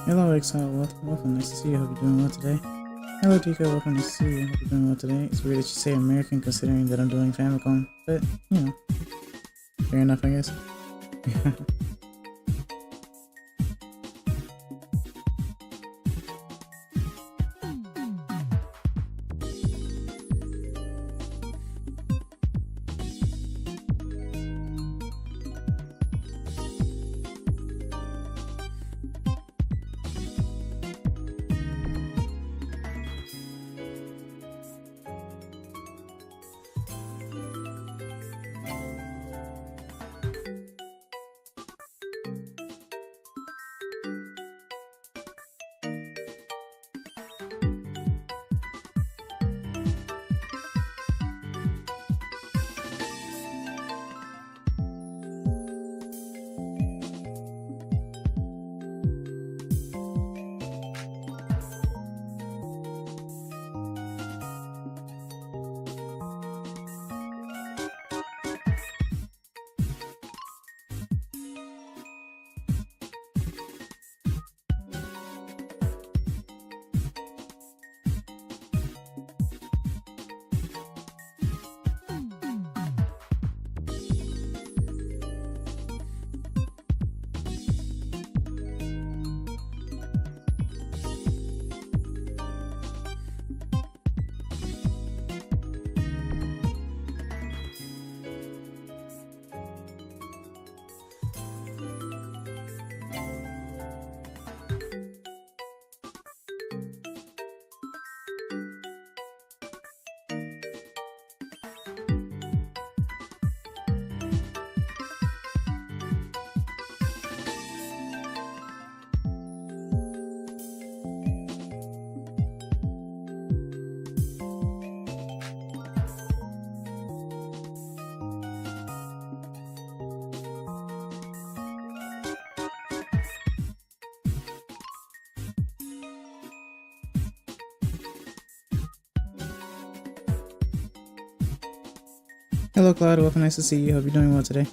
Hello, Exile. Welcome. Nice to see you. Hope you're doing well today. Hello, Tico. Welcome. Nice to see you. Hope you're doing well today. It's weird that you say American considering that I'm doing FAMICOM, but, you know, fair enough, I guess. Hello, Cloud. Welcome. Nice to see you. Hope you're doing well today.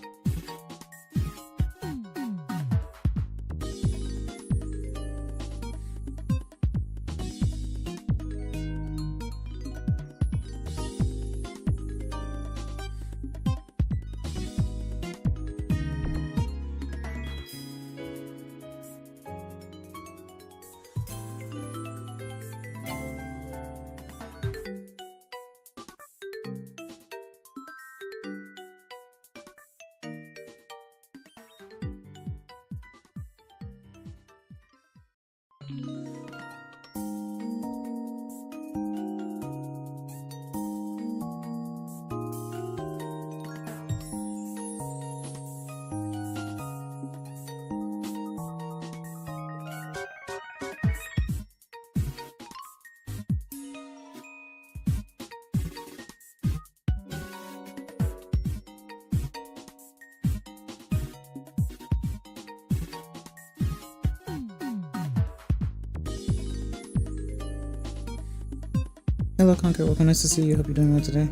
Hello, Conquer. Welcome. Nice to see you. Hope you're doing well today.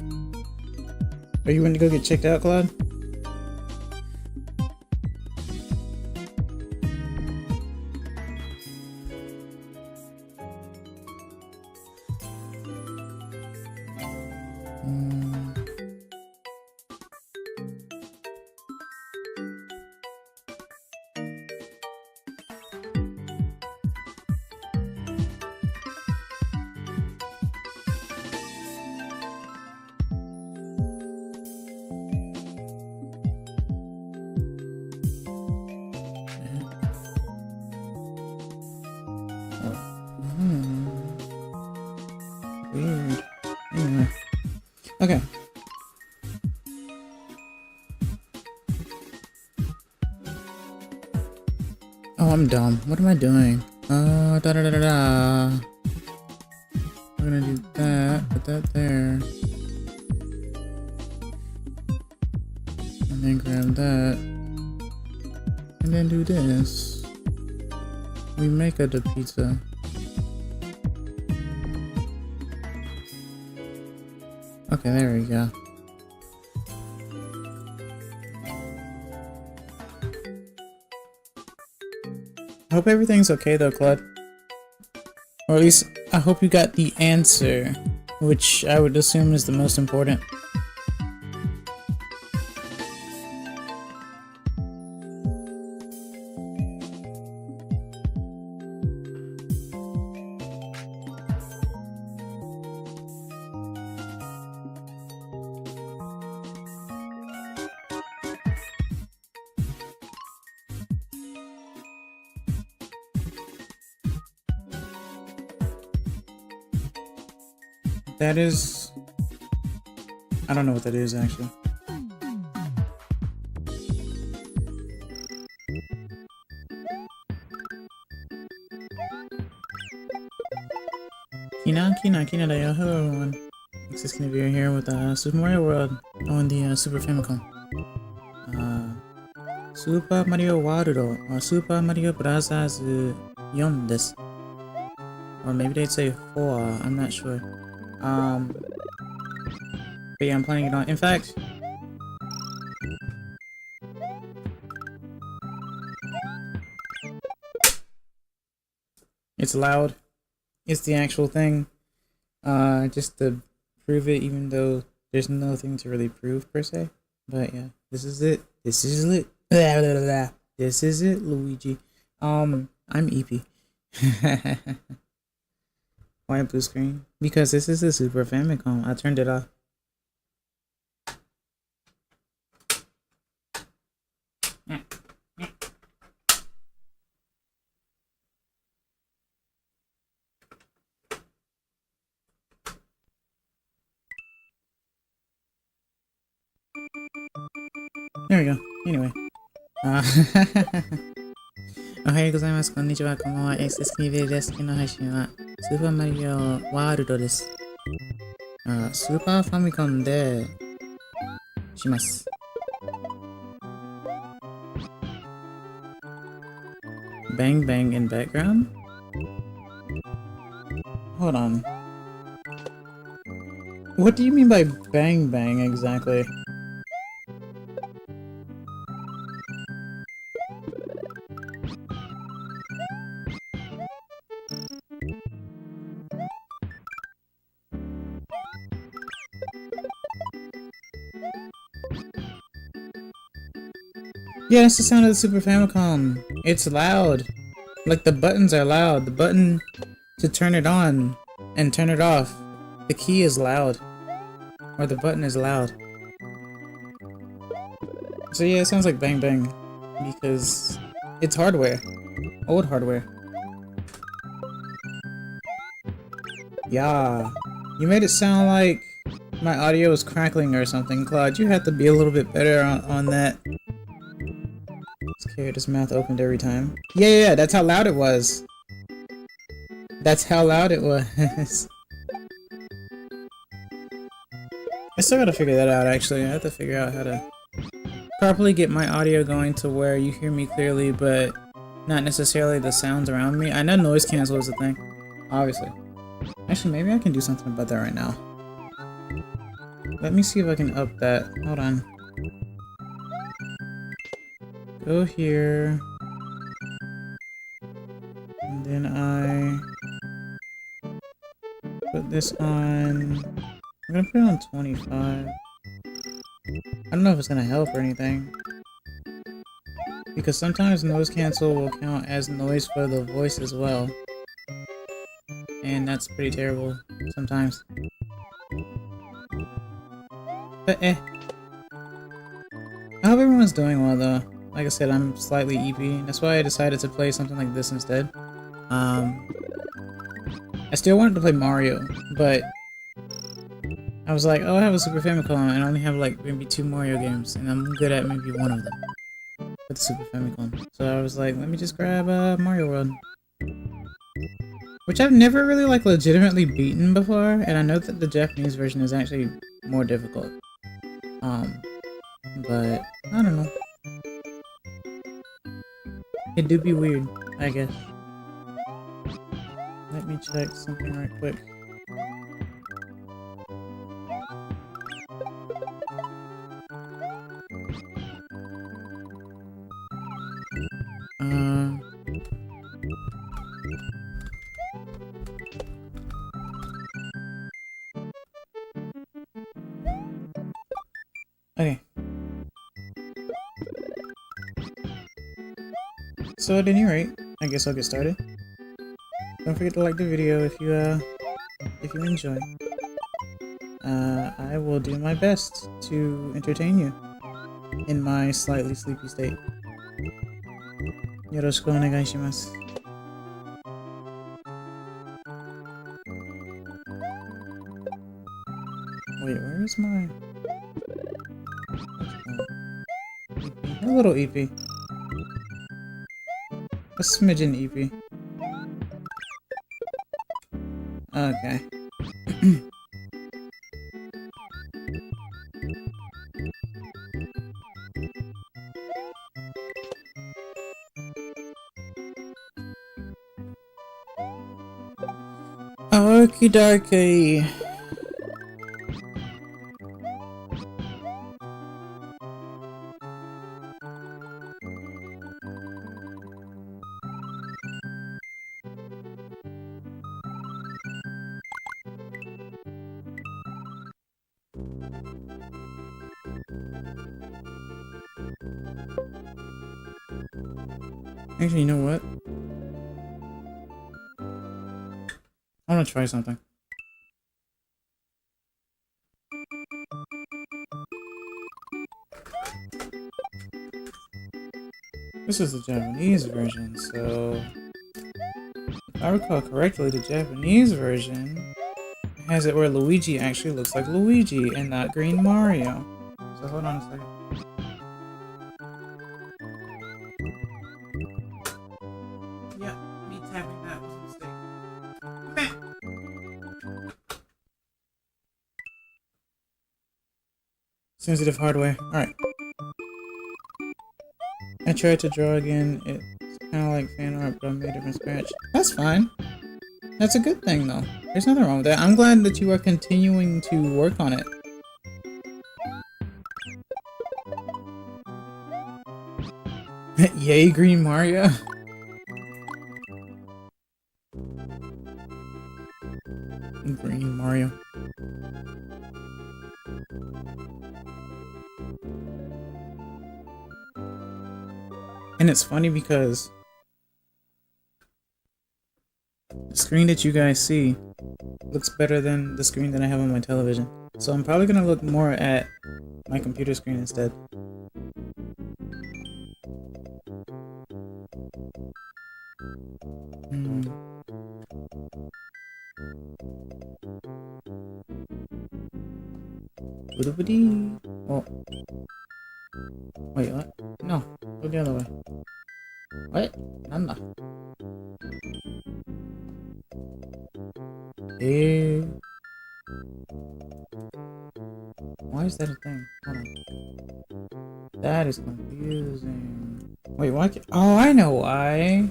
Are you ready to go get checked out, Cloud? Weird. Anyway. Okay. Oh, I'm dumb. What am I doing? Da da da da da. We're gonna do that. Put that there. And then grab that. And then do this. We make the pizza. Okay, there we go. I hope everything's okay though, Claude. Or at least, I hope you got the answer, which I would assume is the most important. That is... I don't know what that is, actually. Kina da yo. Hello everyone. This is kitsunevtuber here with Super Mario World on the Super Famicom. Super Mario World or Super Mario Bros. 4 desu. Or maybe they'd say 4, I'm not sure. But yeah, I'm playing it on. In fact, it's loud. It's the actual thing. Just to prove it, even though there's nothing to really prove per se. But yeah, this is it. This is it. Blah, blah, blah. This is it, Luigi. I'm eepy. Why blue screen? Because this is a Super Famicom. I turned it off. There we go. Anyway. おはようございます。こんにちは。こんばんは。kitsunevtuberです。今日の配信はスーパーマリオワールドです。スーパーファミコンでします。Bang bang in background? Hold on. What do you mean by bang bang exactly? Yeah, that's the sound of the Super Famicom. It's loud. Like, the buttons are loud. The button to turn it on and turn it off, the key is loud. Or the button is loud. So yeah, it sounds like bang bang. Because it's hardware. Old hardware. Yeah. You made it sound like my audio was crackling or something, Claude. You have to be a little bit better on that. Scared his mouth opened every time. Yeah, that's how loud it was. That's how loud it was. I still gotta figure that out, actually. I have to figure out how to properly get my audio going to where you hear me clearly, but not necessarily the sounds around me. I know noise cancel is a thing, obviously. Actually, maybe I can do something about that right now. Let me see if I can up that. Hold on. Go here. And then I put this on. I'm gonna put it on 25. I don't know if it's gonna help or anything. Because sometimes noise cancel will count as noise for the voice as well. And that's pretty terrible sometimes. But I hope everyone's doing well though. Like I said, I'm slightly eepy. That's why I decided to play something like this instead. I still wanted to play Mario, but I was like, oh, I have a Super Famicom and I only have like maybe 2 Mario games, and I'm good at maybe one of them with the Super Famicom. So I was like, let me just grab Mario World, which I've never really like legitimately beaten before, and I know that the Japanese version is actually more difficult. But I don't know. It do be weird, I guess. Let me check something right quick. So at any rate, I guess I'll get started. Don't forget to like the video if you enjoy. I will do my best to entertain you in my slightly sleepy state. Yoroshiku onegai shimasu. Wait, where is my... A little eepy. A smidgen eepy. Okay. Okie dokie. Actually, you know what? I want to try something. This is the Japanese version, so if I recall correctly, the Japanese version has it where Luigi actually looks like Luigi and not Green Mario. So hold on a second. Yeah, me tapping that was a mistake. Sensitive hardware. Alright. I tried to draw again. It's kind of like fan art, but I made it from scratch. That's fine. That's a good thing, though. There's nothing wrong with that. I'm glad that you are continuing to work on it. Yay, Green Mario. Green Mario. And it's funny because the screen that you guys see looks better than the screen that I have on my television. So I'm probably gonna look more at my computer screen instead. Oh. Wait, what? No, go the other way. What? Nanda. Eh. Why is that a thing? Hold on. That is confusing. Wait, why? Oh, I know why.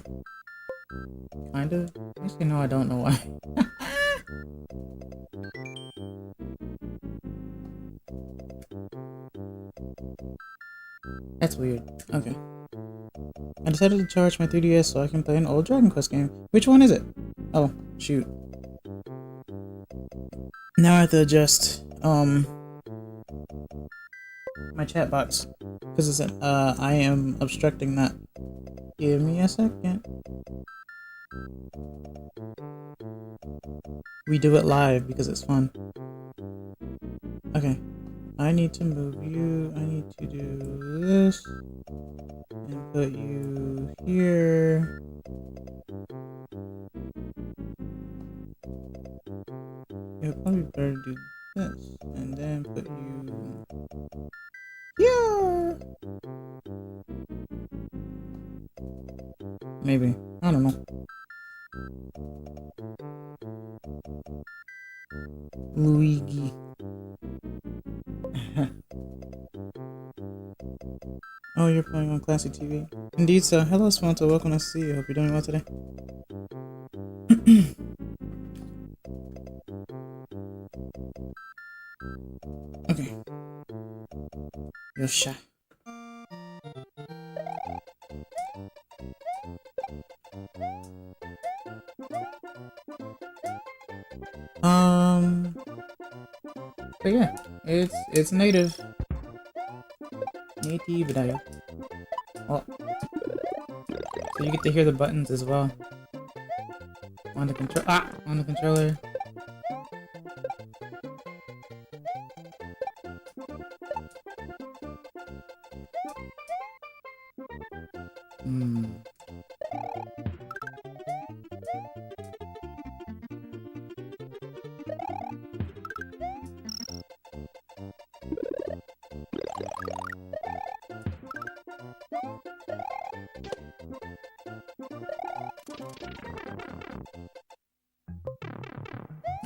Kind of. Actually, no, I don't know why. That's weird. Okay. I decided to charge my 3DS so I can play an old Dragon Quest game. Which one is it? Oh, shoot. Now I have to adjust, my chat box. Because it's I am obstructing that. Give me a second. We do it live because it's fun. Okay. I need to move you. I need to do this. And put you here. It'll probably better do this. And then put you here. Maybe. I don't know. Luigi. Oh, you're playing on classy TV. Indeed, so hello, Swanto. Welcome to see you. Hope you're doing well today. Okay. Yosha. But yeah, it's native. Native だよ. Oh. So you get to hear the buttons as well. On the controller.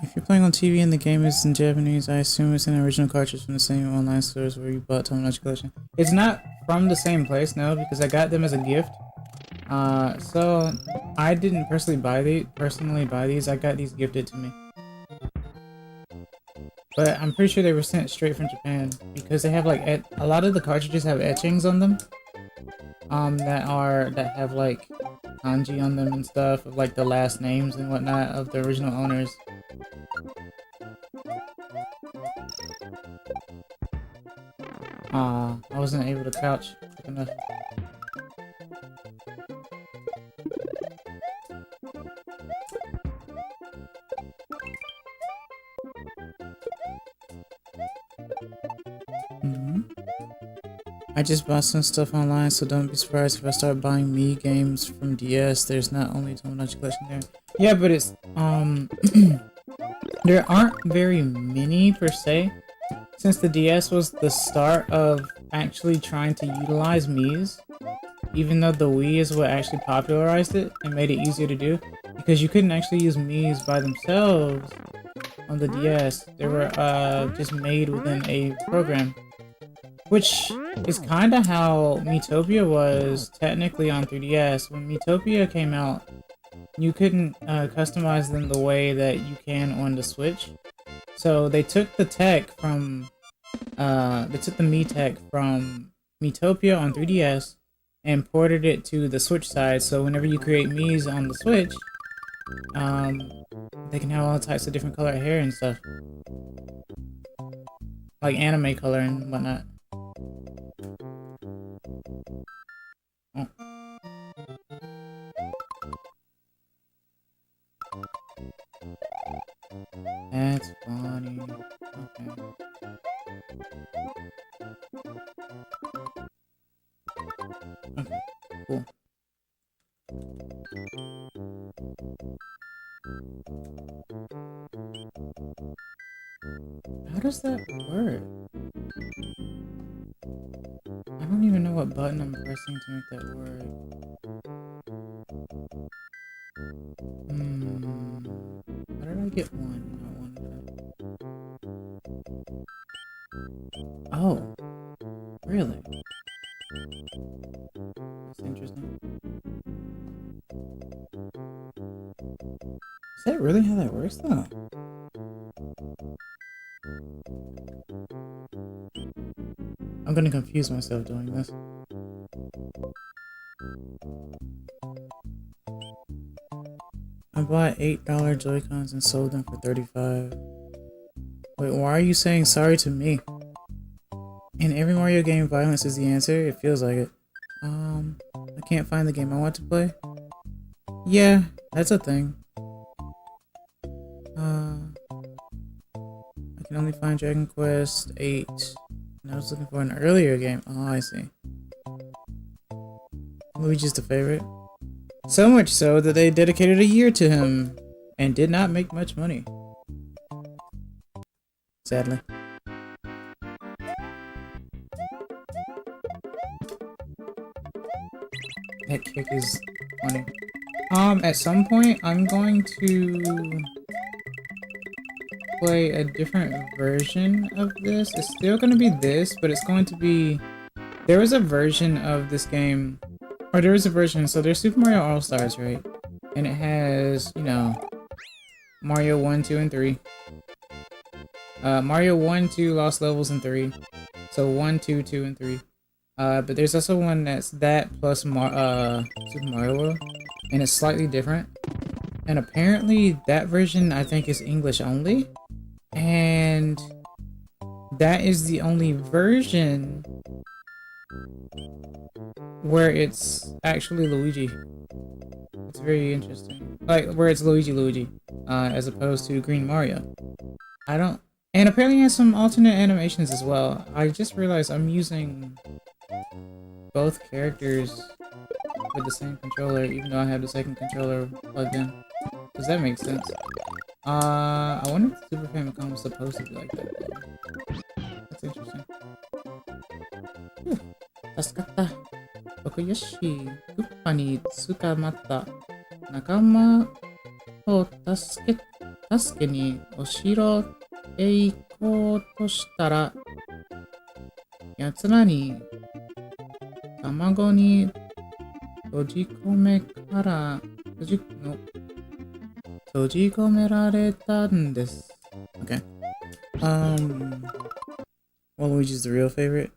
If you're playing on TV and the game is in Japanese, I assume it's an original cartridge from the same online stores where you bought Tomodachi Collection. It's not from the same place, no, because I got them as a gift. So I didn't personally buy these. I got these gifted to me. But I'm pretty sure they were sent straight from Japan because they have like a lot of the cartridges have etchings on them. That have like kanji on them and stuff of like the last names and whatnot of the original owners. I wasn't able to crouch quick enough. I just bought some stuff online, so don't be surprised if I start buying me games from DS. There's not only Tomodachi Collection there. Yeah, but it's, there aren't very many per se. Since the DS was the start of actually trying to utilize Mii's, even though the Wii is what actually popularized it and made it easier to do, because you couldn't actually use Mii's by themselves on the DS. They were, just made within a program. Which is kind of how Miitopia was technically on 3DS. When Miitopia came out, you couldn't customize them the way that you can on the Switch. So they took the tech from, they took the Mii tech from Miitopia on 3DS and ported it to the Switch side. So whenever you create Mii's on the Switch, they can have all types of different color hair and stuff. Like anime color and whatnot. Oh. That's funny. Okay. Okay, cool. How does that work? I don't even know what button I'm pressing to make that work. How did I get one? Oh, really? That's interesting. Is that really how that works though? I'm gonna confuse myself doing this. I bought $8 Joy-Cons and sold them for $35. Wait, why are you saying sorry to me? In every Mario game, violence is the answer. It feels like it. I can't find the game I want to play. Yeah, that's a thing. I can only find Dragon Quest 8. And I was looking for an earlier game. Oh, I see. Luigi's the favorite. So much so that they dedicated a year to him and did not make much money. Sadly. That kick is funny. At some point, I'm going to play a different version of this. It's still going to be this, but it's going to be... There was a version of this game... Or there is a version, so there's Super Mario All-Stars, right? And it has, you know, Mario 1, 2, and 3. Mario 1, 2, Lost Levels, and 3. So 1, 2, 2, and 3. But there's also one that's that plus Super Mario World, and it's slightly different. And apparently that version, I think, is English only. And that is the only version where it's actually Luigi. It's very interesting. Like, where it's Luigi, as opposed to Green Mario. I don't... And apparently it has some alternate animations as well. I just realized I'm using both characters with the same controller, even though I have the second controller plugged in. Does that make sense? I wonder if Super Famicom was supposed to be like that, though. That's interesting. Whew. 助かった。僕よし、クッパに捕まった仲間を助けにお城へ行こうとしたら、奴らに卵に閉じ込められたんです。Okay. Waluigi's the real favorite.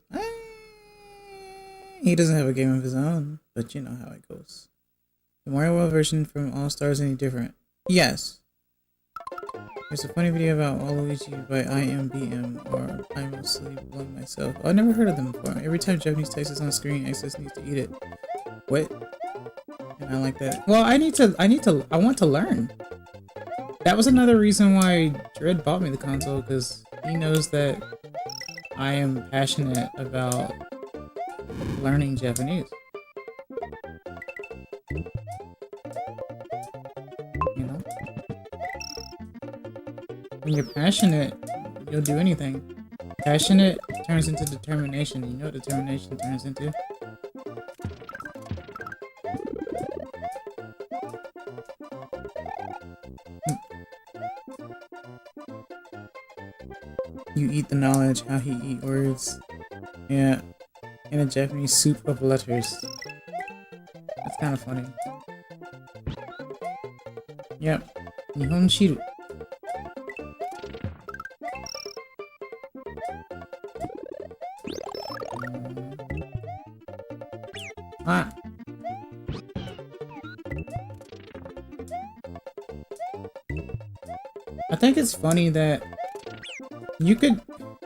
He doesn't have a game of his own, but you know how it goes. The Mario World version from All Stars any different? Yes. There's a funny video about Waluigi by IMBM, or I mostly blow myself. Oh, I never heard of them before. Every time Japanese text is on screen, Access needs to eat it. What? And I like that. Well, I want to learn. That was another reason why Dread bought me the console, because he knows that I am passionate about learning Japanese. You know? When you're passionate, you'll do anything. Passionate turns into determination. You know what determination turns into? You eat the knowledge, how he eat words. Yeah. In a Japanese soup of letters. That's kind of funny. Yep. Nihon shiru. Ah. I think it's funny that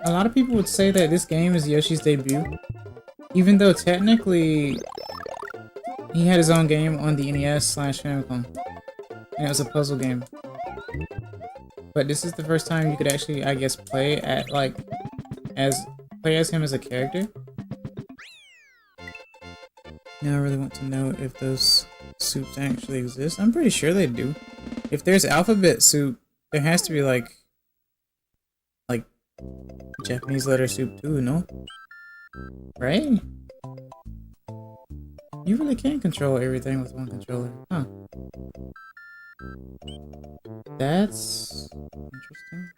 a lot of people would say that this game is Yoshi's debut, even though technically he had his own game on the NES/Famicom, and it was a puzzle game. But this is the first time you could actually, I guess, play as him as a character. Now I really want to know if those soups actually exist. I'm pretty sure they do. If there's alphabet soup, there has to be like Japanese letter soup too, no? Right? You really can control everything with one controller, huh? That's interesting.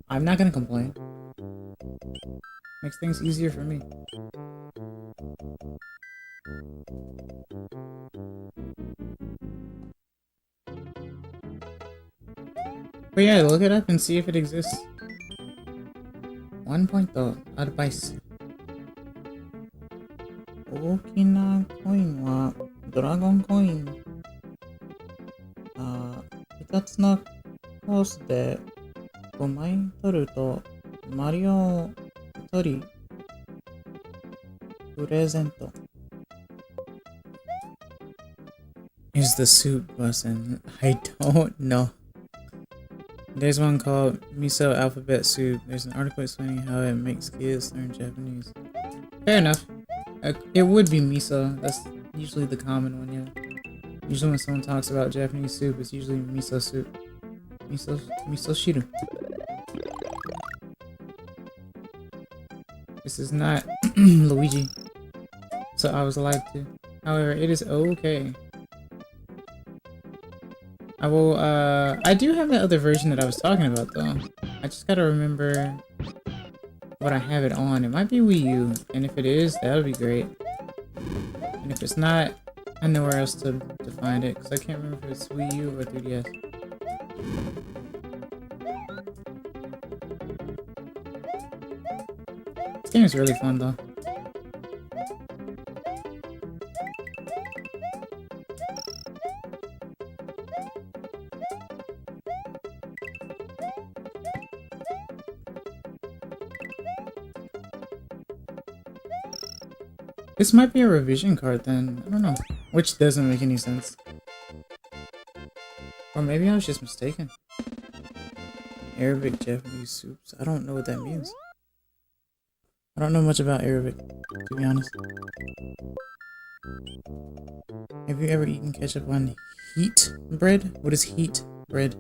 I'm not gonna complain. Makes things easier for me. But yeah, look it up and see if it exists. 1 point advice. 大きなコインはドラゴンコイン。2つのコースで5枚取るとマリオを1人プレゼント。Is the soup bussin'? I don't know. There's one called Miso Alphabet Soup. There's an article explaining how it makes kids learn Japanese. Fair enough. It would be miso. That's usually the common one, yeah. Usually when someone talks about Japanese soup, it's usually miso soup. Miso shiru. This is not Luigi, so I was lied to. However, it is okay. I do have the other version that I was talking about though. I just gotta remember what I have it on. It might be Wii U, and if it is, that would be great. And if it's not, I know where else to find it, because I can't remember if it's Wii U or 3DS. This game is really fun though. This might be a revision card then. I don't know. Which doesn't make any sense. Or maybe I was just mistaken. Arabic Japanese soups. I don't know what that means. I don't know much about Arabic, to be honest. Have you ever eaten ketchup on heat bread? What is heat bread?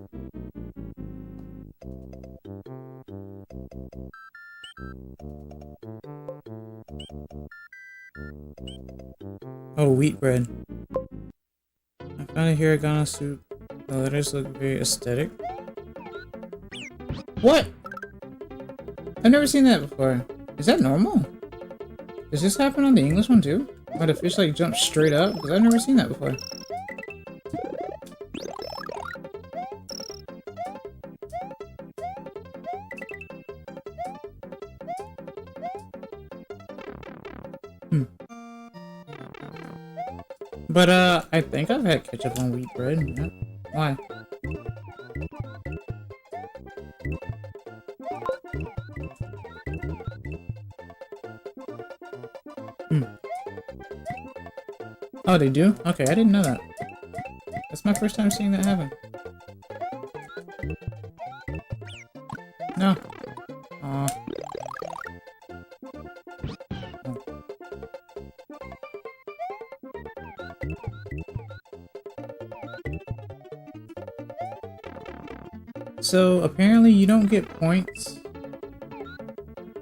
Oh, wheat bread. I found a hiragana soup. The letters look very aesthetic. What? I've never seen that before. Is that normal? Does this happen on the English one too? Where the fish like jumps straight up? Because I've never seen that before. But I think I've had ketchup on wheat bread. Yeah. Why? Oh, they do? Okay, I didn't know that. That's my first time seeing that happen. No. Aw. Oh. So apparently you don't get points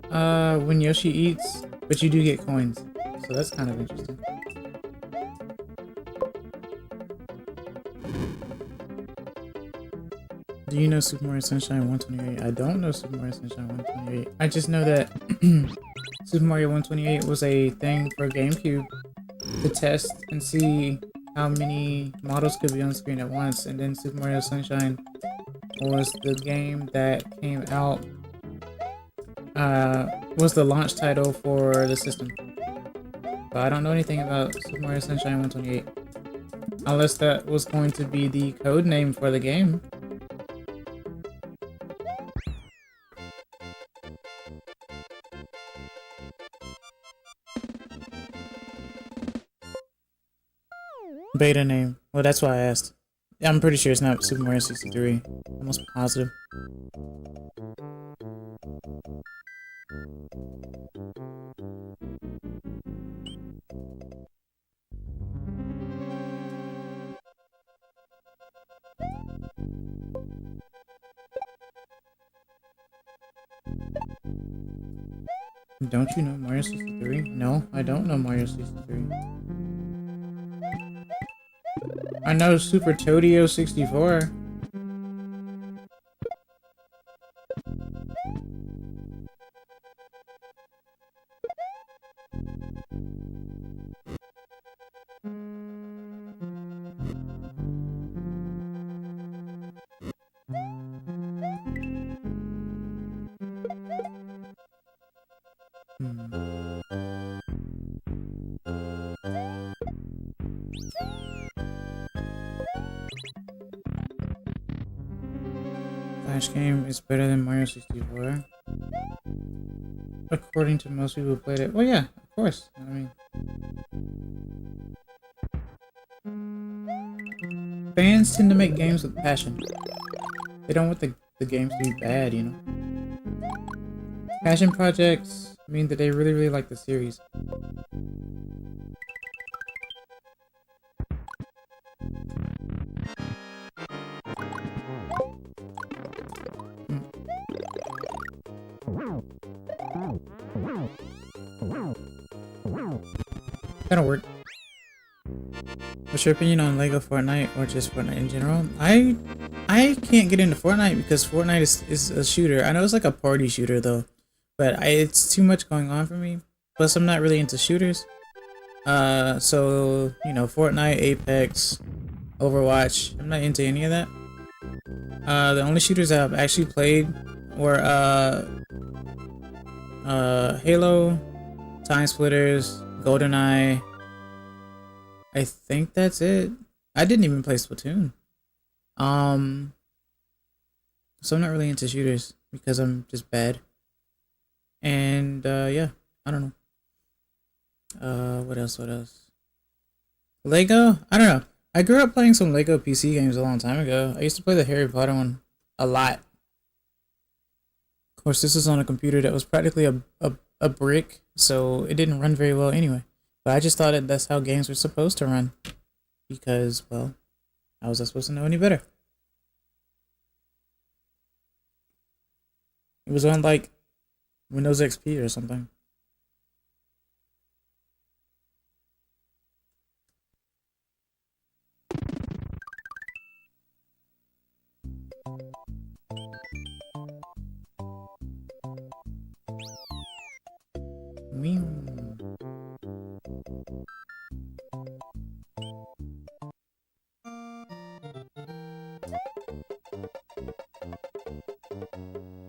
when Yoshi eats, but you do get coins. So that's kind of interesting. Do you know Super Mario Sunshine 128? I don't know Super Mario Sunshine 128. I just know that Super Mario 128 was a thing for GameCube to test and see how many models could be on screen at once, and then Super Mario Sunshine was the game that came out, was the launch title for the system. But I don't know anything about Super Mario Sunshine 128. Unless that was going to be the code name for the game. Beta name. Well, that's why I asked. I'm pretty sure it's not Super Mario 63. Almost positive. Don't you know Mario 63? No, I don't know Mario 63. I know Super Toadio 64. Flash game is better than Mario 64. According to most people who played it. Well, yeah, of course. I mean, fans tend to make games with passion. They don't want the games to be bad, you know? Passion projects mean that they really, really like the series. That'll work. What's your opinion on Lego Fortnite or just Fortnite in general? I can't get into Fortnite because Fortnite is a shooter. I know it's like a party shooter though, but it's too much going on for me. Plus I'm not really into shooters. So you know, Fortnite, Apex, Overwatch, I'm not into any of that. The only shooters I've actually played were Halo, Time Splitters, GoldenEye. I think that's it. I didn't even play Splatoon. So I'm not really into shooters because I'm just bad. And yeah, I don't know. What else? What else? Lego? I don't know. I grew up playing some Lego PC games a long time ago. I used to play the Harry Potter one a lot. Of course, this is on a computer that was practically a brick, so it didn't run very well anyway. But I just thought that that's how games were supposed to run. Because, well, how was I supposed to know any better? It was on, like, Windows XP or something. Meow.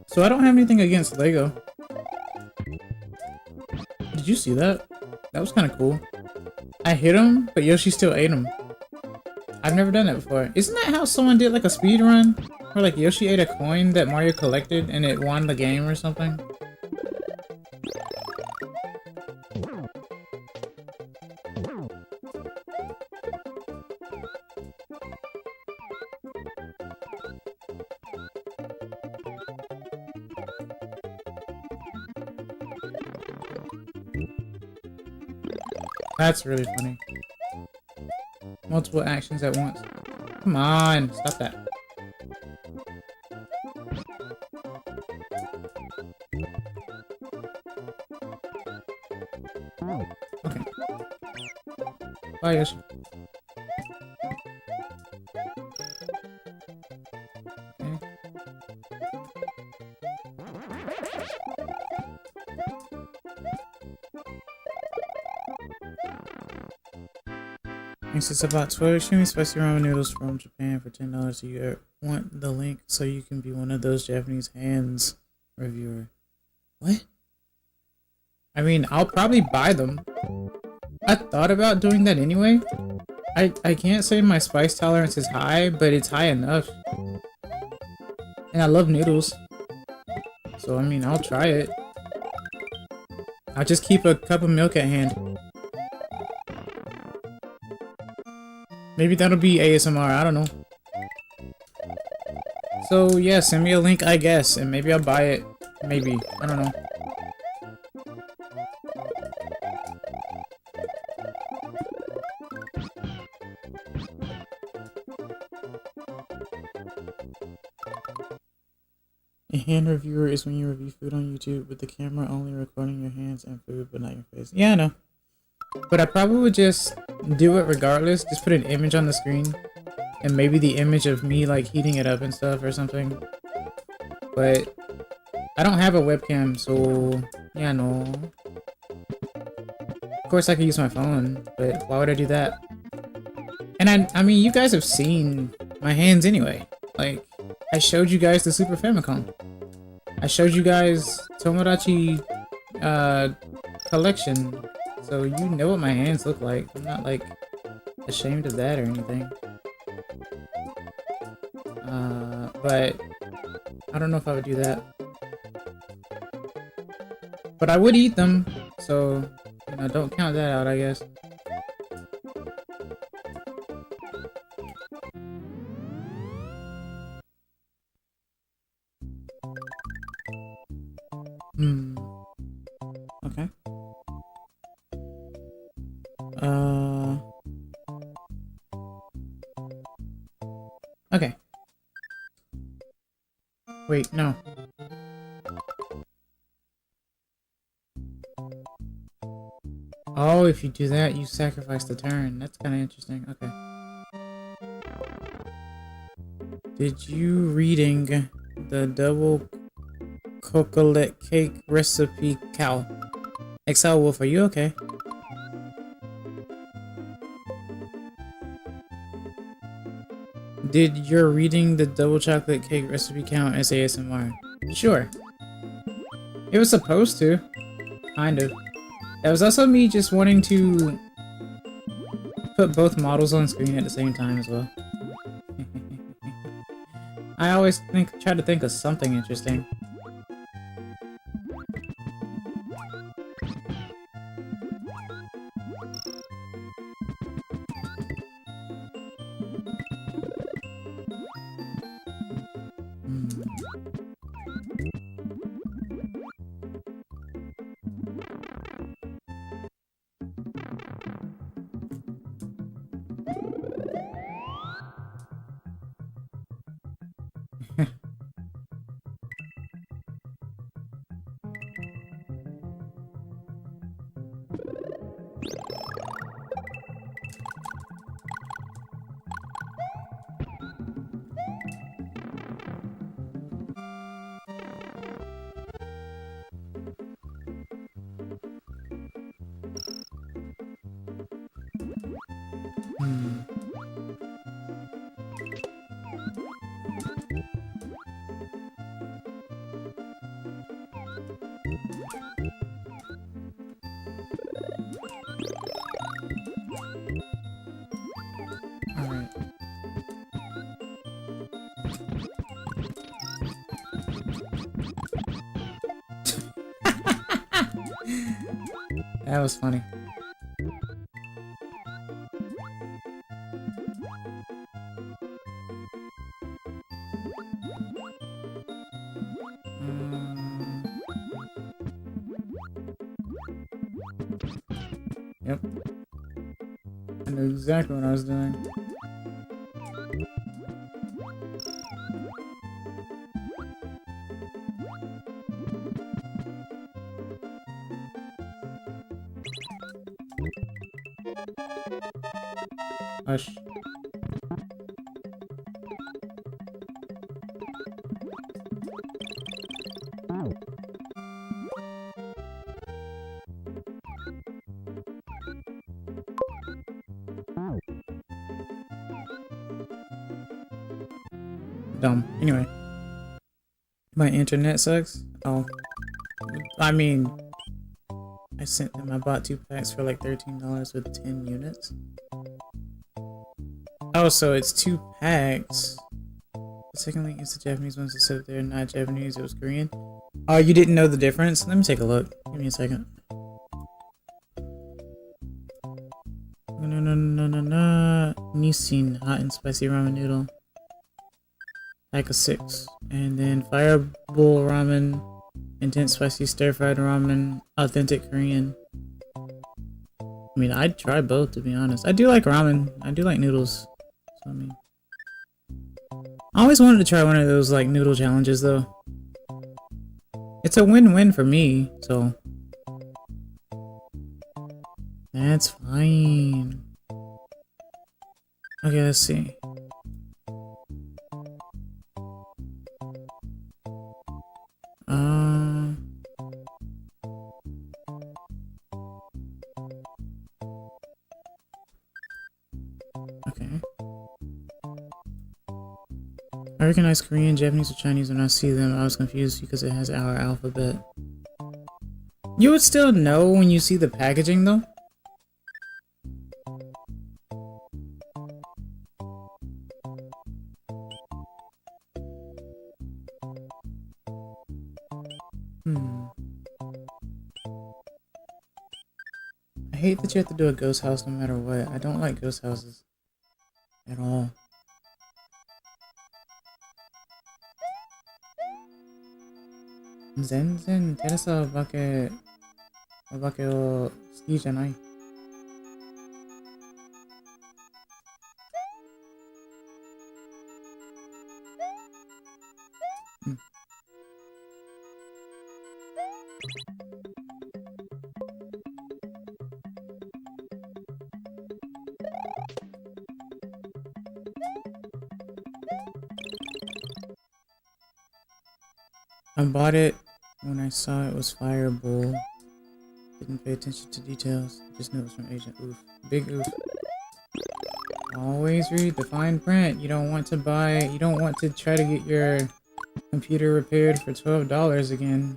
So I don't have anything against Lego. Did you see that? That was kind of cool. I hit him, but Yoshi still ate him. I've never done that before. Isn't that how someone did like a speed run? Where like Yoshi ate a coin that Mario collected and it won the game or something? That's really funny. Multiple actions at once. Come on, stop that. Okay. Bye, Yoshi. Okay. Thanks, it's about 12 extremely spicy ramen noodles from Japan for $10. You want the link so you can be one of those Japanese hands reviewer. What? I mean, I'll probably buy them. I thought about doing that anyway. I can't say my spice tolerance is high, but it's high enough. And I love noodles. So, I mean, I'll try it. I'll just keep a cup of milk at hand. Maybe that'll be ASMR, I don't know. So, yeah, send me a link, I guess, and maybe I'll buy it. Maybe. I don't know. A hand reviewer is when you review food on YouTube with the camera only recording your hands and food, but not your face. Yeah, I know. But I probably would just do it regardless. Just put an image on the screen. And maybe the image of me, like, heating it up and stuff or something. But I don't have a webcam, so... yeah, no. Of course I could use my phone, but why would I do that? And I mean, you guys have seen my hands anyway. Like, I showed you guys the Super Famicom. I showed you guys Tomodachi collection. So you know what my hands look like. I'm not like ashamed of that or anything. But I don't know if I would do that. But I would eat them, so you know, don't count that out, I guess. Okay. Okay. Wait, no. Oh, if you do that, you sacrifice the turn. That's kind of interesting. Okay. Did you reading the double chocolate cake recipe cow? Exile Wolf, are you okay? Did your reading the double chocolate cake recipe count as ASMR? Sure. It was supposed to. Kind of. That was also me just wanting to put both models on screen at the same time as well. I always try to think of something interesting. That was funny. Yep. I knew exactly what I was doing. Hush. Dumb. Anyway. My internet sucks? Oh. I mean, I sent them, I bought 2 packs for like $13 with 10 units. Oh, so it's 2 packs. The second link is the Japanese ones that said they're not Japanese, it was Korean. Oh, you didn't know the difference? Let me take a look. Give me a second. No. Nissin hot and spicy ramen noodle. Pack of 6. And then Fireball ramen, intense spicy stir-fried ramen, authentic Korean. I mean, I'd try both, to be honest. I do like ramen. I do like noodles. So, I mean, I always wanted to try one of those, like, noodle challenges, though. It's a win-win for me, so. That's fine. Okay, let's see. Okay. I recognize Korean, Japanese, or Chinese when I see them. I was confused because it has our alphabet. You would still know when you see the packaging, though? I hate that you have to do a ghost house no matter what. I don't like ghost houses. At all. Zenzen Teresa Obake o Ski Janai. I bought it when I saw it was Fireball. Didn't pay attention to details. Just knew it was from Asia. Oof. Big oof. Always read the fine print. You don't want to try to get your computer repaired for $12 again.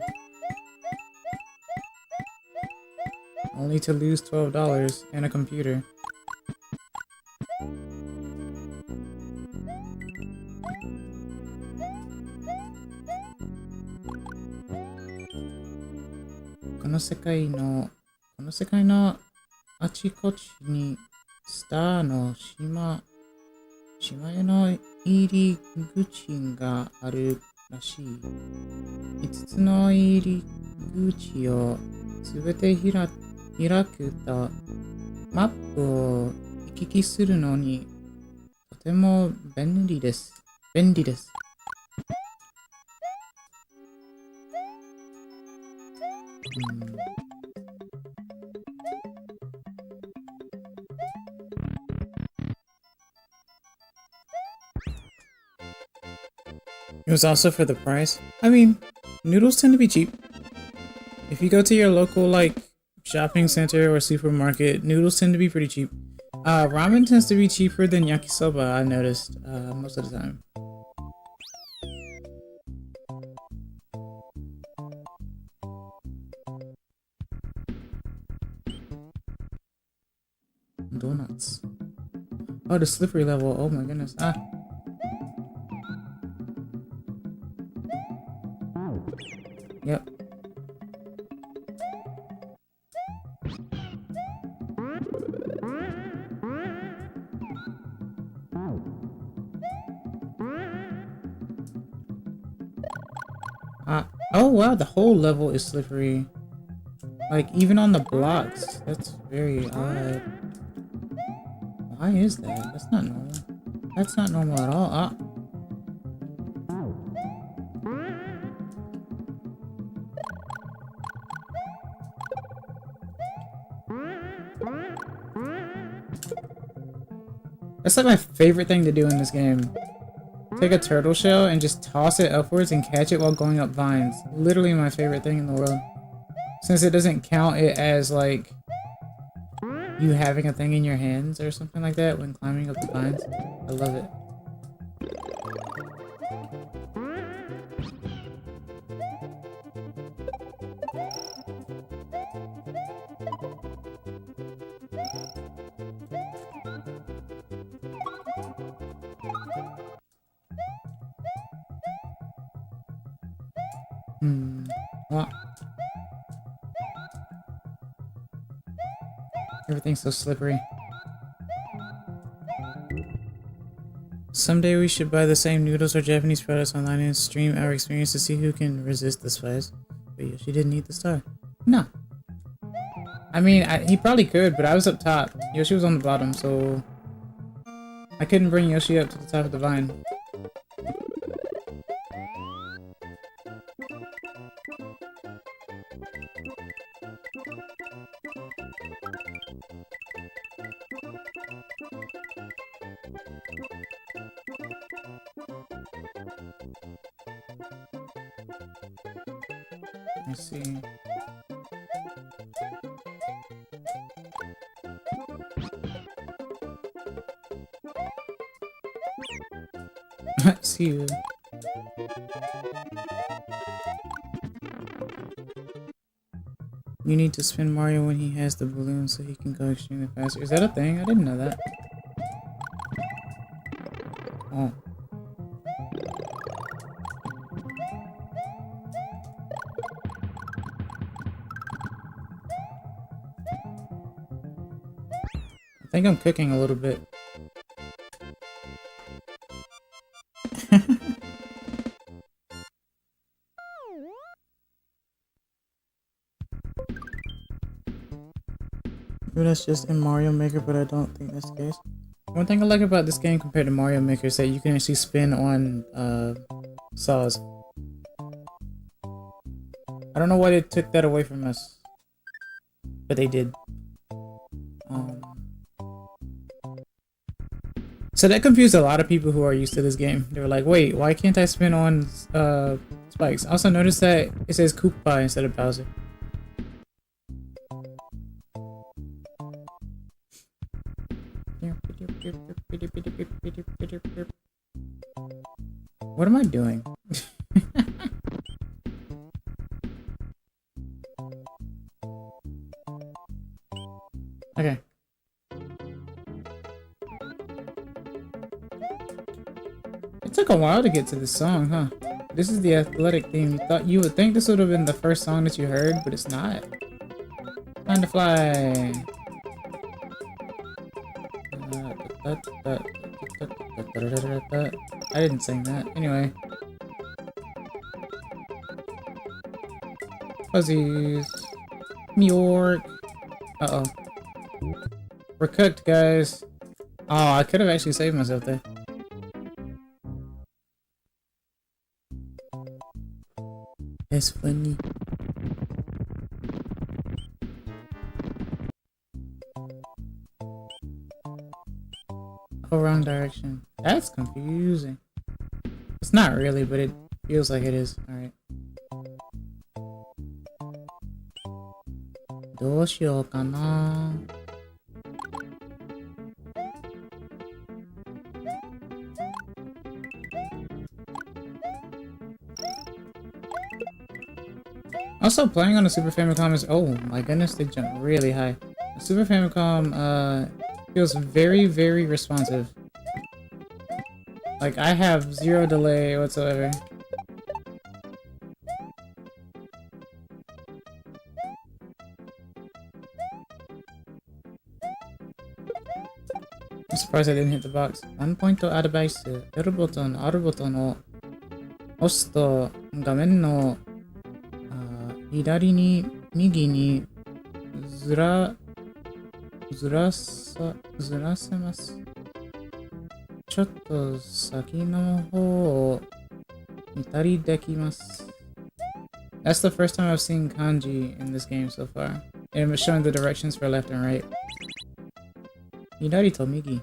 Only to lose $12 and a computer.この世界のあちこちにスターの島への入り口があるらしい。5つの入り口をすべて開くとマップを行き来するのにとても便利です。It was also for the price. I mean, noodles tend to be cheap. If you go to your local, like, shopping center or supermarket, noodles tend to be pretty cheap. Ramen tends to be cheaper than yakisoba, I noticed, most of the time. Donuts. Oh, the slippery level. Oh my goodness. Yep. Oh wow, the whole level is slippery. Like, even on the blocks. That's very odd. Why is that? That's not normal. That's not normal at all. Ah. That's like my favorite thing to do in this game. Take a turtle shell and just toss it upwards and catch it while going up vines. Literally my favorite thing in the world. Since it doesn't count it as like you having a thing in your hands or something like that when climbing up the vines. I love it. Well, everything's so slippery. Someday we should buy the same noodles or Japanese products online and stream our experience to see who can resist the spice. But Yoshi didn't eat the star. No. I mean, he probably could, but I was up top. Yoshi was on the bottom, so I couldn't bring Yoshi up to the top of the vine. Let's see. I see you. You need to spin Mario when he has the balloon so he can go extremely faster. Is that a thing? I didn't know that. Oh. I think I'm cooking a little bit. Maybe that's just in Mario Maker, but I don't think that's the case. One thing I like about this game compared to Mario Maker is that you can actually spin on saws. I don't know why they took that away from us, but they did. So that confused a lot of people who are used to this game. They were like, wait, why can't I spin on spikes? Also notice that it says Koopa instead of Bowser. What am I doing? Okay. It took a while to get to this song, huh? This is the athletic theme. You would think this would have been the first song that you heard, but it's not. Time to fly. I didn't sing that. Anyway. Fuzzies. New York. Uh-oh. We're cooked, guys. Oh, I could have actually saved myself there. That's funny. Oh, wrong direction. That's confusing. It's not really, but it feels like it is. Alright. どうしようかな。Also, playing on a Super Famicom is— oh my goodness, they jump really high. The Super Famicom feels very, very responsive. Like, I have zero delay whatsoever. I'm surprised I didn't hit the box. 1ポイントアドバイス。L ボタン、R ボタンを押すと画面の左に、右にずらせます。ちょっと先の方を見たりできます。That's the first time I've seen kanji in this game so far. And it's showing the directions for left and right. 左と右。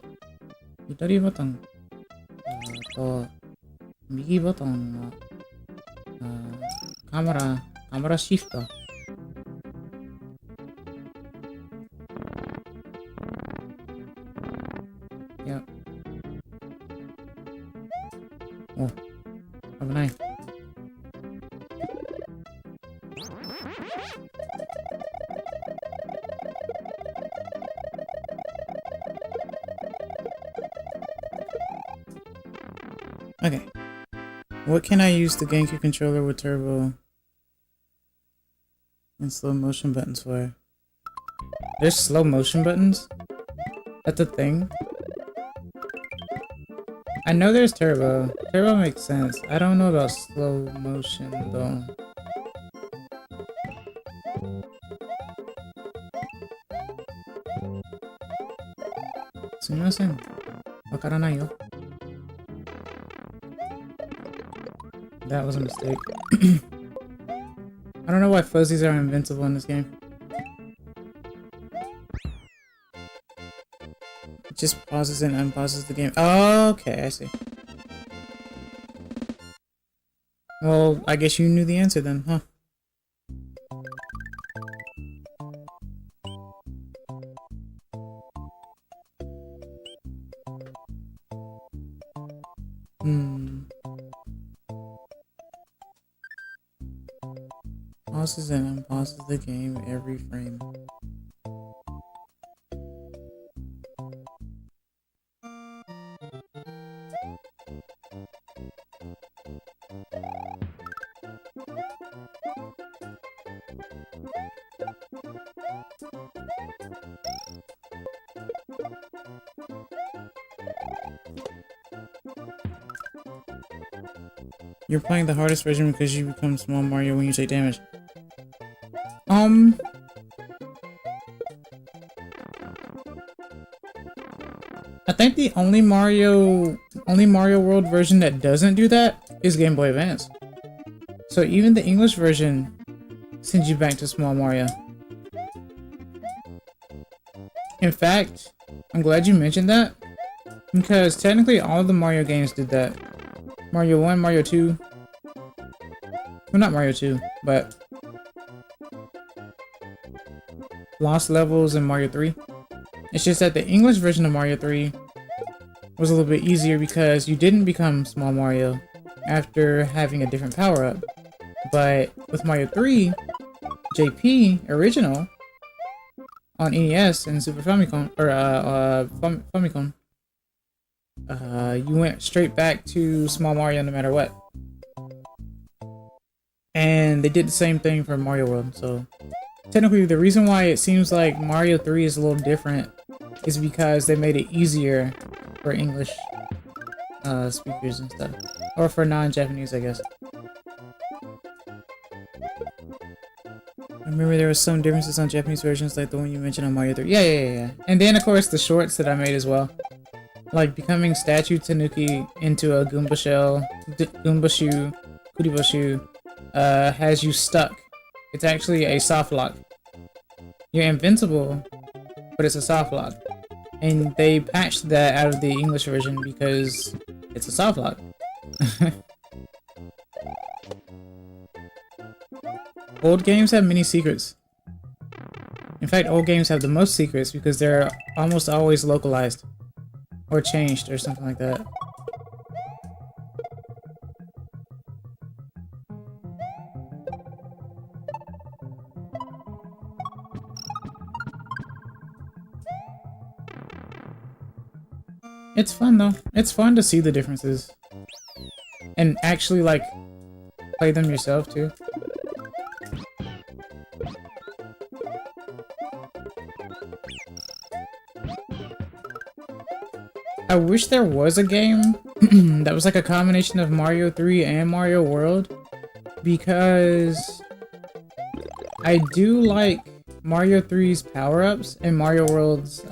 左ボタンと右ボタンはカメラシフト。いや。お、危ない。Okay. What can I use the GameCube controller with turbo and slow motion buttons for? There's slow motion buttons? That's a thing? I know there's turbo. Turbo makes sense. I don't know about slow motion though. Sumimasen. Wakaranai yo. That was a mistake. I don't know why fuzzies are invincible in this game. It just pauses and unpauses the game. Oh, okay, I see. Well, I guess you knew the answer then, huh? Pauses and unpauses the game every frame. You're playing the hardest version because you become Small Mario when you take damage. I think the only Mario World version that doesn't do that is Game Boy Advance. So even the English version sends you back to Small Mario. In fact, I'm glad you mentioned that, because technically all of the Mario games did that. Mario 1, Mario 2. Well, not Mario 2, but Lost Levels and Mario 3. It's just that the English version of Mario 3 was a little bit easier because you didn't become Small Mario after having a different power-up. But with Mario 3, JP Original on NES and Super Famicom, or Famicom, you went straight back to Small Mario no matter what. And they did the same thing for Mario World, so technically the reason why it seems like Mario 3 is a little different is because they made it easier for English speakers and stuff. Or for non-Japanese, I guess. I remember there was some differences on Japanese versions, like the one you mentioned on Mario 3. Yeah. And then, of course, the shorts that I made as well. Like becoming Statue Tanuki into a Goomba Shell, Goomba Shoe, Kuribo Shoe, has you stuck. It's actually a soft lock. You're invincible, but it's a soft lock. And they patched that out of the English version because it's a soft lock. Old games have many secrets. In fact, old games have the most secrets because they're almost always localized. Or changed, or something like that. It's fun though. It's fun to see the differences. And actually, like, play them yourself too. I wish there was a game that was like a combination of Mario 3 and Mario World, because I do like Mario 3's power-ups and Mario World's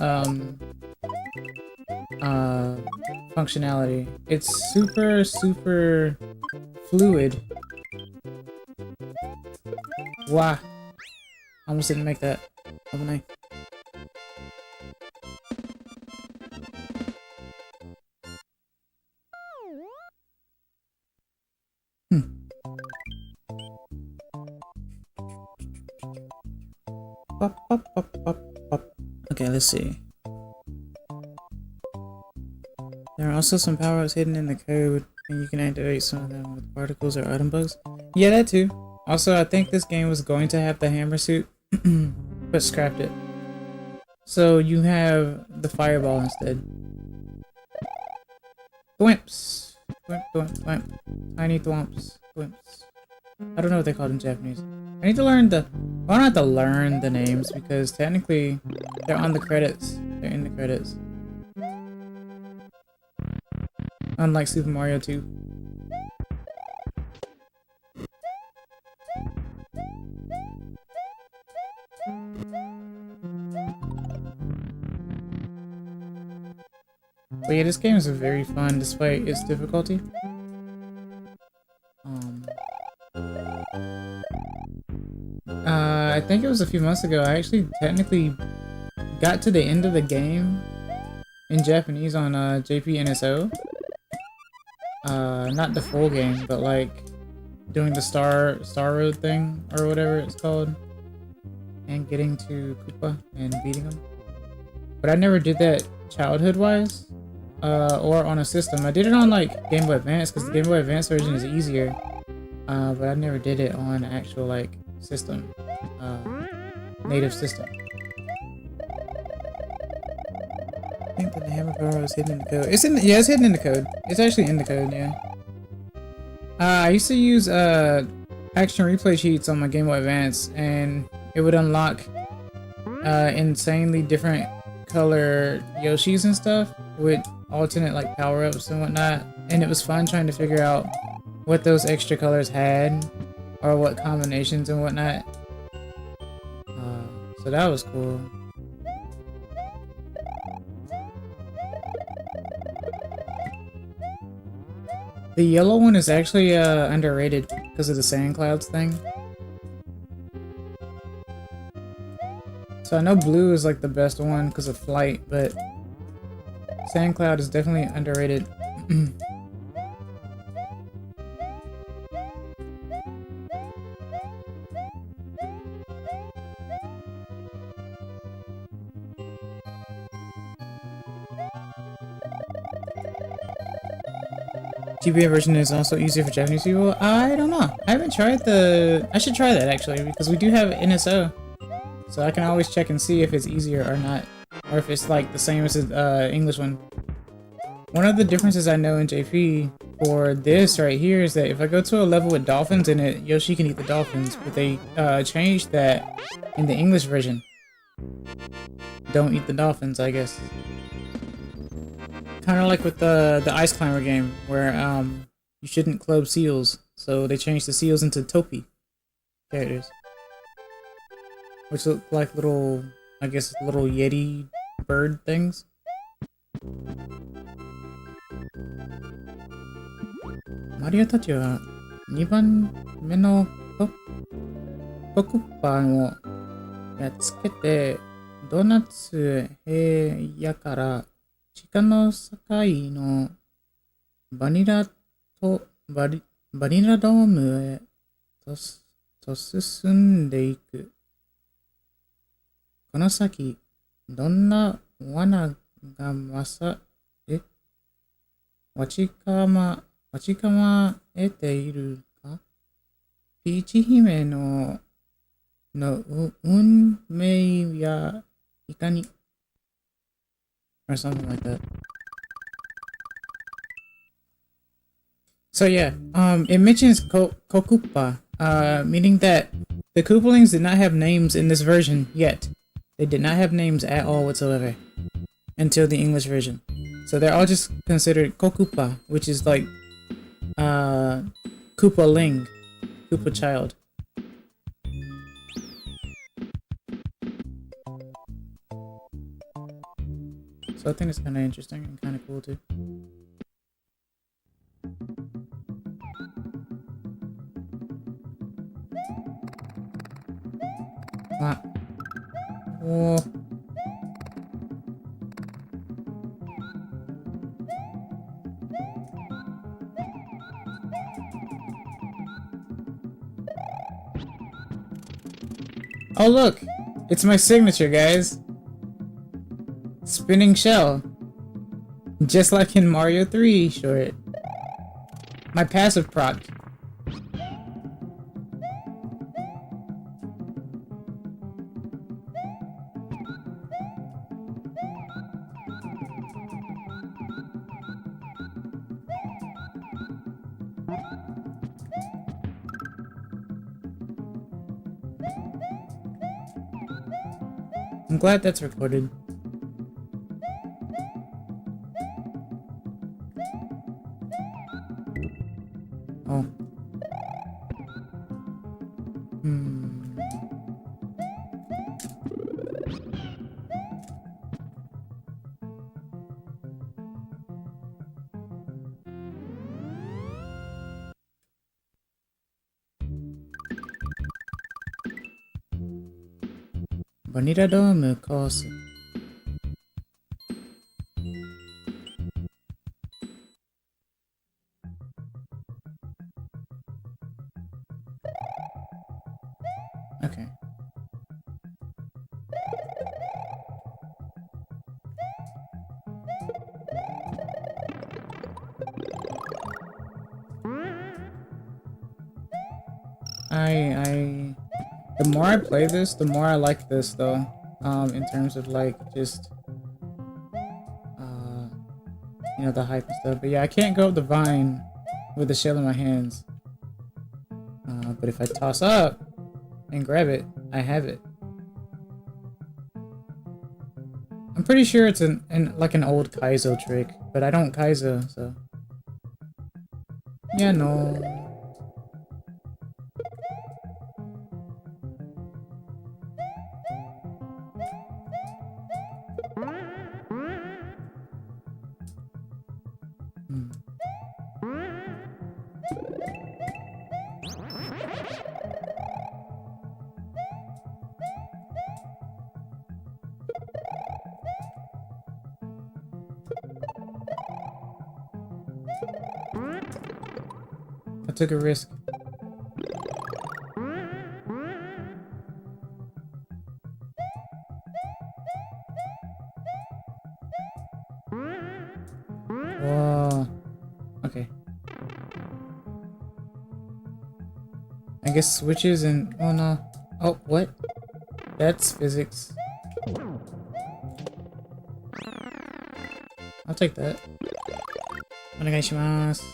functionality. It's super fluid. Wow. Almost didn't make that. Haven't I? Pop, pop, pop, pop, pop. Okay, let's see. There are also some power-ups hidden in the code, and you can activate some of them with particles or item bugs. Yeah, that too. Also, I think this game was going to have the hammer suit, but scrapped it. So you have the fireball instead. Thwimps. Thwimp, thwimp, thwimp. Tiny thwomps. Thwimps. I don't know what they're called in Japanese. I need to learn the... Well, I don't have to learn the names because technically they're on the credits. They're in the credits. Unlike Super Mario 2. But yeah, this game is very fun despite its difficulty. I think it was a few months ago, I actually technically got to the end of the game in Japanese on JPNSO. Not the full game, but like doing the Star Road thing or whatever it's called, and getting to Koopa and beating him. But I never did that childhood-wise, or on a system. I did it on like Game Boy Advance because the Game Boy Advance version is easier. But I never did it on actual like system, native system. I think that the hammer power was hidden in the code. It's hidden in the code. It's actually in the code, yeah. I used to use action replay cheats on my Game Boy Advance, and it would unlock insanely different color Yoshis and stuff with alternate like power-ups and whatnot. And it was fun trying to figure out what those extra colors had, or what combinations and whatnot. So that was cool. The yellow one is actually underrated because of the sand clouds thing. So I know blue is like the best one because of flight, but sand cloud is definitely underrated. GBA version is also easier for Japanese people? I don't know. I haven't tried the... I should try that actually, because we do have NSO. So I can always check and see if it's easier or not. Or if it's like the same as the English one. One of the differences I know in JP for this right here is that if I go to a level with dolphins in it, Yoshi can eat the dolphins. But they changed that in the English version. Don't eat the dolphins, I guess. Kind of like with the Ice Climber game, where you shouldn't club seals, so they changed the seals into topi characters, which look like little, I guess, little yeti bird things. Mario たちは2番目のコクッパをやっつけてドーナツへやから地下の境のバニラドームへと進んでいく。この先、どんな罠が待ち構えているか？ピーチ姫の運命やいかに or something like that. So yeah, it mentions Kokupa, meaning that the Koopalings did not have names in this version yet. They did not have names at all whatsoever until the English version. So they're all just considered Kokupa, which is like Koopaling, Koopa child. So I think it's kind of interesting and kind of cool too. Wow. Whoa. Oh look! It's my signature, guys! Spinning shell. Just like in Mario 3 short. My passive prot. I'm glad that's recorded. Oh. Bonita Dome course. Okay. The more I play this, the more I like this though. In terms of like just you know, the hype and stuff. But yeah, I can't go up the vine with the shell in my hands. But if I toss up and grab it, I have it. I'm pretty sure it's like an old Kaizo trick, but I don't Kaizo, so yeah, no. I took a risk. Whoa. Okay. I guess switches and... oh no. Oh, what? That's physics. I'll take that. Onegaishimasu.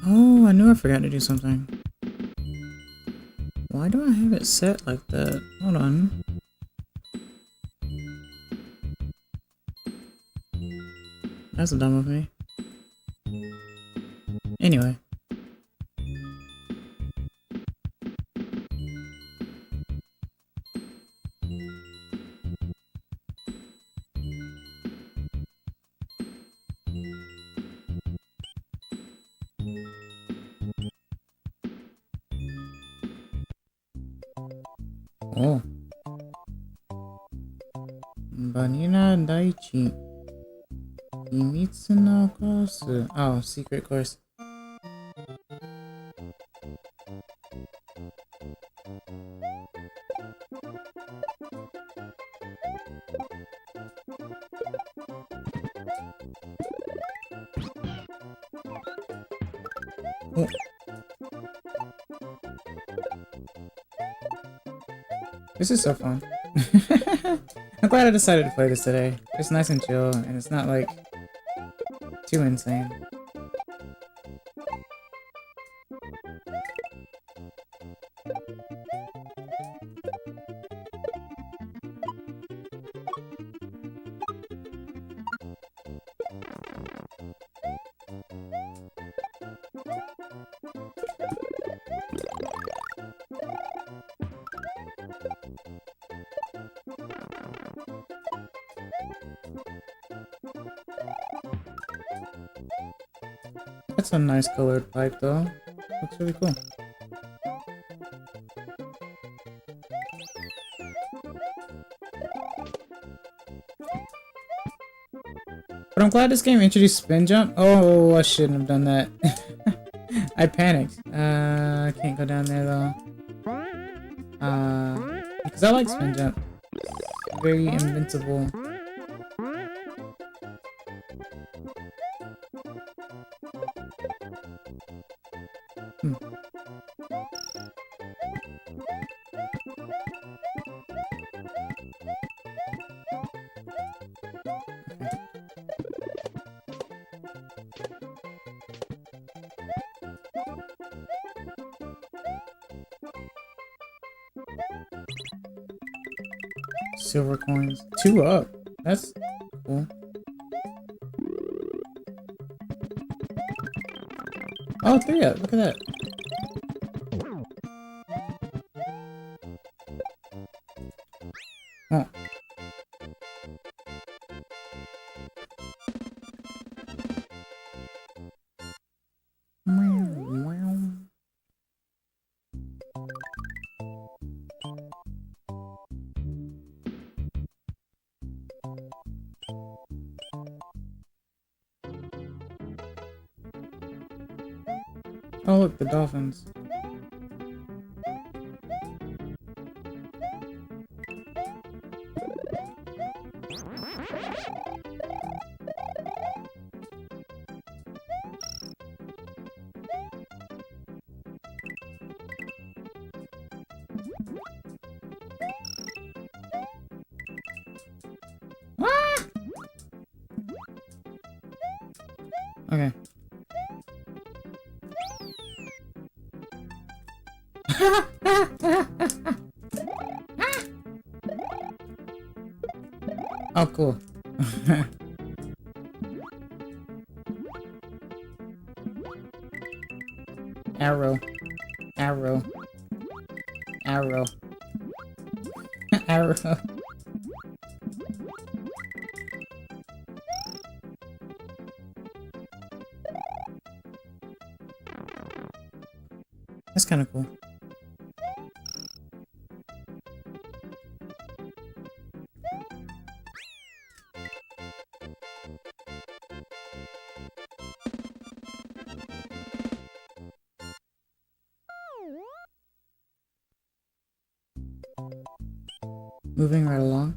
Oh, I knew I forgot to do something. Why do I have it set like that? Hold on. That's dumb of me. Anyway. Oh. Vanilla Daichi. Himitsu no course. Oh, secret course. Oh. This is so fun. I'm glad I decided to play this today. It's nice and chill, and it's not like too insane. That's a nice colored pipe though. Looks really cool. But I'm glad this game introduced spin jump. Oh, I shouldn't have done that. I panicked. I can't go down there though. Because I like spin jump. It's very invincible. Silver coins. 2 up. That's cool. Oh, 3 up. Look at that. Oh. Oh look, the dolphins. Ah! Okay. Oh, cool. Arrow. Arrow. Arrow. Arrow. That's kind of cool. Moving right along.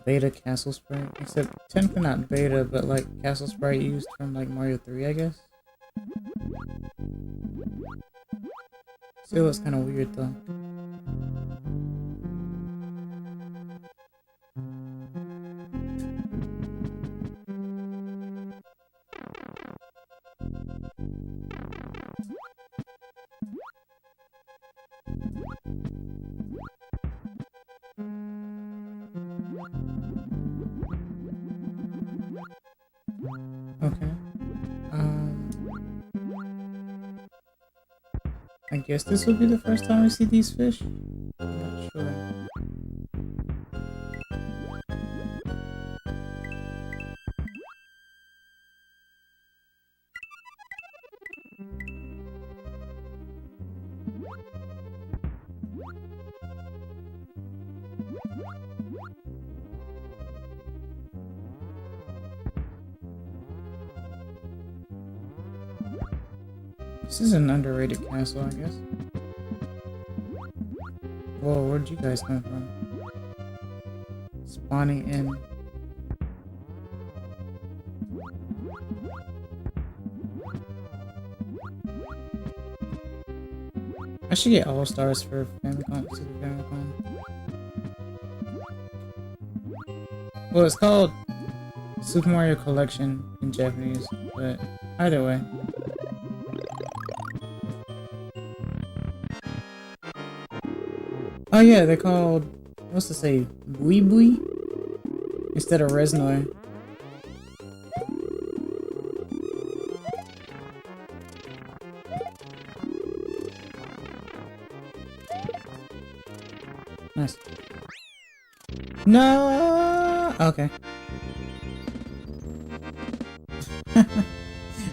Beta Castle Sprite. Except technically not beta, but like Castle Sprite used from like Mario 3, I guess. Still looks kind of weird though. Okay. I guess this will be the first time we see these fish. I'm not sure. This is an underrated castle, I guess. Whoa, where'd you guys come from? Spawning in. I should get all stars for FAMICOM, Super FAMICOM. Well, it's called Super Mario Collection in Japanese, but either way. Oh yeah, they're called, what's to say, Bui Bui? Instead of Reznoi. Nice. No! Okay.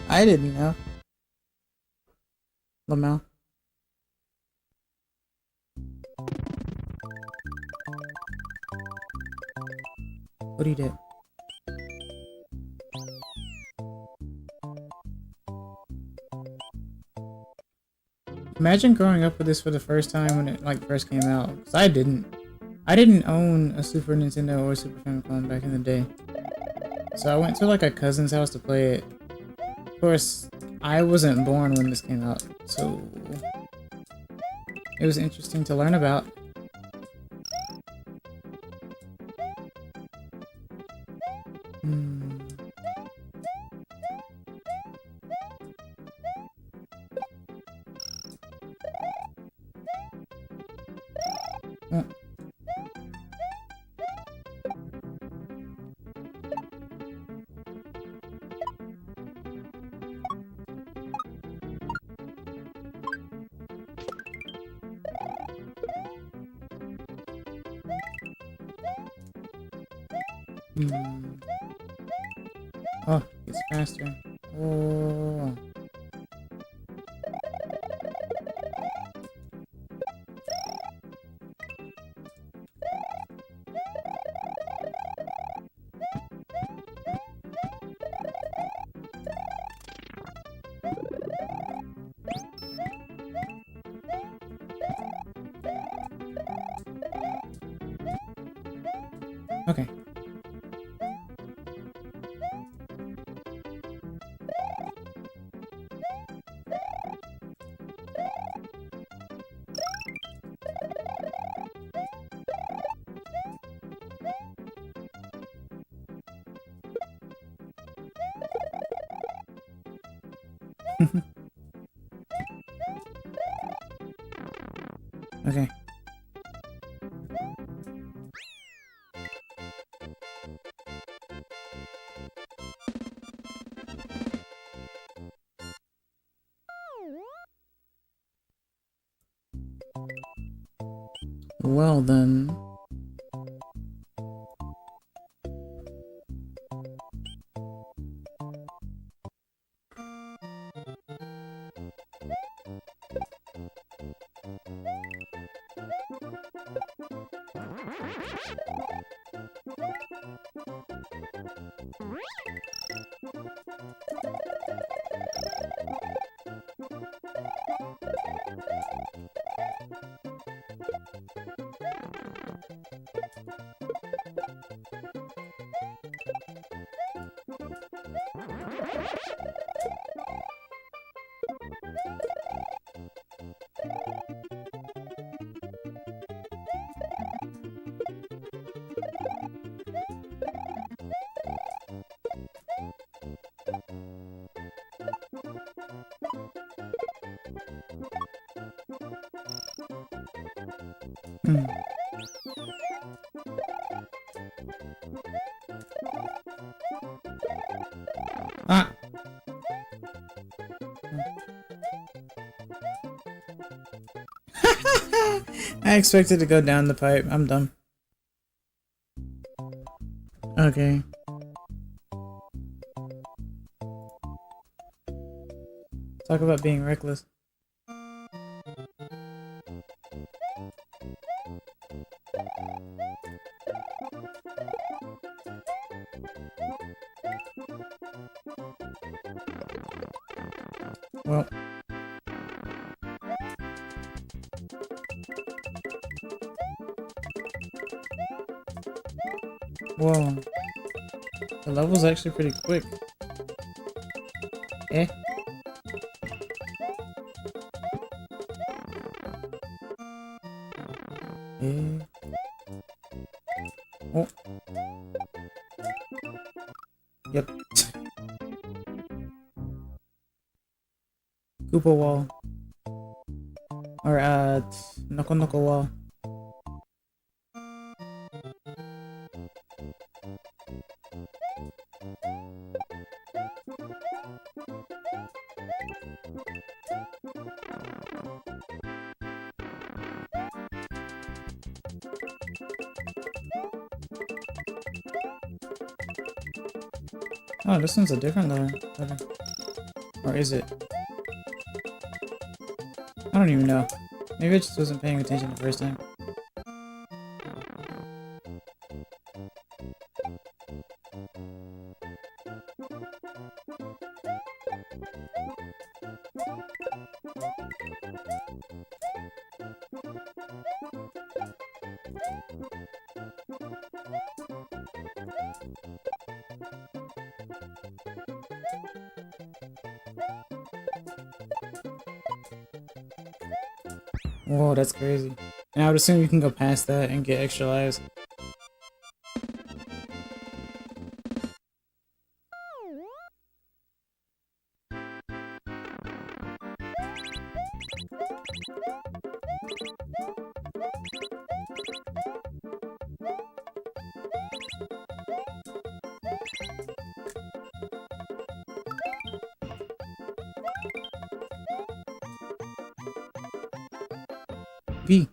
I didn't know. Lamau. What do you do? Imagine growing up with this for the first time when it like first came out. 'Cause I didn't. I didn't own a Super Nintendo or Super Famicom back in the day. So I went to like a cousin's house to play it. Of course, I wasn't born when this came out, so it was interesting to learn about. Oh, it's faster. Oh. Okay. Okay. Well then. Ah! I expected to go down the pipe. I'm dumb. Okay. Talk about being reckless. Well. Whoa. The level's actually pretty quick. Eh? Eh? Oh. Yep. Koopa wall. Or, Noko Noko wall. Oh, this one's a different letter. Or is it? I don't even know. Maybe I just wasn't paying attention the first time. Whoa, that's crazy. And I would assume you can go past that and get extra lives. B.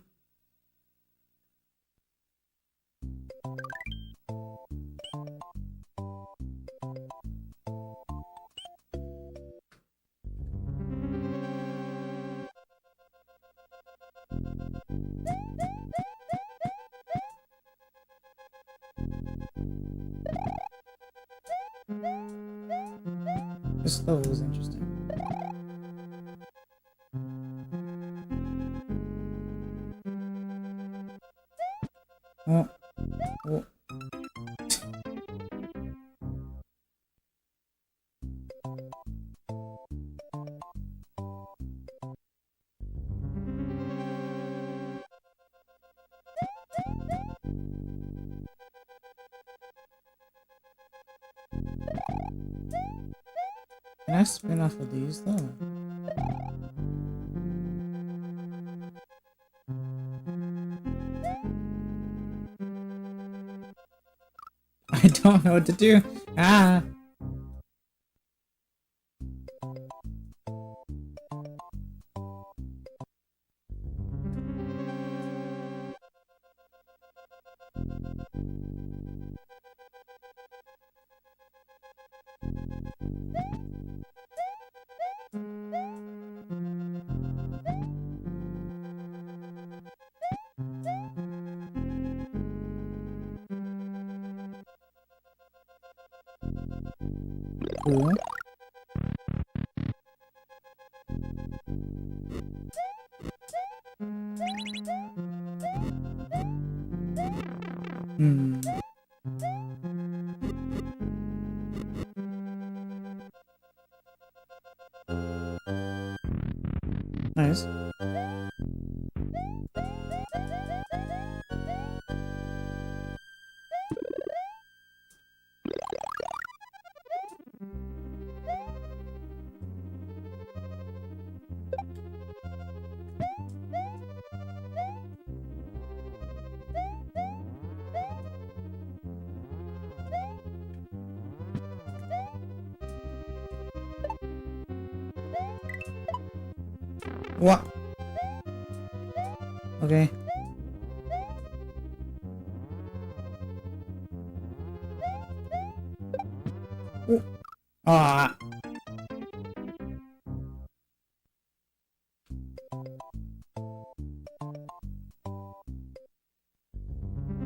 This level was interesting. Oh. Oh. Can I spin off of these though? I don't know what to do. Ah! Cool. Hmm. Nice. What? Okay. Oh. Ah.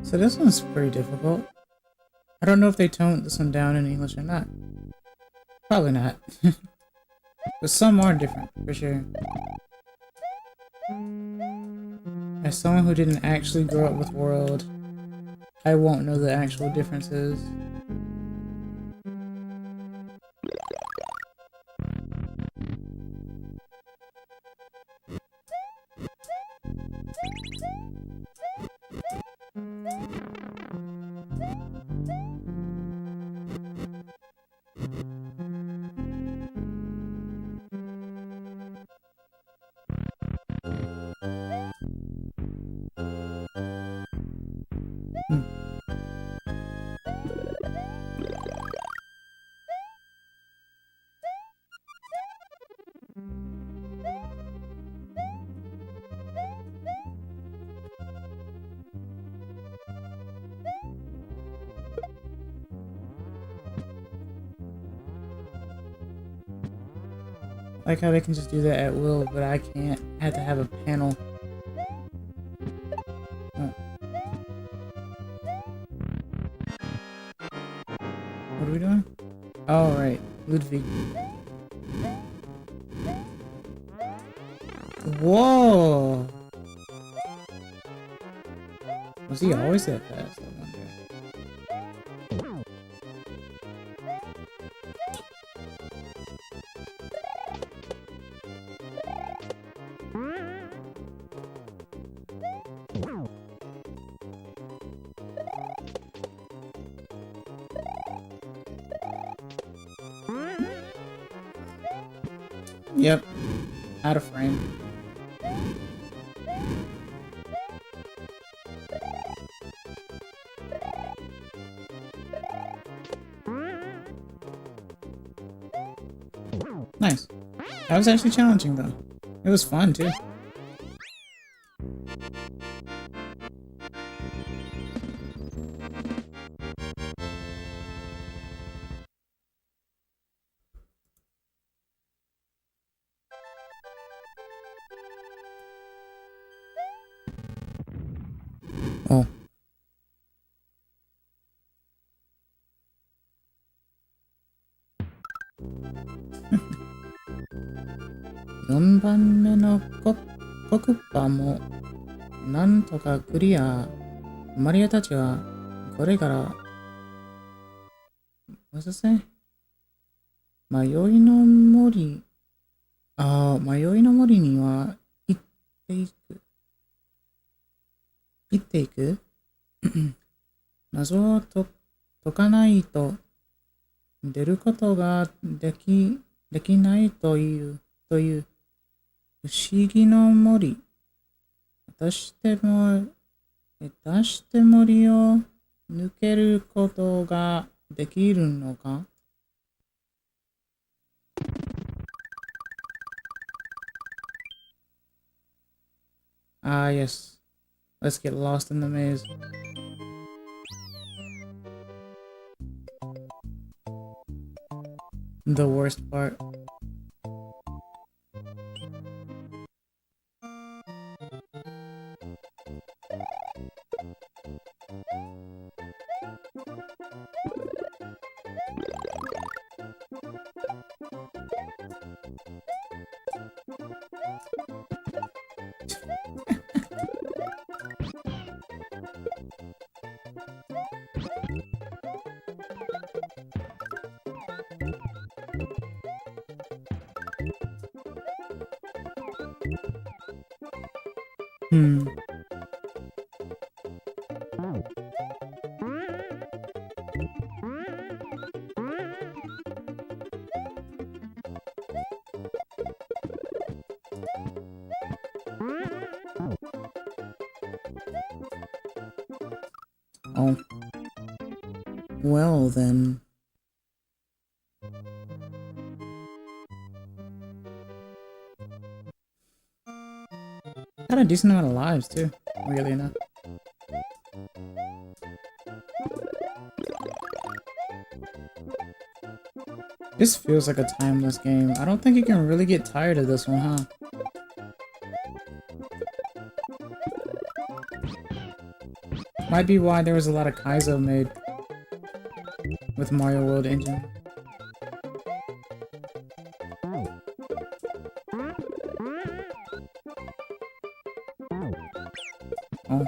So this one's pretty difficult. I don't know if they toned this one down in English or not. Probably not. But some are different, for sure. As someone who didn't actually grow up with World, I won't know the actual differences. Like how they can just do that at will, but I can't. I have to have a panel. Oh. What are we doing? Oh, right. Ludwig. Whoa! Was he always that fast? I wonder. Yep. Out of frame. Nice. That was actually challenging though. It was fun too. Oh. Four番目の黒板もなんとかクリア。マリアたちはこれから、What's it say? 迷いの森には行っていく謎を解かないと出ることができないという不思議の森。果たして森を抜けることができるのか？ Ah, yes. Let's get lost in the maze. The worst part. Oh. Well, then. Got a decent amount of lives, too. Weirdly enough. This feels like a timeless game. I don't think you can really get tired of this one, huh? Might be why there was a lot of Kaizo made with Mario World engine. Oh. Oh.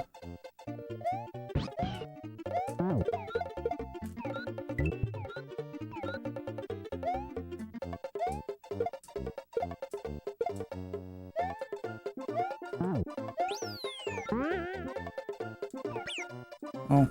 Oh.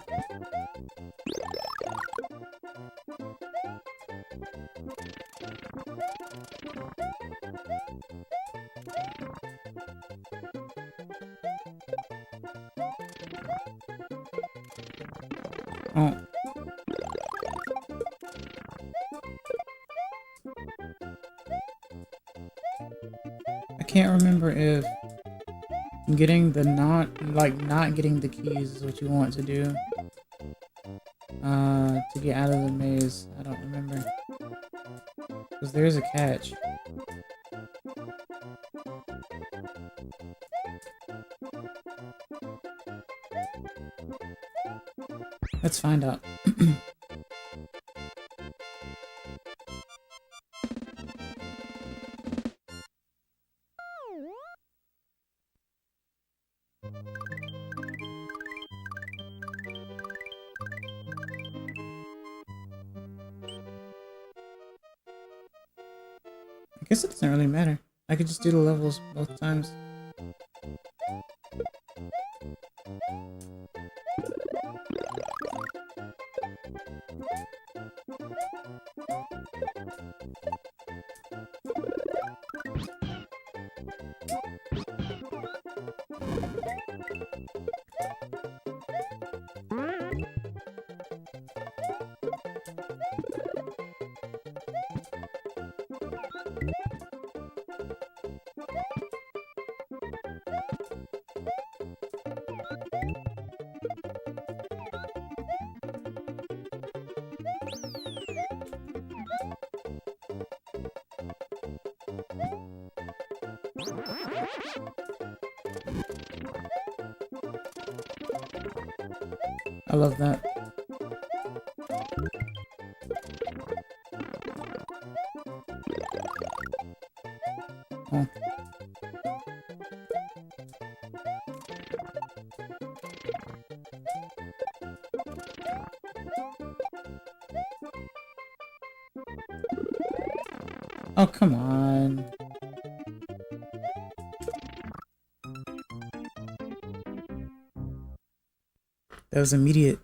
I can't remember if getting the not getting the keys is what you want to do. To get out of the maze. I don't remember. Because there's a catch. Let's find out. I guess it doesn't really matter. I could just do the levels both times. I love that. Oh. Oh, come on. That was immediate.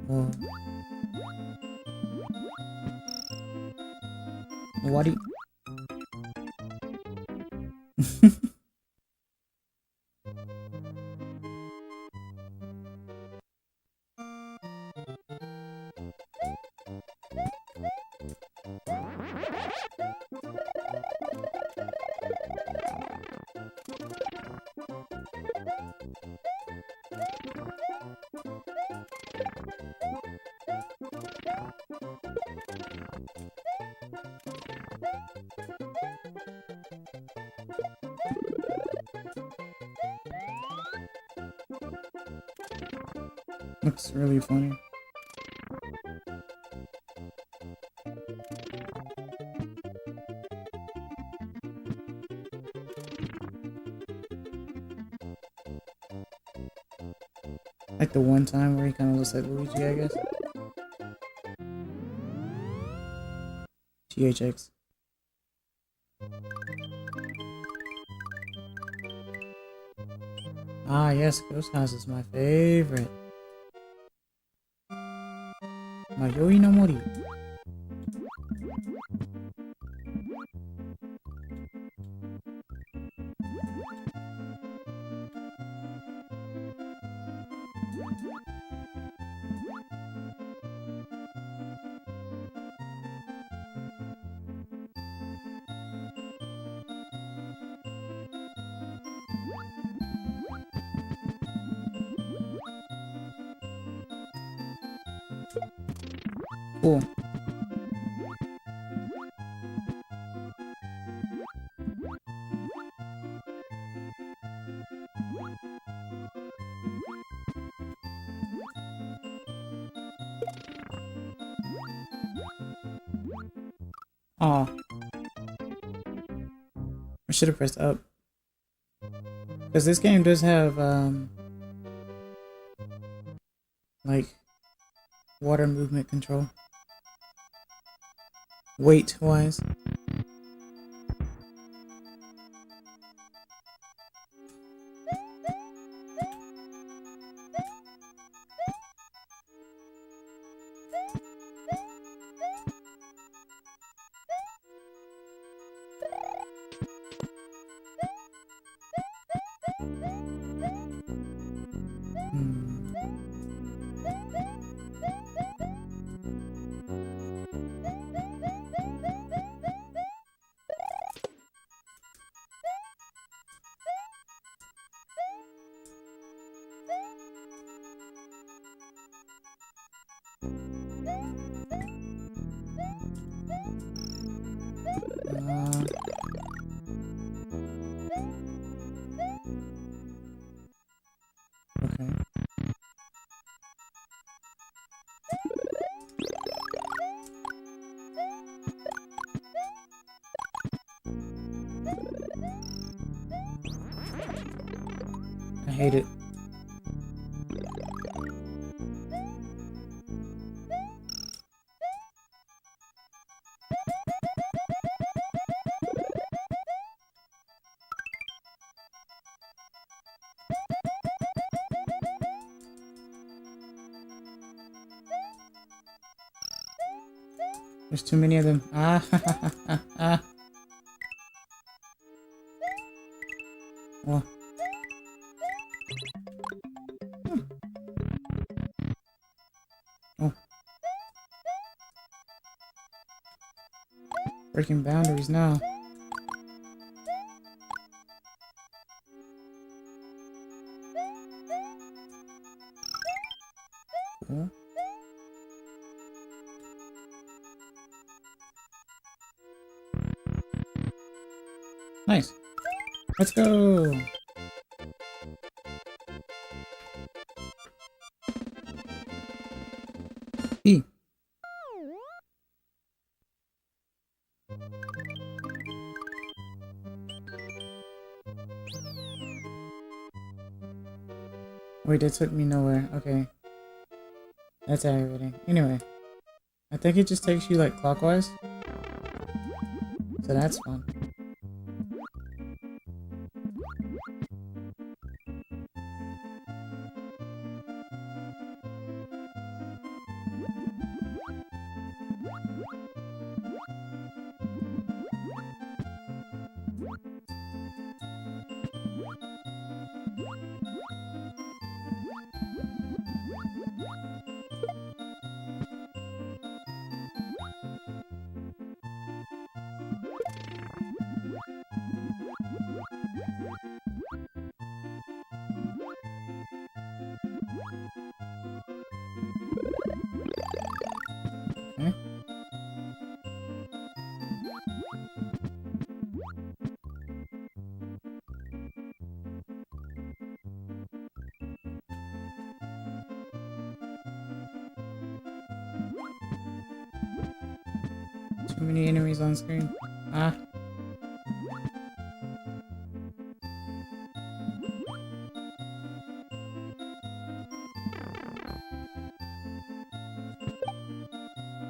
Whoa. What do you... Looks really funny. Like the one time where he kind of looks like Luigi, I guess. THX. Ah, yes, Ghost House is my favorite. Mayoi no Mori. Cool. Aw. I should have pressed up. Because this game does have, like, water movement control. Weight-wise. Okay. I hate it. There's too many of them. Ah, ah. Oh. Oh. Breaking boundaries now. Cool. Nice. Let's go. E. Wait, that took me nowhere. Okay. That's aggravating. Anyway. I think it just takes you like clockwise. So that's fun. Okay. Too many enemies on screen. Ah.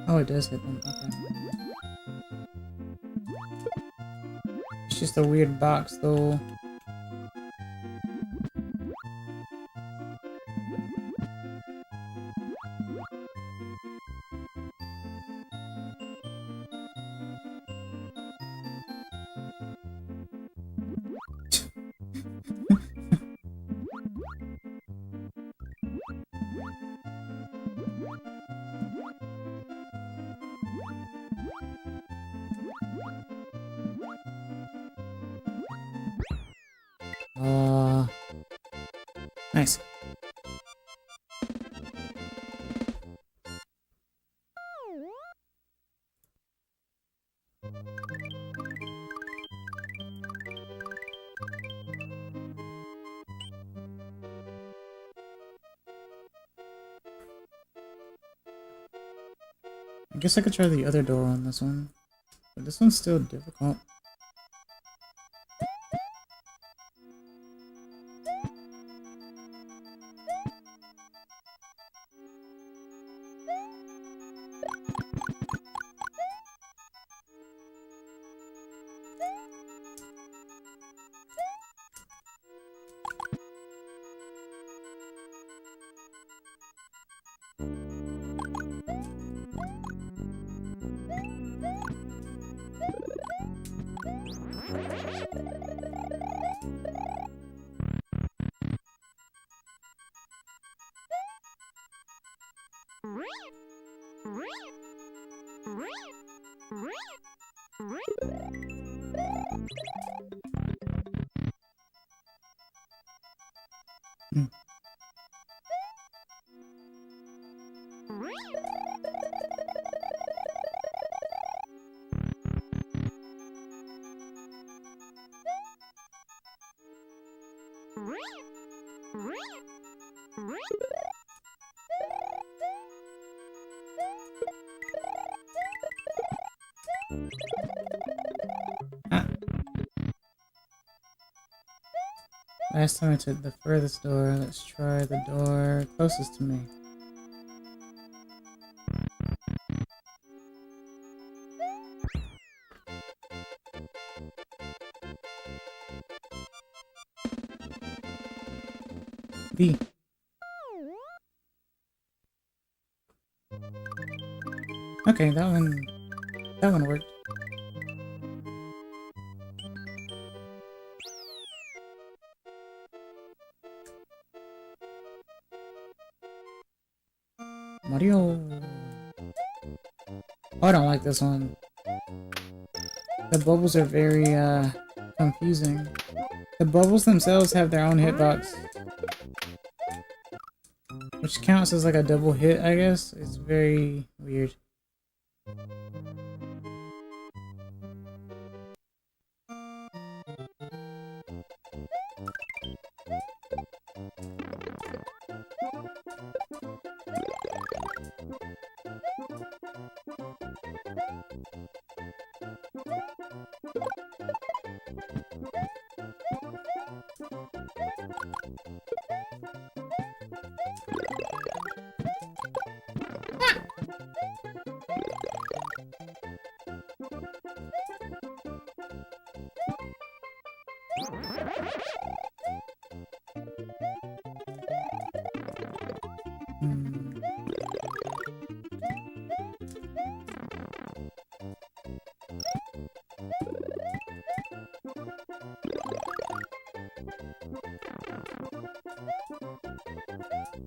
Oh, it does hit them. Okay. It's just a weird box, though. Nice. I guess I could try the other door on this one. But this one's still difficult. Hmm. Ah. Last time I took the furthest door. Let's try the door closest to me. B. Okay, that one worked. Mario. Oh, I don't like this one. The bubbles are very confusing. The bubbles themselves have their own hitbox, which counts as like a double hit, I guess. It's very weird.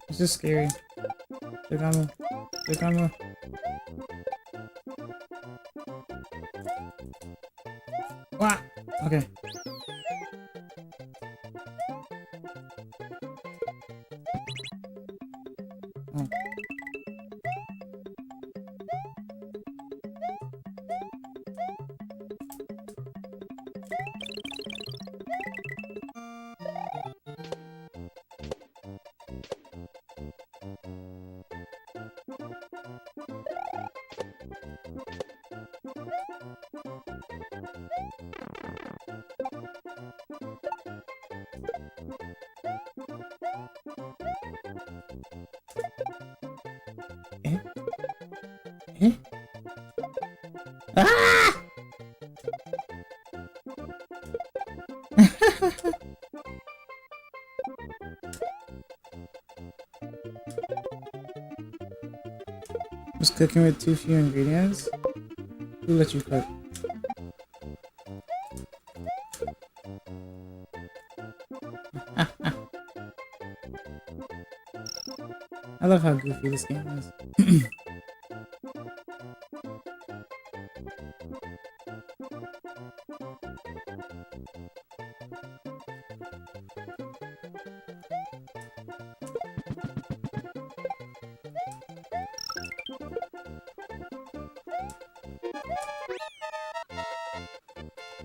It's just scary. Click on me. Click on me. Wah! Okay. Oh. Eh? Eh? Ah! Was cooking with too few ingredients? Who let you cook? I love how goofy this game is.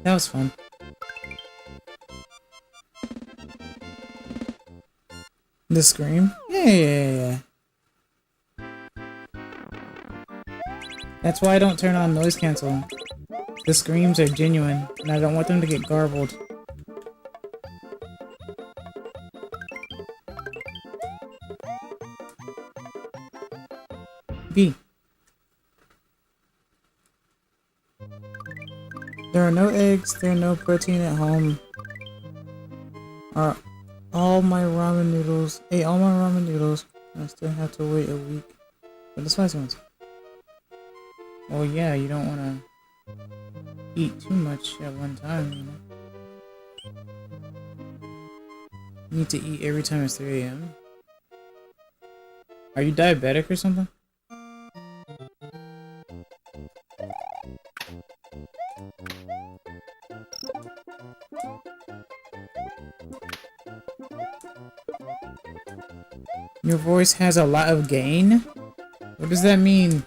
That was fun. The scream? Yeah. That's why I don't turn on noise cancel. The screams are genuine, and I don't want them to get garbled. B. There are no eggs, there are no protein at home. Ate all my ramen noodles. I still have to wait a week for the spicy ones. Well, yeah, you don't want to eat too much at one time, you know. You need to eat every time it's 3 a.m. Are you diabetic or something? Your voice has a lot of gain? What does that mean?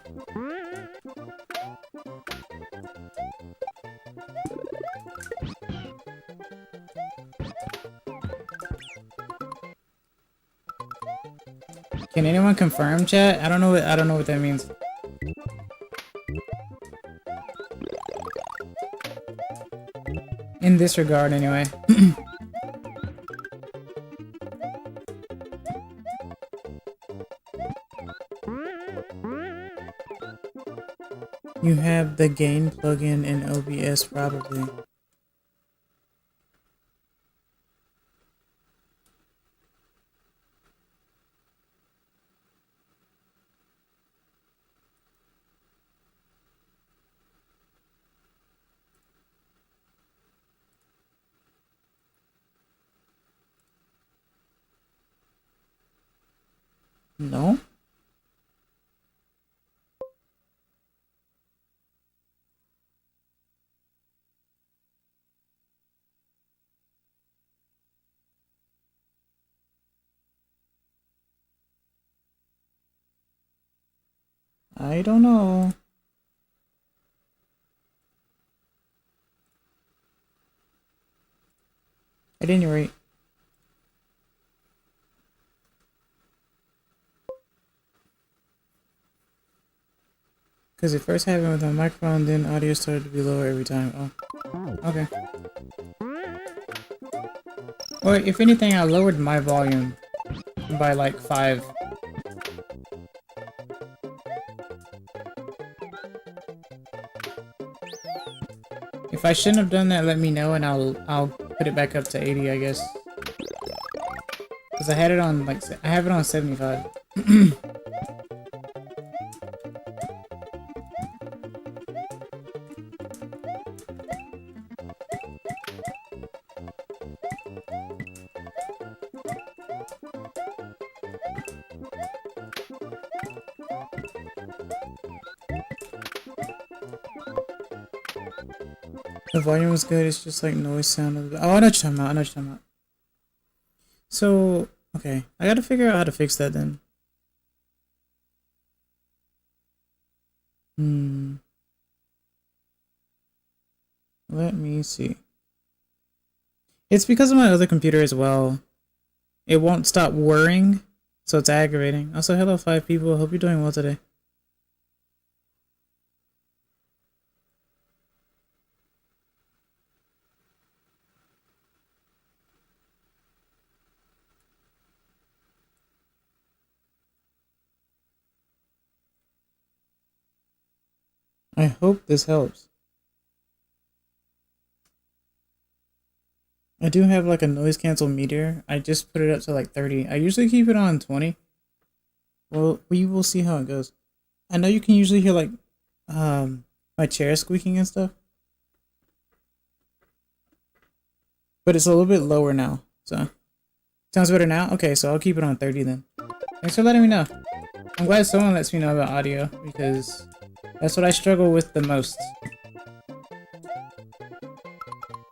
Can anyone confirm, chat? I don't know what that means. In this regard, anyway. You have the gain plugin in OBS, probably. No? I don't know. At any rate. Because it first happened with my microphone, then audio started to be lower every time. Oh. Okay. Or if anything, I lowered my volume by like 5. If I shouldn't have done that, let me know and I'll put it back up to 80, I guess. Cause I had it on like I have it on 75. The volume was good, it's just like noise sound. Oh, I know what you're talking about, I know what you're talking about. So, okay, I gotta figure out how to fix that then. Let me see. It's because of my other computer as well. It won't stop whirring, so it's aggravating. Also, hello 5 people, hope you're doing well today. I hope this helps. I do have like a noise cancel meter. I just put it up to like 30. I usually keep it on 20. Well, we will see how it goes. I know you can usually hear like my chair squeaking and stuff. But it's a little bit lower now. So sounds better now? Okay, so I'll keep it on 30 then. Thanks for letting me know. I'm glad someone lets me know about audio because that's what I struggle with the most.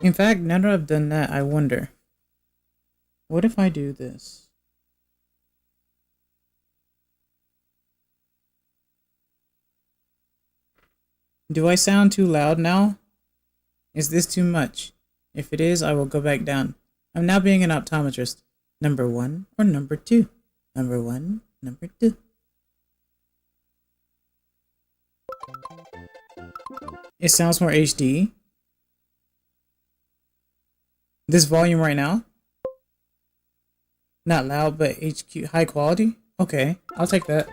In fact, now that I've done that, I wonder, what if I do this? Do I sound too loud now? Is this too much? If it is, I will go back down. I'm now being an optometrist. Number 1 or number 2? Number 1, number 2. It sounds more HD. This volume right now? Not loud, but HQ high quality? Okay, I'll take that.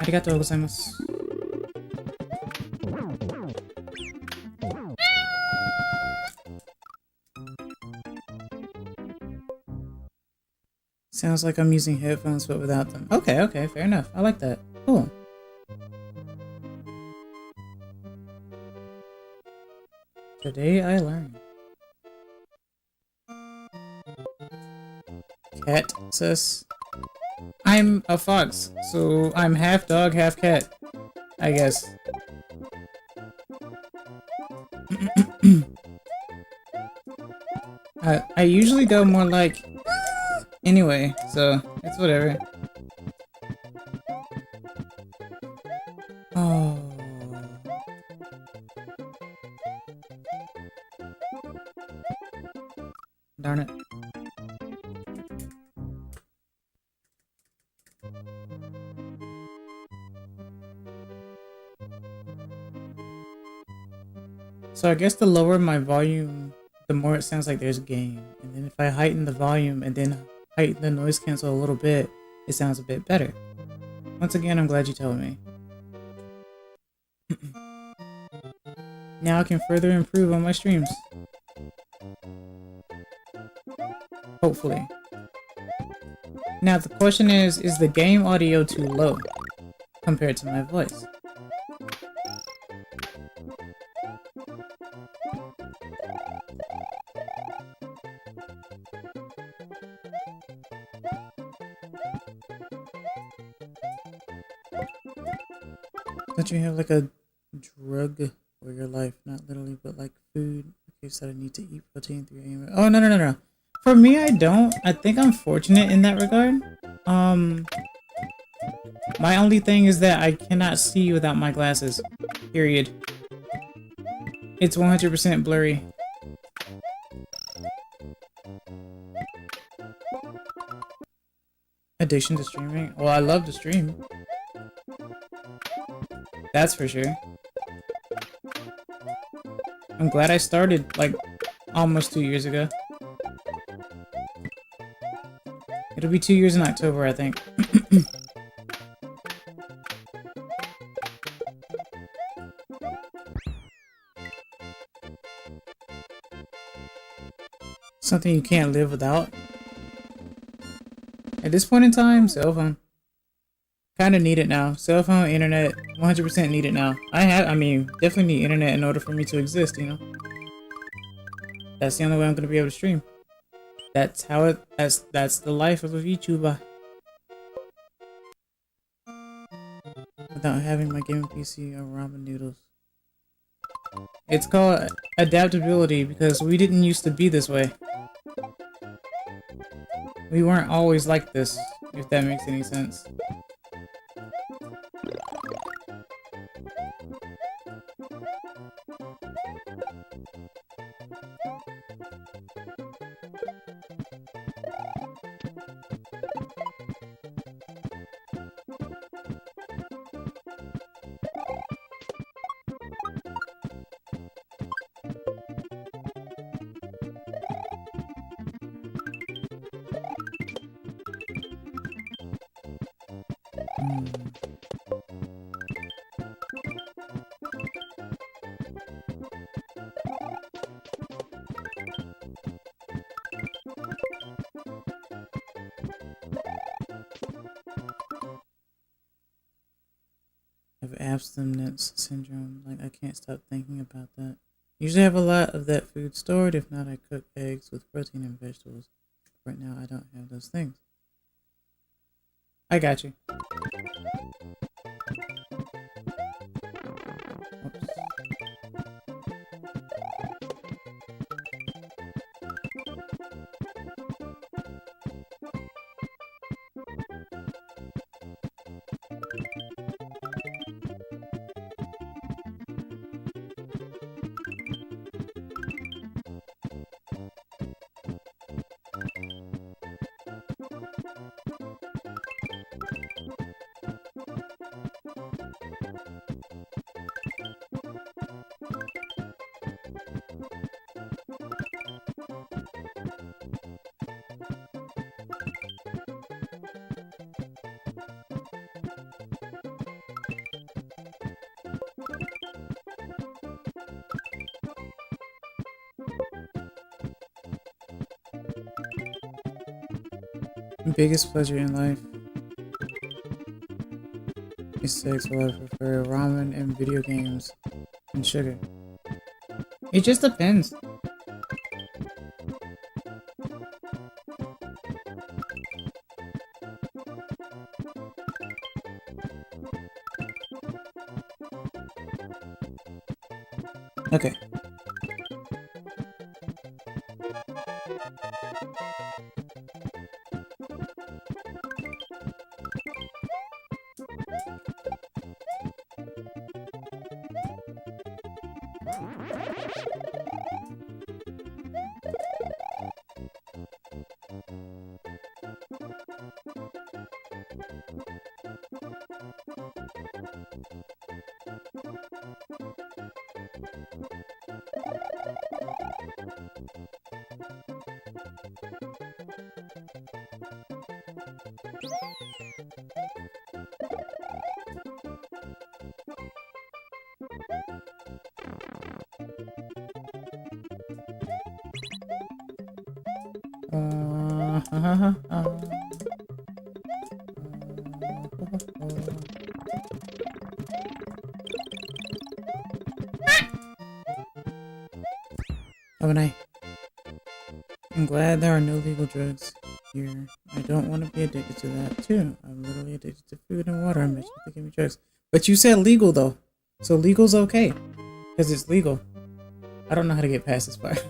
Arigatou gozaimasu. Sounds like I'm using headphones but without them. Okay, okay, fair enough. I like that. Cool. Today I learned. Cat sus. I'm a fox, so I'm half dog, half cat. I guess. I usually go more like anyway, so it's whatever. Oh. Darn it. So I guess the lower my volume, the more it sounds like there's gain. And then if I heighten the volume and then heighten the noise cancel a little bit, it sounds a bit better. Once again, I'm glad you told me. Now I can further improve on my streams. Hopefully. Now the question is the game audio too low compared to my voice? Don't you have like a drug for your life? Not literally, but like food. Okay, so I need to eat protein 3 a.m. Oh, no. For me, I don't. I think I'm fortunate in that regard. My only thing is that I cannot see without my glasses. Period. It's 100% blurry. Addiction to streaming? Well, I love to stream. That's for sure. I'm glad I started, like, almost 2 years ago. It'll be 2 years in October, I think. Something you can't live without. At this point in time, cell phone. Kind of need it now. Cell phone, internet, 100% need it now. I mean, definitely need internet in order for me to exist, you know? That's the only way I'm gonna be able to stream. That's how it, that's the life of a VTuber. Without having my gaming PC or ramen noodles. It's called adaptability because we didn't used to be this way. We weren't always like this, if that makes any sense. I have abstinence syndrome. Like, I can't stop thinking about that. Usually have a lot of that food stored. If not, I cook eggs with protein and vegetables. Right now, I don't have those things. I got you. Oops. Biggest pleasure in life is sex, while I prefer ramen and video games and sugar. It just depends. Okay. Haven't I? I'm glad there are no legal drugs here. I don't want to be addicted to that too. I'm literally addicted to food and water. I'm to give me drugs. But you said legal though, so legal's okay because it's legal. I don't know how to get past this part.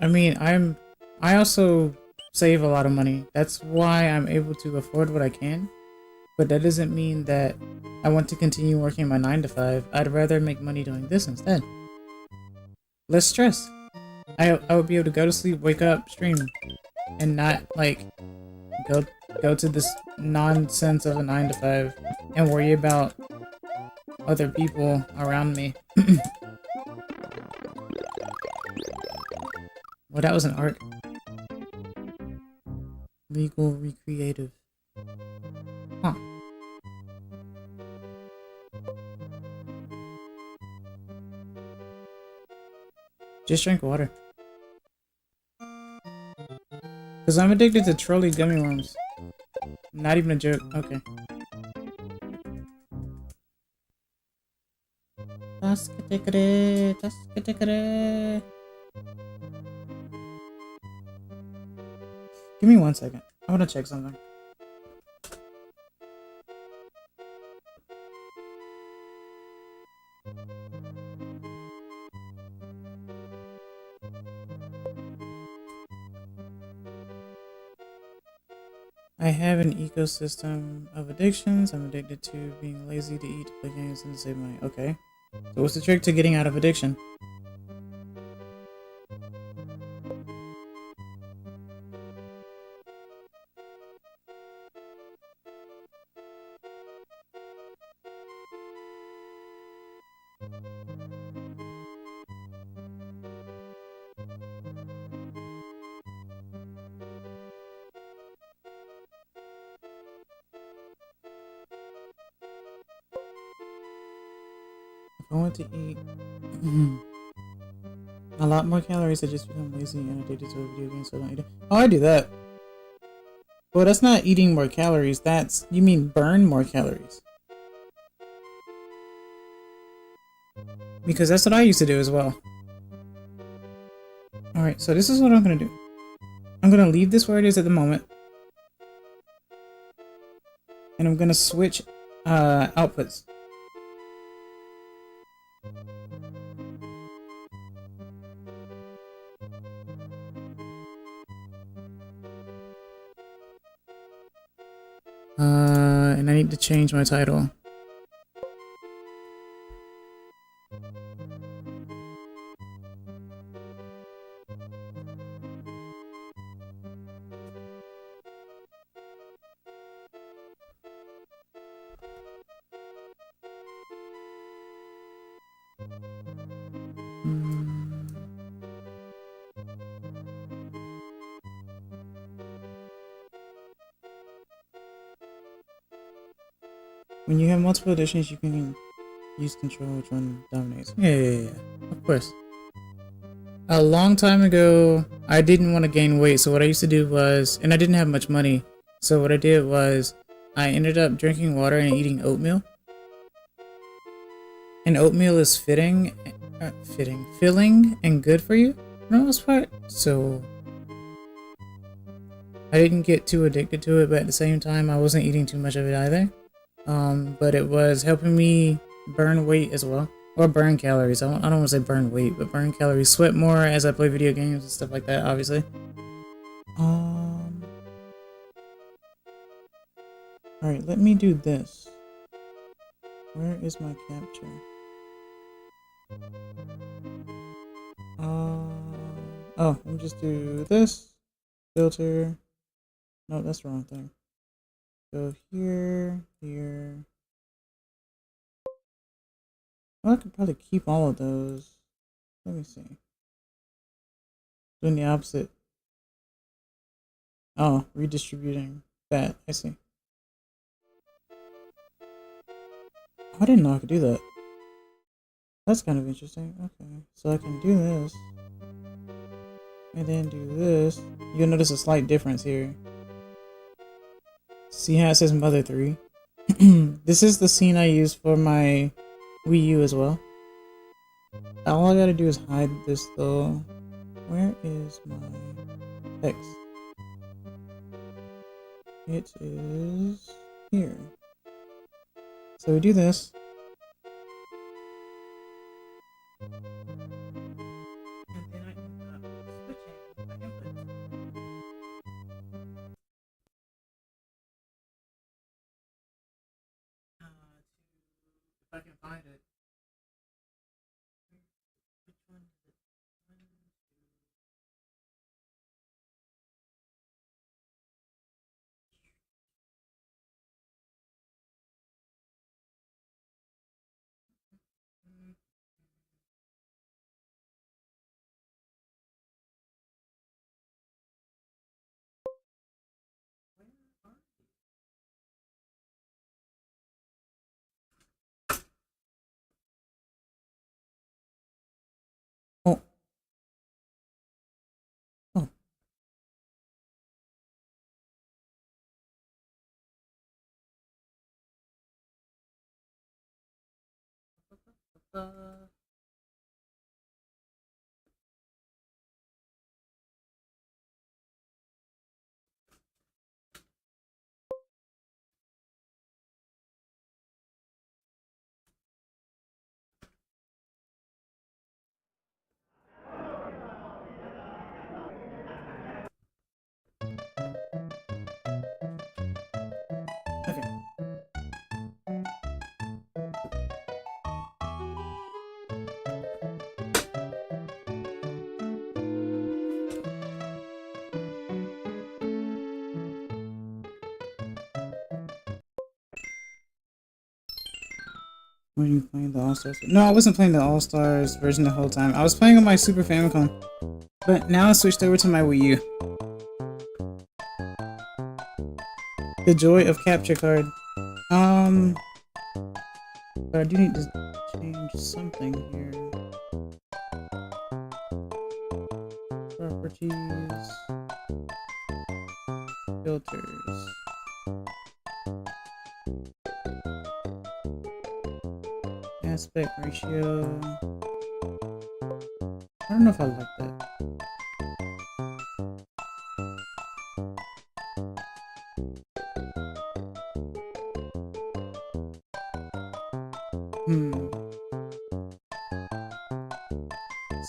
I mean, I also save a lot of money. That's why I'm able to afford what I can. But that doesn't mean that I want to continue working my 9 to 5. I'd rather make money doing this instead. Less stress. I would be able to go to sleep, wake up, stream, and not like go to this nonsense of a 9 to 5 and worry about other people around me. Well, that was an arc. Legal recreative. Huh. Just drink water. Because I'm addicted to trolley gummy worms. Not even a joke. Okay. Give me 1 second. I want to check something. I have an ecosystem of addictions. I'm addicted to being lazy, to eat, to play games, and to save money. Okay. So what's the trick to getting out of addiction? If I want to eat a lot more calories, I just become lazy and addicted to a video game, so I don't eat it. Oh, I do that. Well, that's not eating more calories. That's, you mean burn more calories. Because that's what I used to do as well. Alright, so this is what I'm gonna do. I'm gonna leave this where it is at the moment. And I'm gonna switch outputs. And I need to change my title. When you have multiple editions, you can use control which one dominates. Yeah. Of course. A long time ago, I didn't want to gain weight, so what I used to do was, and I didn't have much money, so what I did was, I ended up drinking water and eating oatmeal. And oatmeal is filling and good for you, for the most part. So I didn't get too addicted to it, but at the same time, I wasn't eating too much of it either. But it was helping me burn weight as well, or burn calories. I don't want to say burn weight, but burn calories. Sweat more as I play video games and stuff like that, obviously. Alright, let me do this. Where is my capture? Oh, let me just do this. Filter. No, that's the wrong thing. go here, here. Well, I could probably keep all of those. Let me see. Doing the opposite. Oh, redistributing that. I see. Oh, I didn't know I could do that. That's kind of interesting. Okay, so I can do this. And then do this. You'll notice a slight difference here. See how it says Mother 3? This is the scene I use for my Wii U as well. All I gotta do is hide this though. Where is my text? It is here. So we do this. And then I end up switching my input. If I can find it. Which one is it? Oh. Oh. Okay. Were you playing the All Stars? No, I wasn't playing the All Stars version the whole time. I was playing on my Super Famicom, but now I switched over to my Wii U. The joy of capture card. But I do need to change something here. Properties, filters. Aspect ratio. I don't know if I like that.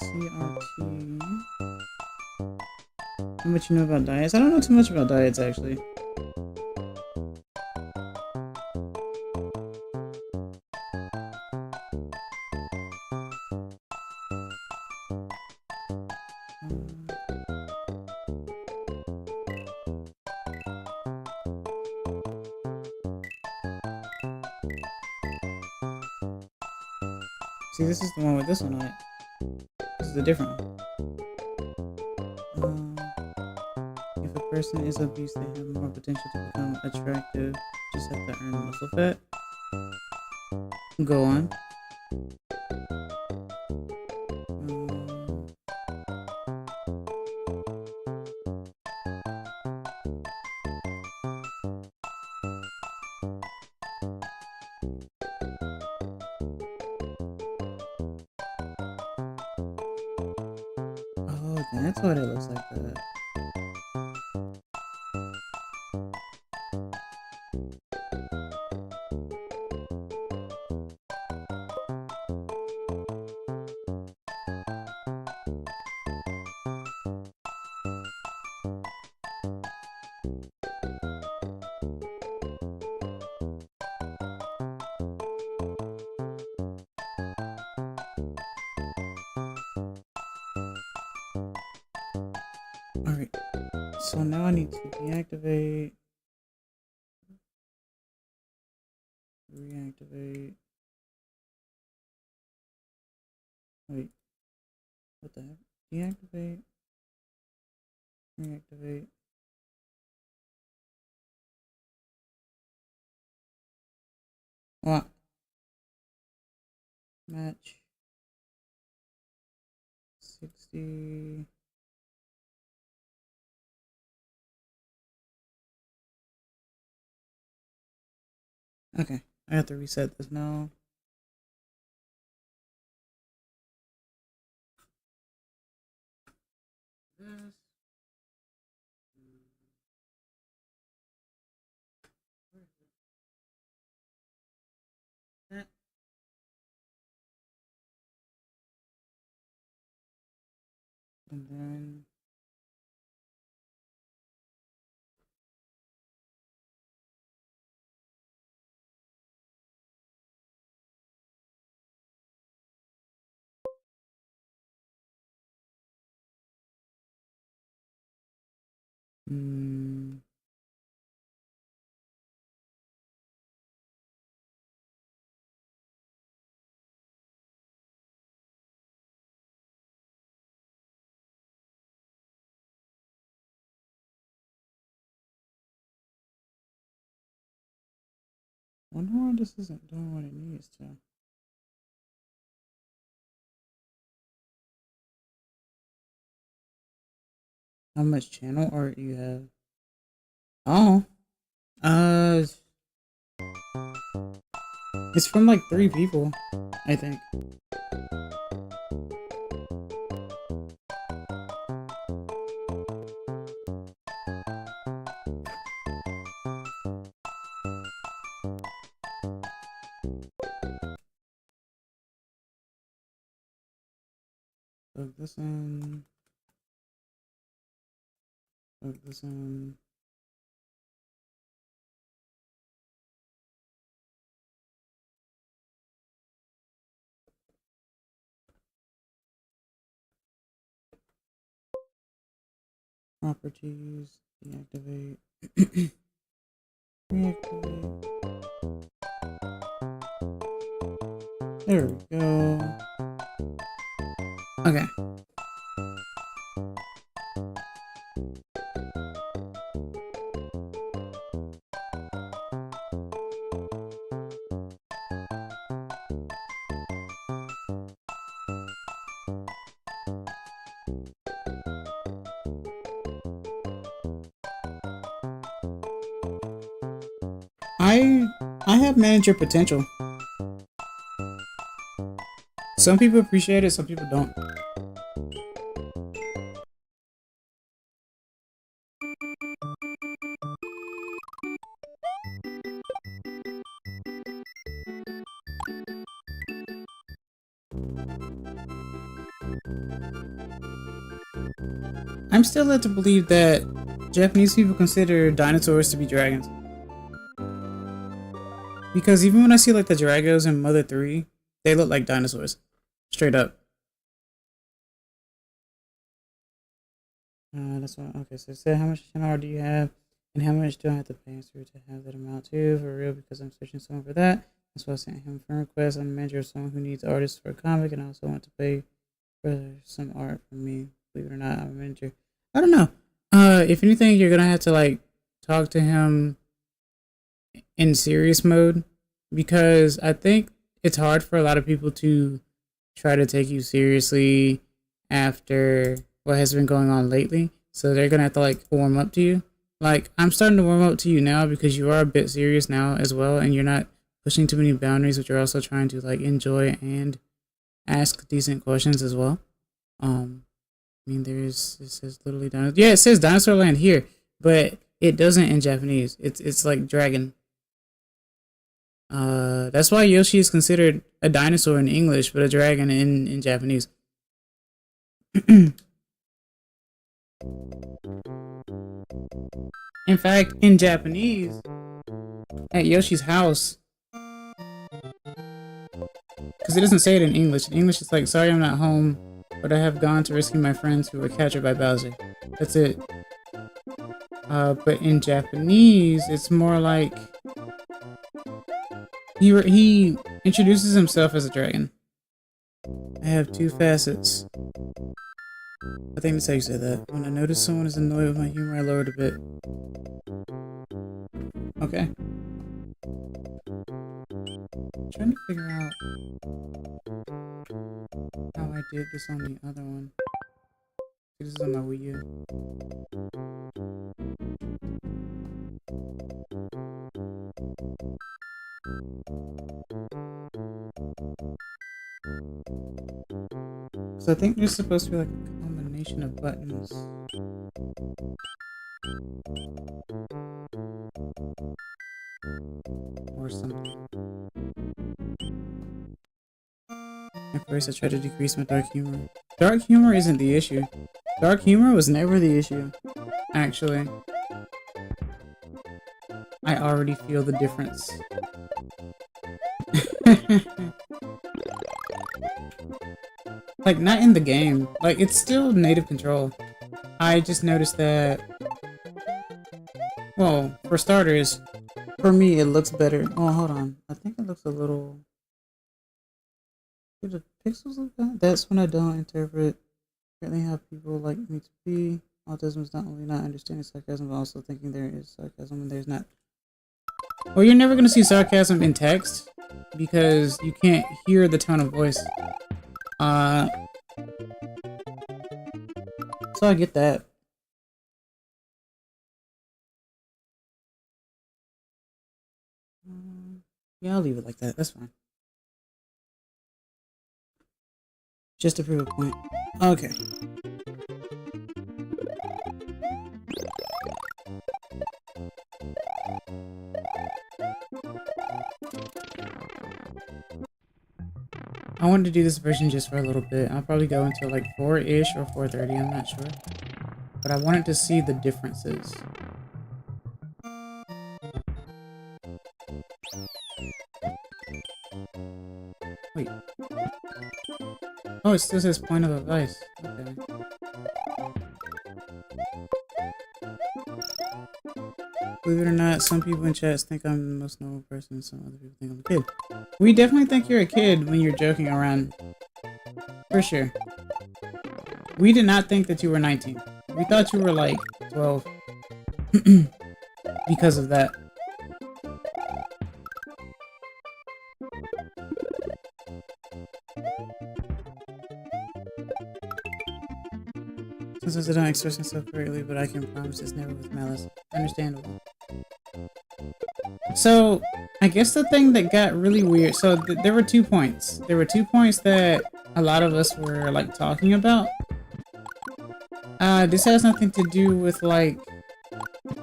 CRT. How much you know about diets? I don't know too much about diets actually. See, this is the one with this one on it. This is a different one. If a person is obese, they have more potential to become attractive. Just have to earn muscle fat. Go on. Oh, that's what it looks like that. Alright, so now I need to deactivate Reactivate. Wait, what the heck? Deactivate. Reactivate. What? Match. 60. Okay, I have to reset this now. This. That. And then hmm. Wonder why this isn't doing what it needs to. How much channel art do you have? Oh, uh, it's from like 3 people, I think. Plug this in. Plug this in. Properties. Deactivate. Reactivate. There we go. Okay. I have manager potential. Some people appreciate it, some people don't. I'm still led to believe that Japanese people consider dinosaurs to be dragons. Because even when I see like the Dragos in Mother 3, they look like dinosaurs. Straight up. That's what. Okay, so it said how much channel do you have, and how much do I have to pay to have that amount too? For real, because I'm searching someone for that. That's why I sent him a friend request. I'm a manager of someone who needs artists for a comic, and I also want to pay for some art from me. Believe it or not, I'm a manager. I don't know. If anything, you're gonna have to like talk to him in serious mode, because I think it's hard for a lot of people to try to take you seriously after what has been going on lately. So they're gonna have to like warm up to you. Like I'm starting to warm up to you now because you are a bit serious now as well, and you're not pushing too many boundaries, but you're also trying to like enjoy and ask decent questions as well. I mean, it says literally dinosaur. Yeah, it says Dinosaur Land here, but it doesn't in Japanese. It's like dragon. That's why Yoshi is considered a dinosaur in English, but a dragon in Japanese. In fact, in Japanese, at Yoshi's house, because it doesn't say it in English. In English, it's like, sorry I'm not home, but I have gone to rescue my friends who were captured by Bowser. That's it. But in Japanese, it's more like, He introduces himself as a dragon. I have two facets. I think that's how you say that. When I notice someone is annoyed with my humor, I lower it a bit. Okay. I'm trying to figure out how I did this on the other one. This is on my Wii U. So I think there's supposed to be like a combination of buttons. Or something. Of course, I try to decrease my dark humor. Dark humor isn't the issue. Dark humor was never the issue, actually. I already feel the difference. Like, not in the game. Like, it's still native control. I just noticed that... Well, for starters, for me, it looks better. Oh, hold on. I think it looks a little... Do the pixels look bad? That's when I don't interpret really how people like me to be. Autism is not only not understanding sarcasm, but also thinking there is sarcasm and there's not. Well, you're never going to see sarcasm in text because you can't hear the tone of voice. So I get that. Yeah, I'll leave it like that. That's fine. Just to prove a point. Okay. I wanted to do this version just for a little bit. I'll probably go until like 4-ish or 4:30, I'm not sure. But I wanted to see the differences. Wait. Oh, it still says point of advice. Okay. Believe it or not, some people in chats think I'm the most normal person, some other people think I'm a kid. We definitely think you're a kid when you're joking around. For sure. We did not think that you were 19. We thought you were like 12. Because of that. Sometimes I don't express myself correctly, but I can promise it's never with malice. Understandable. So, I guess the thing that got really weird, so there were 2 points. There were 2 points that a lot of us were like talking about. This has nothing to do with like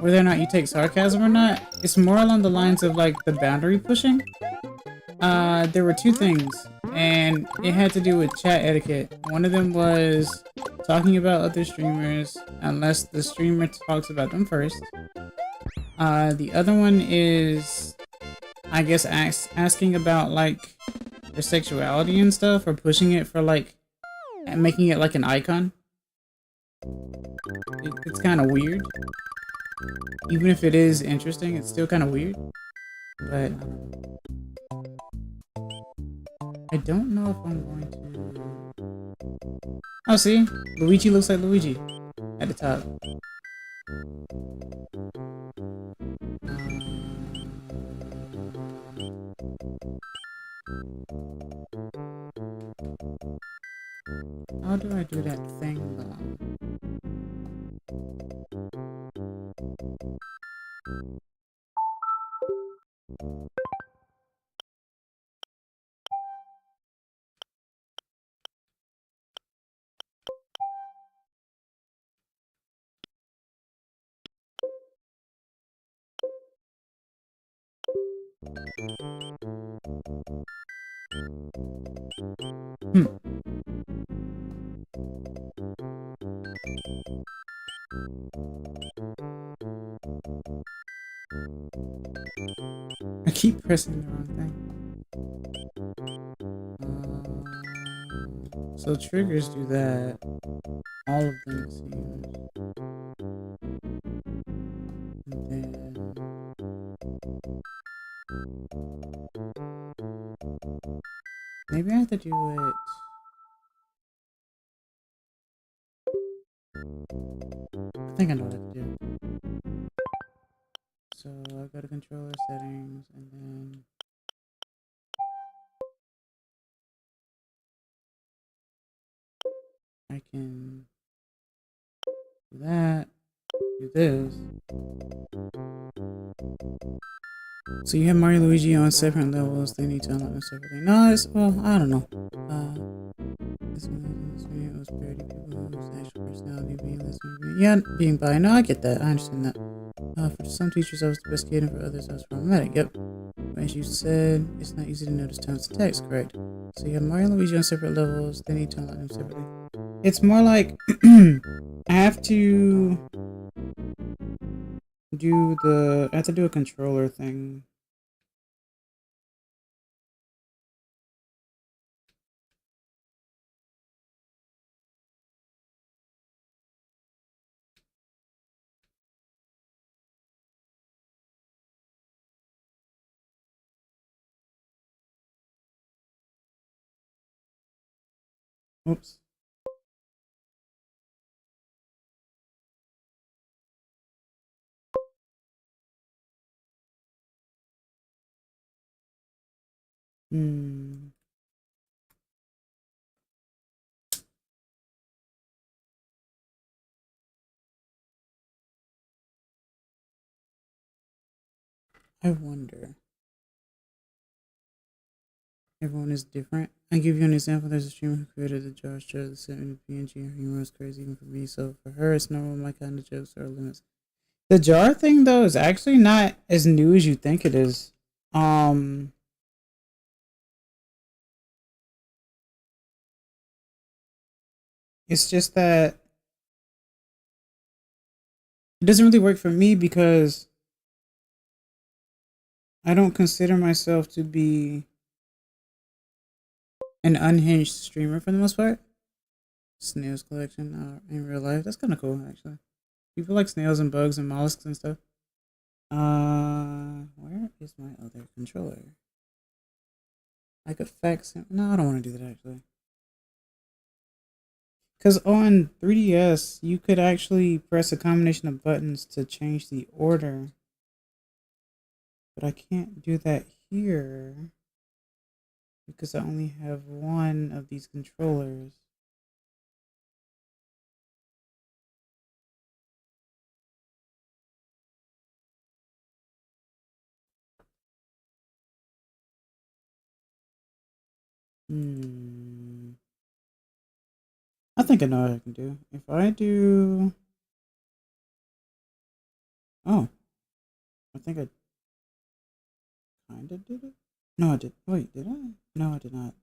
whether or not you take sarcasm or not. It's more along the lines of like the boundary pushing. There were 2 things, and it had to do with chat etiquette. One of them was talking about other streamers unless the streamer talks about them first. The other one is, I guess, asking about like their sexuality and stuff, or pushing it for like making it like an icon. It's kind of weird. Even if it is interesting, it's still kind of weird. But I don't know if I'm going to... Oh, see? Luigi looks like Luigi at the top. How do I do that thing, though? I keep pressing the wrong thing. So triggers do that. All of them seem. And then Maybe I have to do it. I think I know what I have to do. So I'll go to controller settings and then I can do that, do this. So you have Mario and Luigi on separate levels, they need to unlock them separately. No, it's, well, I don't know. This video was parody people whose actual personality being less yeah, being bi. No, I get that. I understand that. For some teachers, I was the best kid, and for others, I was problematic. Yep. As you said, it's not easy to notice tones of text, correct? So you have Mario and Luigi on separate levels, they need to unlock them separately. It's more like I have to do a controller thing. Oops. I wonder. Everyone is different. I give you an example. There's a streamer who created the Josh show that sent me to PNG. Her humor is crazy even for me. So for her, it's normal. My kind of jokes are limits. The jar thing though is actually not as new as you think it is. It's just that it doesn't really work for me because I don't consider myself to be an unhinged streamer for the most part. Snails collection in real life. That's kind of cool, actually. People like snails and bugs and mollusks and stuff. Where is my other controller? I could fax him. No, I don't want to do that actually. Because on 3DS, you could actually press a combination of buttons to change the order. But I can't do that here because I only have one of these controllers. I think I know what I can do. If I do... Oh. I think I kinda did it. No, I did. Wait, did I? No, I did not.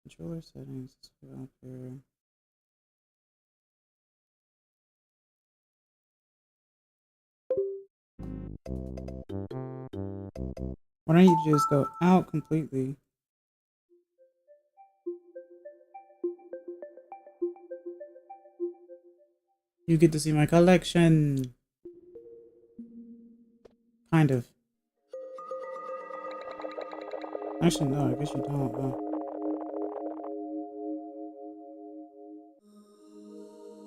Controller settings. Let's go up here. What I need to do is go out completely. You get to see my collection. Kind of. Actually, no, I guess you don't. Oh.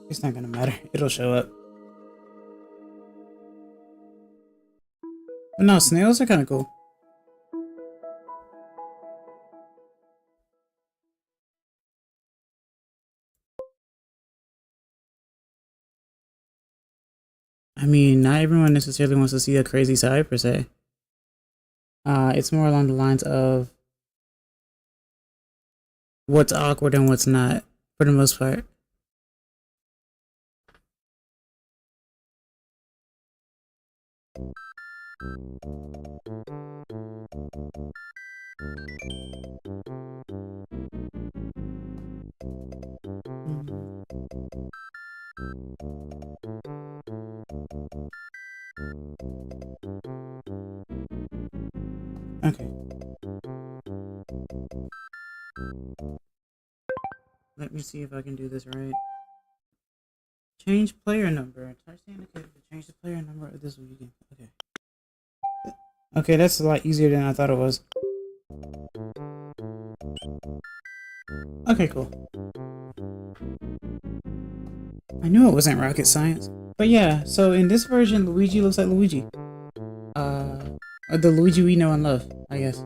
It's not gonna matter. It'll show up. But no, snails are kind of cool. I mean, not everyone necessarily wants to see a crazy side per se. It's more along the lines of what's awkward and what's not, for the most part. Okay. Let me see if I can do this right. Change player number. Touch the indicator to change the player number of this weekend. Okay. Okay, that's a lot easier than I thought it was. Okay, cool. I knew it wasn't rocket science. But yeah, so in this version, Luigi looks like Luigi. The Luigi we know and love, I guess.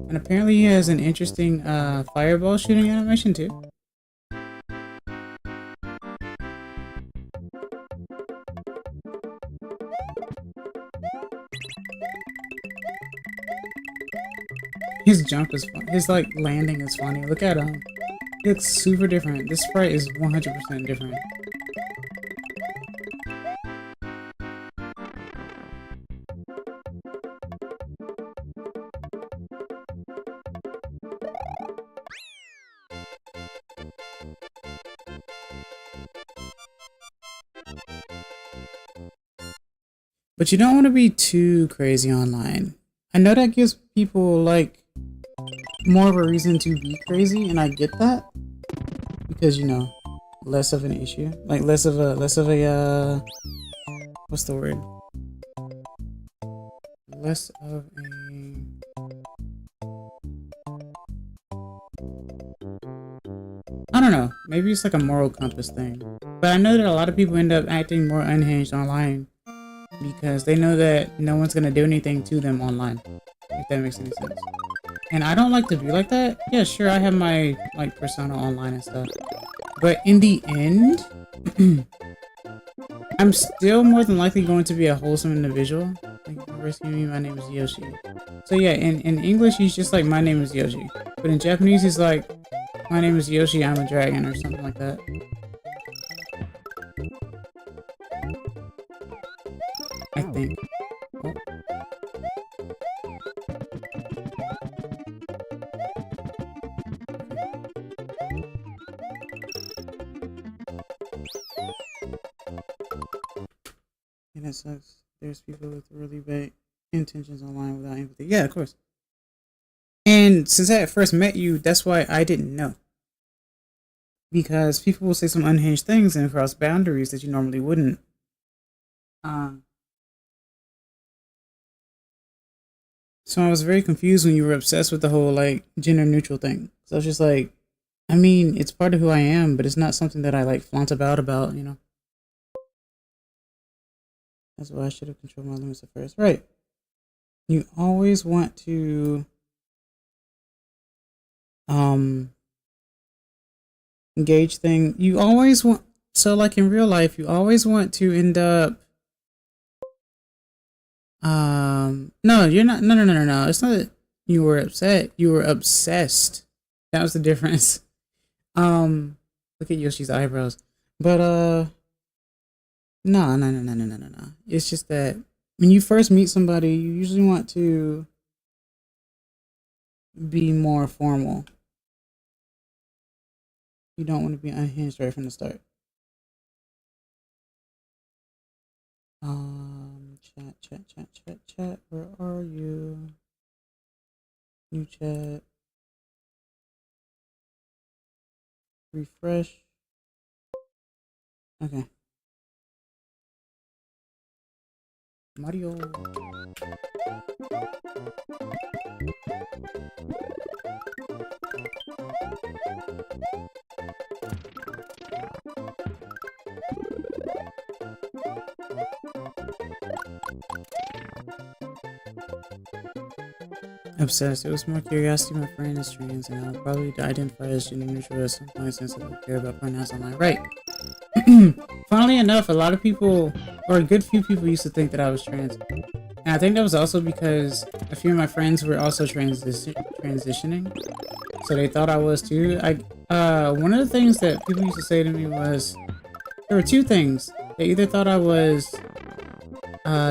And apparently he has an interesting fireball shooting animation too. His jump is fun. His like landing is funny. Look at him. He looks super different. This sprite is 100% different. But you don't want to be too crazy online. I know that gives people like more of a reason to be crazy, and I get that because, you know, less of an issue, like less of a what's the word? Less of a I don't know. Maybe it's like a moral compass thing. But I know that a lot of people end up acting more unhinged online because they know that no one's gonna do anything to them online, if that makes any sense. And I don't like to be like that. Yeah, sure, I have my like persona online and stuff, but in the end, I'm still more than likely going to be a wholesome individual. Like, excuse me, my name is Yoshi. So yeah, in English he's just like, my name is Yoshi, but in Japanese he's like, my name is Yoshi, I'm a dragon, or something like that. I think. Oh. And it sucks. There's people with really bad intentions online without empathy. Yeah, of course. And since I first met you, that's why I didn't know. Because people will say some unhinged things and cross boundaries that you normally wouldn't. So I was very confused when you were obsessed with the whole like gender neutral thing. So I was just like, I mean, it's part of who I am, but it's not something that I like flaunt about, you know. That's why I should have controlled my limits at first. Right. You always want to engage thing. You always want, so like in real life, you always want to end up no, you're not. No. It's not that you were upset. You were obsessed. That was the difference. Look at Yoshi's eyebrows. But no. It's just that when you first meet somebody, you usually want to be more formal. You don't want to be unhinged right from the start. Chat. Where are you? New chat. Refresh. Okay. Mario. Obsessed. It was more curiosity. My friend is trans, and I'll probably identify as gender neutral at some point since I don't care about pronouns online. Right. Funnily enough, a lot of people, or a good few people, used to think that I was trans. And I think that was also because a few of my friends were also transitioning. So they thought I was too. One of the things that people used to say to me was, there were two things. They either thought I was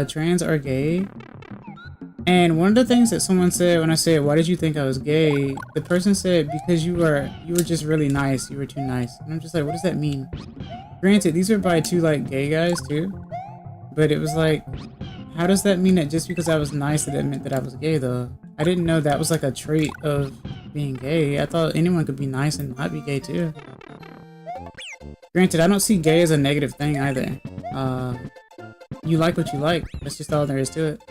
trans or gay. And one of the things that someone said when I said, why did you think I was gay? The person said, because you were just really nice. You were too nice. And I'm just like, what does that mean? Granted, these were by two like gay guys too. But it was like, how does that mean that just because I was nice that it meant that I was gay though? I didn't know that was like a trait of being gay. I thought anyone could be nice and not be gay too. Granted, I don't see gay as a negative thing either. You like what you like. That's just all there is to it.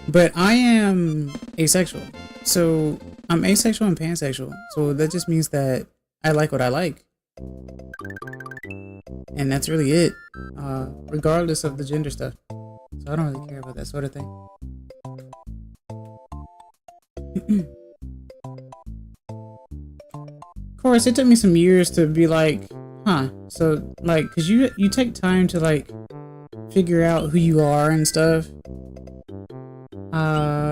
But I am asexual. So I'm asexual and pansexual. So that just means that I like what I like. And that's really it. Regardless of the gender stuff. So I don't really care about that sort of thing. Of course, it took me some years to be like, huh. So like, cause you take time to like figure out who you are and stuff.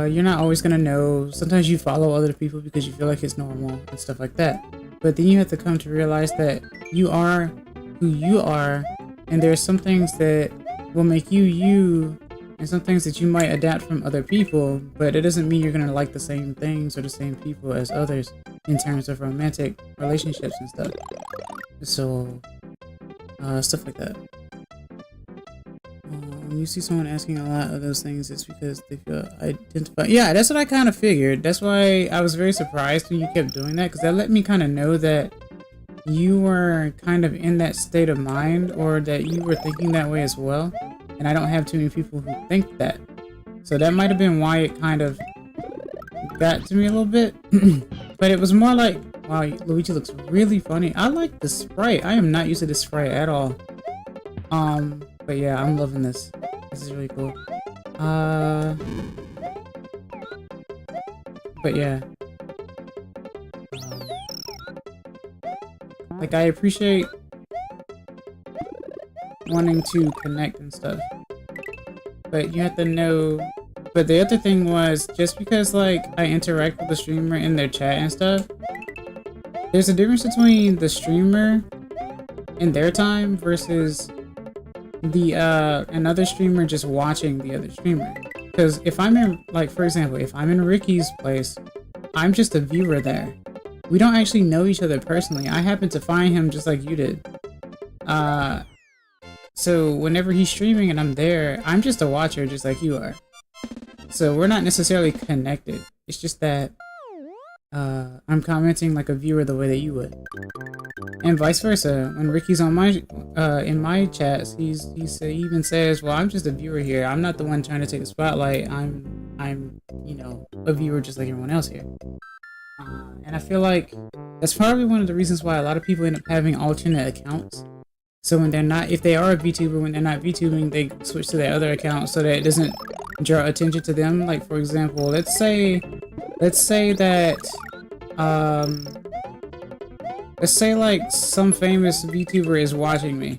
You're not always gonna know. Sometimes you follow other people because you feel like it's normal and stuff like that. But then you have to come to realize that you are who you are, and there's some things that will make you you, and some things that you might adapt from other people, but it doesn't mean you're gonna like the same things or the same people as others in terms of romantic relationships and stuff. So, stuff like that. When you see someone asking a lot of those things, it's because they feel identified. Yeah, that's what I kind of figured. That's why I was very surprised when you kept doing that, because that let me kind of know that you were kind of in that state of mind, or that you were thinking that way as well. And I don't have too many people who think that. So that might have been why it kind of got to me a little bit. But it was more like, wow, Luigi looks really funny. I like the sprite. I am not used to this sprite at all. But yeah, I'm loving this. This is really cool. But yeah. Like, I appreciate wanting to connect and stuff. But you have to know... But the other thing was, just because, like, I interact with the streamer in their chat and stuff, there's a difference between the streamer in their time versus the, another streamer just watching the other streamer. Because if I'm in, like, for example, if I'm in Ricky's place, I'm just a viewer there. We don't actually know each other personally. I happened to find him just like you did. So whenever he's streaming and I'm there, I'm just a watcher just like you are. So we're not necessarily connected. It's just that I'm commenting like a viewer the way that you would. And vice versa. When Ricky's on my in my chats, he even says, well, I'm just a viewer here. I'm not the one trying to take the spotlight. I'm you know, a viewer just like everyone else here. And I feel like that's probably one of the reasons why a lot of people end up having alternate accounts. So when they're not, if they are a VTuber, when they're not VTubing, they switch to their other account so that it doesn't draw attention to them. Like, for example, let's say that, let's say like some famous VTuber is watching me.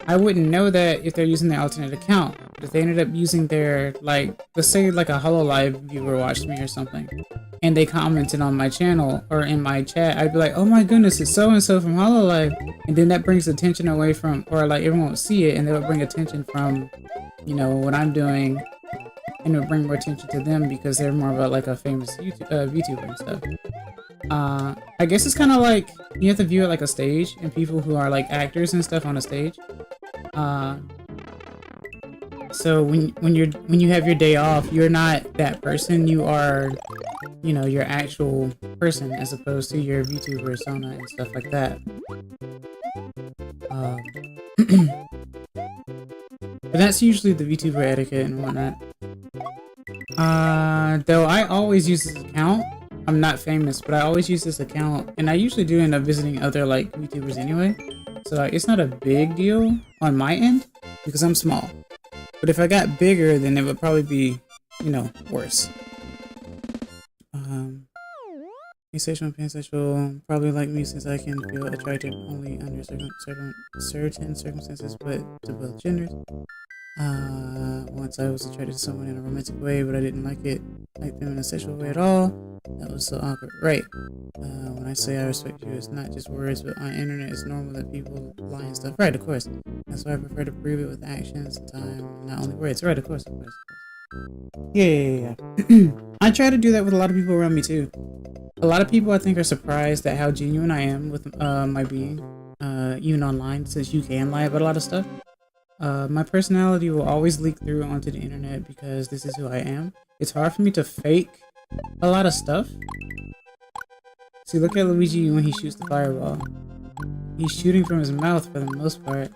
I wouldn't know that if they're using their alternate account. But if they ended up using their, like, let's say like a HoloLive viewer watched me or something, and they commented on my channel or in my chat, I'd be like, oh my goodness, it's so-and-so from HoloLive. And then that brings attention away from, or like everyone would see it and they would bring attention from, you know, what I'm doing, and it would bring more attention to them because they're more about like a famous VTuber and stuff. I guess it's kind of like, you have to view it like a stage, and people who are like actors and stuff on a stage. So when you have your day off, you're not that person. You are, you know, your actual person as opposed to your VTuber persona and stuff like that. But that's usually the VTuber etiquette and whatnot. Though I always use this account. I'm not famous, but I always use this account, and I usually do end up visiting other like VTubers anyway. So it's not a big deal on my end because I'm small. But if I got bigger, then it would probably be, you know, worse. Asexual and pansexual, probably like me since I can feel attracted only under certain circumstances, but to both genders. Once I was attracted to someone in a romantic way, but I didn't like them in a sexual way at all. That was so awkward. Right. When I say I respect you, it's not just words, but on the internet it's normal that people lie and stuff. Right, of course. That's why I prefer to prove it with actions and time, not only words. Right, of course. Yeah. I try to do that with a lot of people around me too. A lot of people I think are surprised at how genuine I am with my being, even online, since you can lie about a lot of stuff. My personality will always leak through onto the internet because this is who I am. It's hard for me to fake a lot of stuff. See, look at Luigi when he shoots the fireball. He's shooting from his mouth for the most part.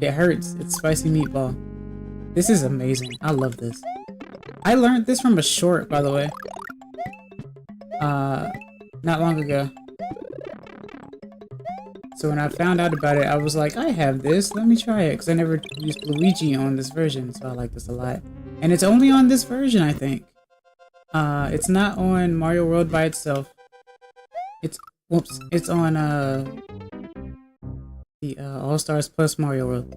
It hurts. It's spicy meatball. This is amazing. I love this. I learned this from a short, by the way. Not long ago. So when I found out about it, I was like, I have this, let me try it. Because I never used Luigi on this version, so I like this a lot. And it's only on this version, I think. It's not on Mario World by itself. It's on, the, All-Stars Plus Mario World.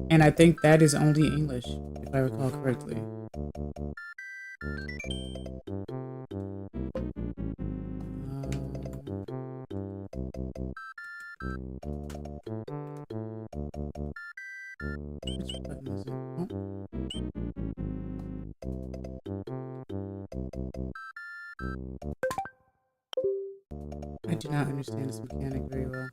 And I think that is only English, if I recall correctly. Which button is it? Oh. I do not understand this mechanic very well.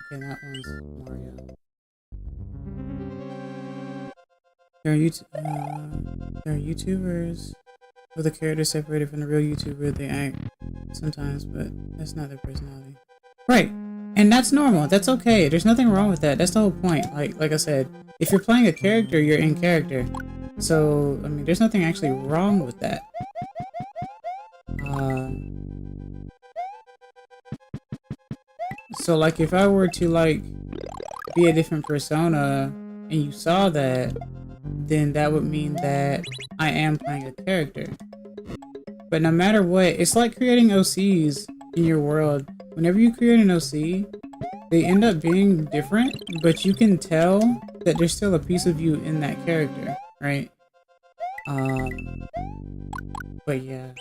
Okay, that one's Mario. There are YouTubers with a character separated from the real YouTuber. They act sometimes, but that's not their personality. Right, and that's normal. That's okay. There's nothing wrong with that. That's the whole point. Like I said, if you're playing a character, you're in character. So, I mean, there's nothing actually wrong with that. So, like, if I were to, like, be a different persona, and you saw that, then that would mean that I am playing a character. But no matter what, it's like creating OCs in your world. Whenever you create an OC, they end up being different, but you can tell that there's still a piece of you in that character, right? But yeah.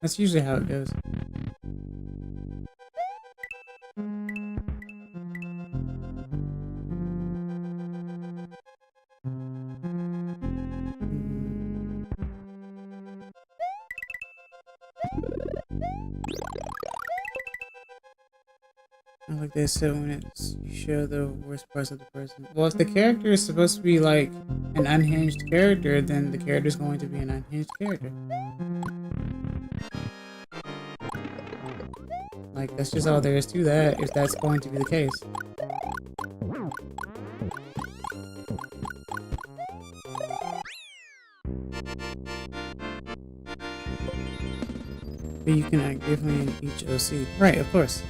That's usually how it goes. I like they said when it's you show the worst parts of the person. Well, if the character is supposed to be like an unhinged character, then the character is going to be an unhinged character. Like, that's just all there is to that, if that's going to be the case. But you can act differently in each OC. Right, of course.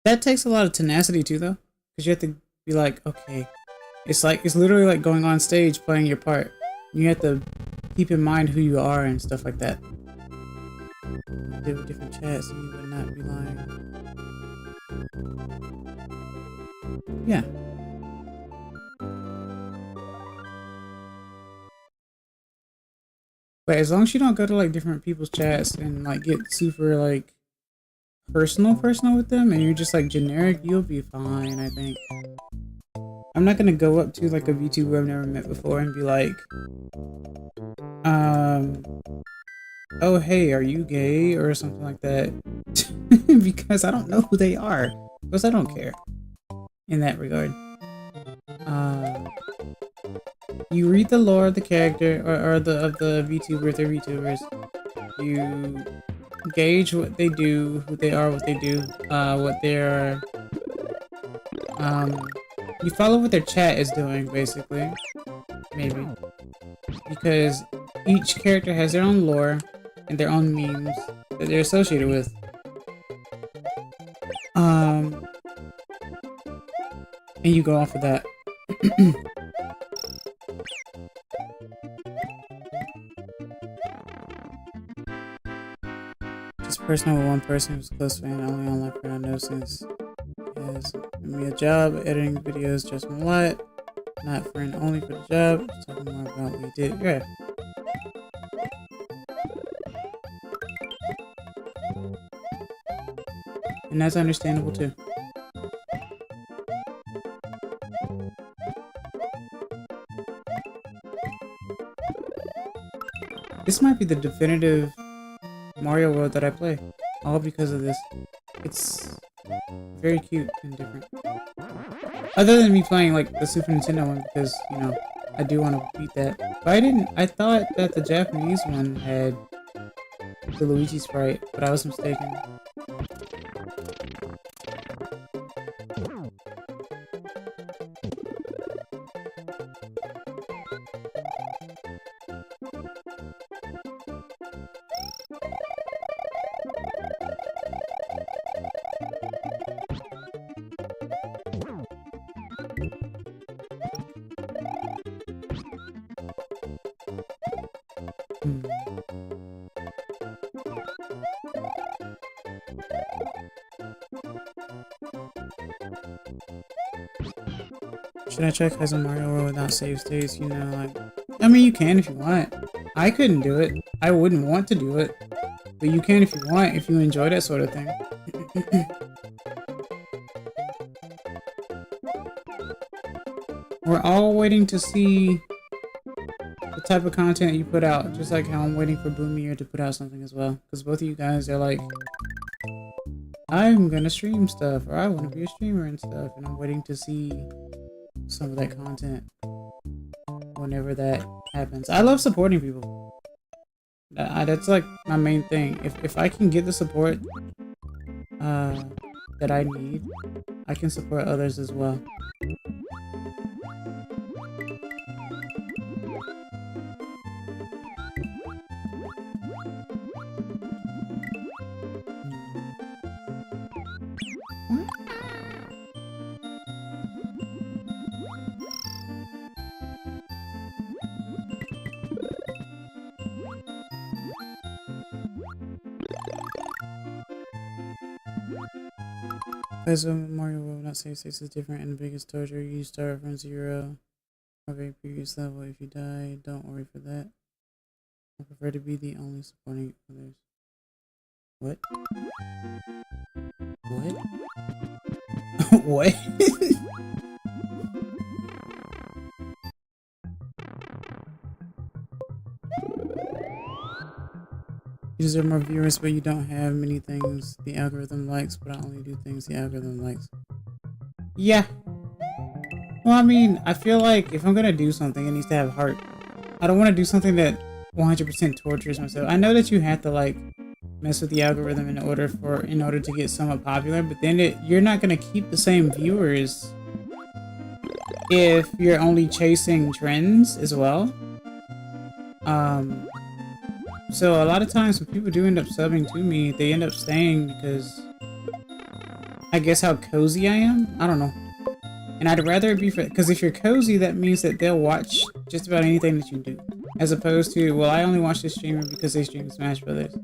That takes a lot of tenacity too, though. Because you have to be like, okay. It's literally like going on stage playing your part. You have to keep in mind who you are and stuff like that. You did with different chats, so you would not be lying. Yeah. But as long as you don't go to like different people's chats and like get super like personal with them and you're just like generic, you'll be fine, I think. I'm not gonna go up to like a VTuber I've never met before and be like, oh hey, are you gay? Or something like that. Because I don't know who they are. Because I don't care. In that regard. You read the lore of the character or of the VTuber, if they're VTubers. You gauge what they do, who they are, what they do, what they're you follow what their chat is doing, basically. Maybe. Because each character has their own lore and their own memes that they're associated with. And you go off of that. Just personal with one person who's a close fan, only online friend I know since he has given me a job editing videos just a lot. Not friend only for the job. Just talking more about what we did. Yeah. And that's understandable too. This might be the definitive Mario World that I play, all because of this. It's very cute and different. Other than me playing like the Super Nintendo one because, you know, I do want to beat that. But I thought that the Japanese one had the Luigi sprite, but I was mistaken. Should I check as a Mario World without save states? You know, like, I mean, you can if you want. I couldn't do it. I wouldn't want to do it. But you can if you want, if you enjoy that sort of thing. We're all waiting to see the type of content you put out, just like how I'm waiting for Boomier to put out something as well. Because both of you guys are like, I'm gonna stream stuff, or I want to be a streamer and stuff, and I'm waiting to see some of that content whenever that happens. I love supporting people. That's like my main thing. If I can get the support that I need, I can support others as well. As a Mario World, not save states is different, and the biggest torture, you start from 0 of a previous level. If you die, don't worry for that. I prefer to be the only supporting others. What? What? What? You deserve more viewers, but you don't have many things the algorithm likes, but I only do things the algorithm likes. Yeah. Well, I mean, I feel like if I'm gonna do something, it needs to have heart. I don't want to do something that 100% tortures myself. I know that you have to like mess with the algorithm in order to get somewhat popular, but then you're not gonna keep the same viewers if you're only chasing trends as well. So a lot of times when people do end up subbing to me, they end up staying because I guess how cozy I am? I don't know. And I'd rather it be because if you're cozy, that means that they'll watch just about anything that you do. As opposed to, well, I only watch this streamer because they stream Smash Brothers.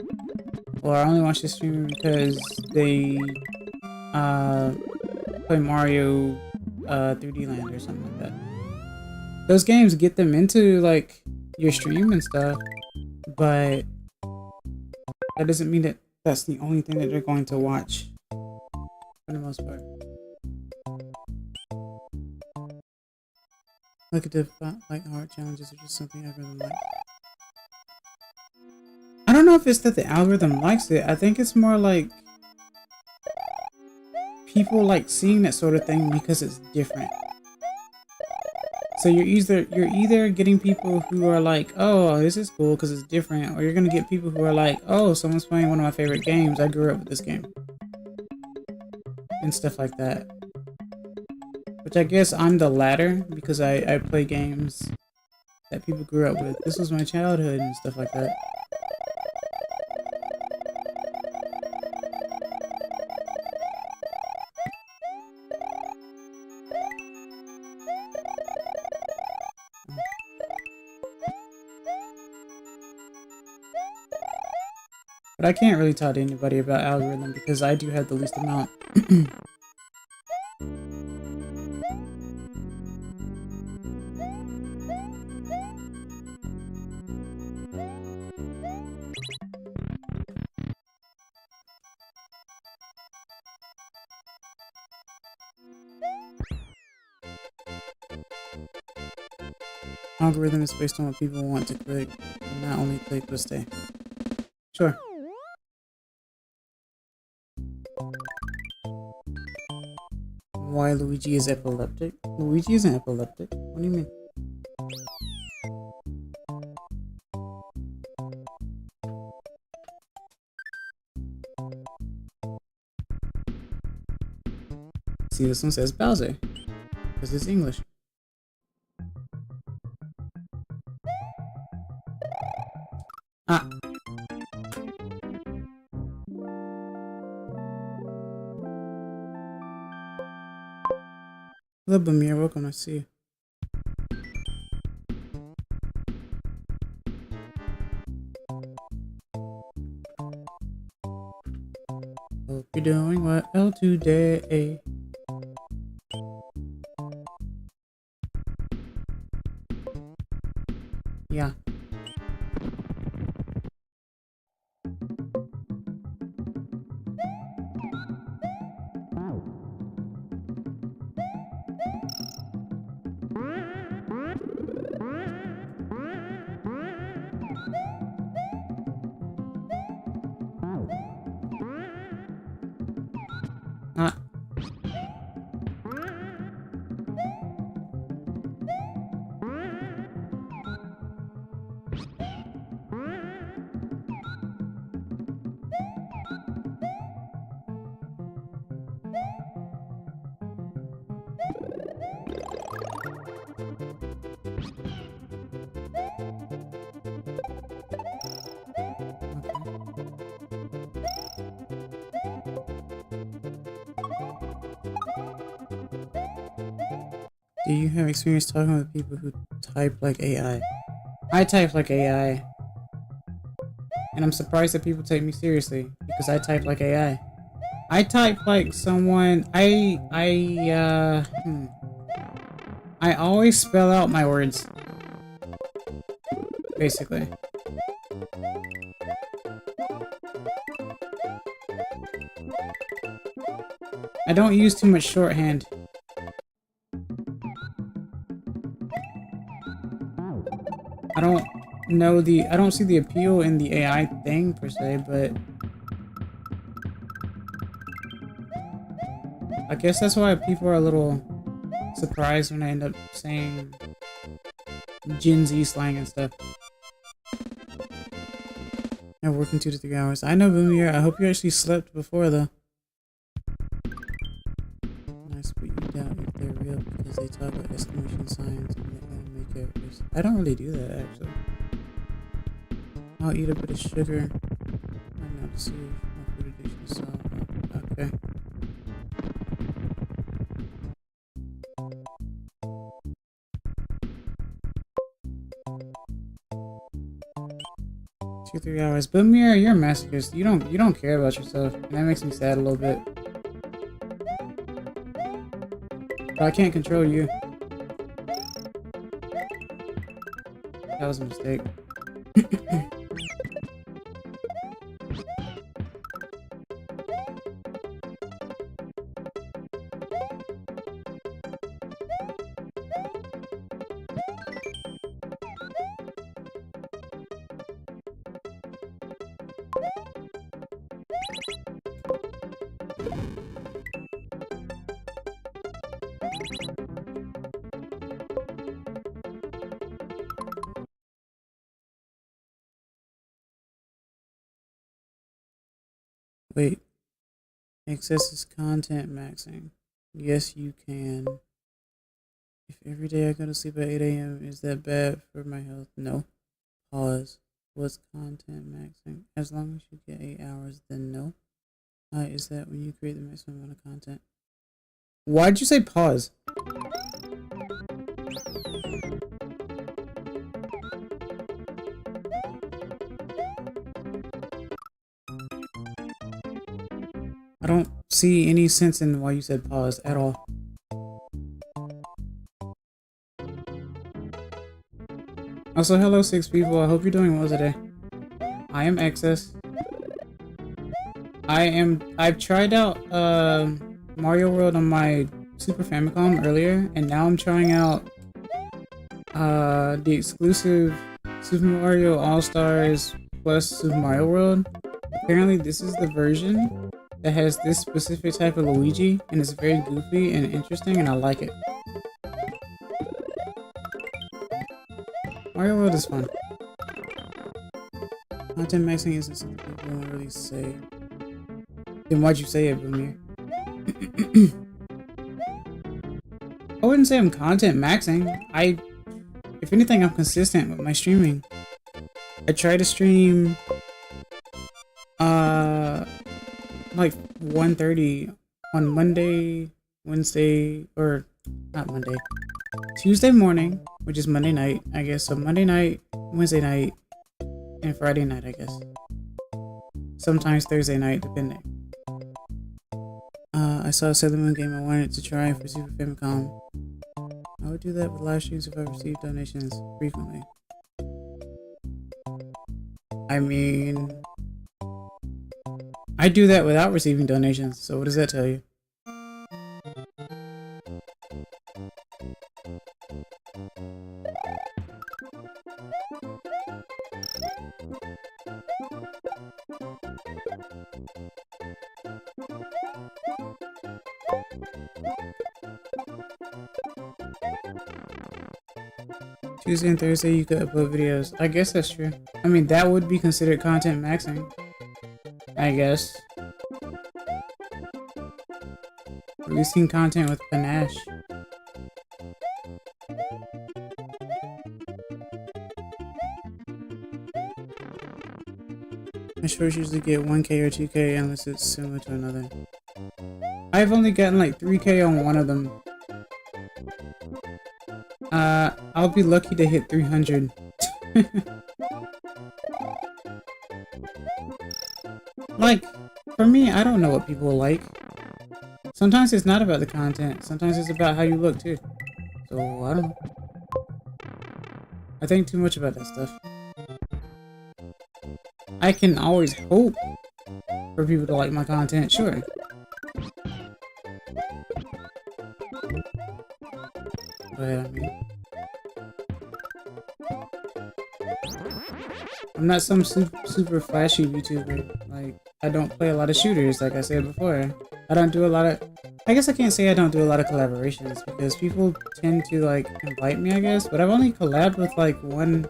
Or I only watch this streamer because they play Mario 3D Land or something like that. Those games get them into like your stream and stuff, but that doesn't mean that that's the only thing that they're going to watch for the most part. Look at the like hard challenges or just something algorithm like. I don't know if it's that the algorithm likes it. I think it's more like people like seeing that sort of thing because it's different. So you're either getting people who are like, oh, this is cool because it's different, or you're gonna get people who are like, oh, someone's playing one of my favorite games. I grew up with this game. And stuff like that. Which I guess I'm the latter because I play games that people grew up with. This was my childhood and stuff like that. But I can't really talk to anybody about algorithm because I do have the least amount. Algorithm is based on what people want to click, and not only click but stay. Sure. Why Luigi is epileptic? Luigi isn't epileptic. What do you mean? See, this one says Bowser, because it's English. Ah. Hello, Bamir. Welcome. I see you. Hope you're doing well today. Yeah. Ah. Do you have experience talking with people who type like AI? I type like AI. And I'm surprised that people take me seriously because I type like AI. I type like someone I always spell out my words. Basically. I don't use too much shorthand. I don't see the appeal in the AI thing per se, but I guess that's why people are a little surprised when I end up saying Gen Z slang and stuff. I'm working 2 to 3 hours. I know, Boomier. I hope you actually slept before though. Nice, but you doubt if they're real because they talk about exclamation signs and the anime characters. I don't really do that actually. I'll eat a bit of sugar. I'm not to see if my food addiction is solved. Okay. Two, 3 hours. But Mira, you're a masochist. You don't care about yourself. And that makes me sad a little bit. But I can't control you. That was a mistake. Wait. Excessive content maxing. Yes, you can. If every day I go to sleep at 8 a.m., is that bad for my health? No. Pause. What's content maxing? As long as you get 8 hours, then no. Is that when you create the maximum amount of content? Why'd you say pause? I don't see any sense in why you said pause at all. Also, hello 6 people. I hope you're doing well today. I am Excess. I've tried out Mario World on my Super Famicom earlier, and now I'm trying out the exclusive Super Mario All-Stars plus Super Mario World. Apparently this is the version that has this specific type of Luigi, and it's very goofy and interesting, and I like it. Mario World is fun. Content maxing isn't something people don't really say. Then why'd you say it, Boomer? I wouldn't say I'm content maxing. If anything, I'm consistent with my streaming. I try to stream like 1:30 on Monday, Wednesday, or not Monday, Tuesday morning, which is Monday night, I guess. So Monday night, Wednesday night, and Friday night, I guess. Sometimes Thursday night, depending. I saw a Sailor Moon game I wanted to try for Super FAMICOM. I would do that with live streams if I received donations frequently. I mean, I do that without receiving donations, so what does that tell you? Tuesday and Thursday you could upload videos. I guess that's true. I mean, that would be considered content maxing, I guess. Releasing content with panache. My shorts usually get 1K or 2K unless it's similar to another. I've only gotten like 3K on one of them. I'll be lucky to hit 300. Like, for me, I don't know what people like. Sometimes it's not about the content. Sometimes it's about how you look, too. So, I don't know. I think too much about that stuff. I can always hope for people to like my content, sure. But, I mean, I'm not some super flashy YouTuber. Like, I don't play a lot of shooters, like I said before. I don't do a lot of... I guess I can't say I don't do a lot of collaborations, because people tend to, like, invite me, I guess. But I've only collabed with, like, one,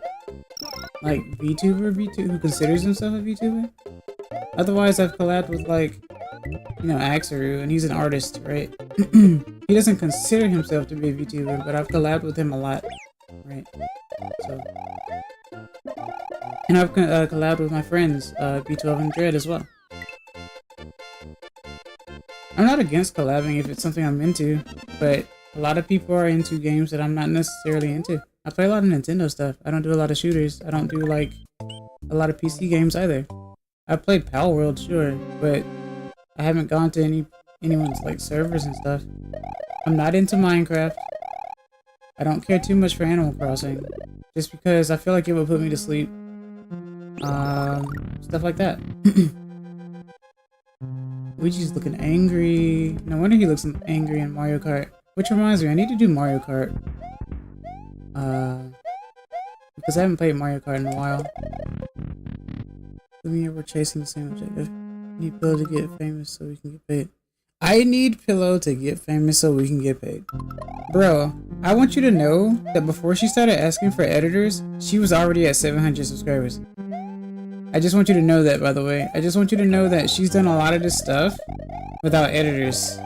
like, VTuber who considers himself a VTuber. Otherwise, I've collabed with, like, you know, Axaru, and he's an artist, right? He doesn't consider himself to be a VTuber, but I've collabed with him a lot, right? So... And I've collabed with my friends, B12 and Dread as well. I'm not against collabing if it's something I'm into, but a lot of people are into games that I'm not necessarily into. I play a lot of Nintendo stuff. I don't do a lot of shooters. I don't do, like, a lot of PC games either. I played Pal World, sure, but I haven't gone to anyone's, like, servers and stuff. I'm not into Minecraft. I don't care too much for Animal Crossing, just because I feel like it would put me to sleep. Stuff like that. Luigi's looking angry. No wonder he looks angry in Mario Kart. Which reminds me, I need to do Mario Kart. Because I haven't played Mario Kart in a while. Let me we're chasing the same objective. Need Pillow to get famous so we can get paid. I need Pillow to get famous so we can get paid. Bro, I want you to know that before she started asking for editors, she was already at 700 subscribers. I just want you to know that, by the way. I just want you to know that she's done a lot of this stuff without editors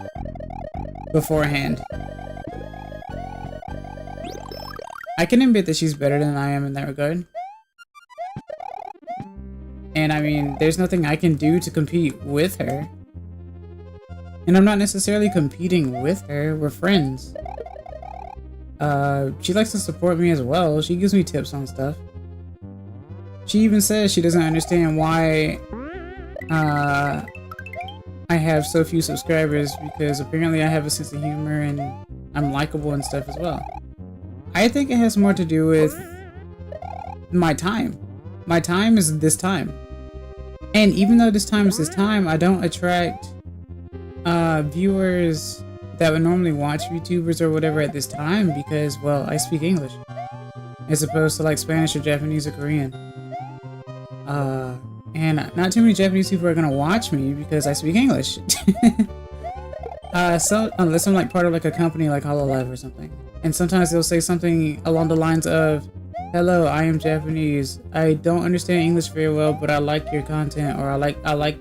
beforehand. I can admit that she's better than I am in that regard. And I mean, there's nothing I can do to compete with her. And I'm not necessarily competing with her, we're friends. She likes to support me as well. She gives me tips on stuff. She even says she doesn't understand why I have so few subscribers, because apparently I have a sense of humor and I'm likable and stuff as well. I think it has more to do with my time. My time is this time. And even though this time is this time, I don't attract viewers that would normally watch YouTubers or whatever at this time because, well, I speak English. as opposed to like Spanish or Japanese or Korean. And not too many Japanese people are gonna watch me because I speak English. So unless I'm like part of like a company like HoloLive or something, and sometimes they'll say something along the lines of, "Hello, I am Japanese. I don't understand English very well, but I like your content, or I like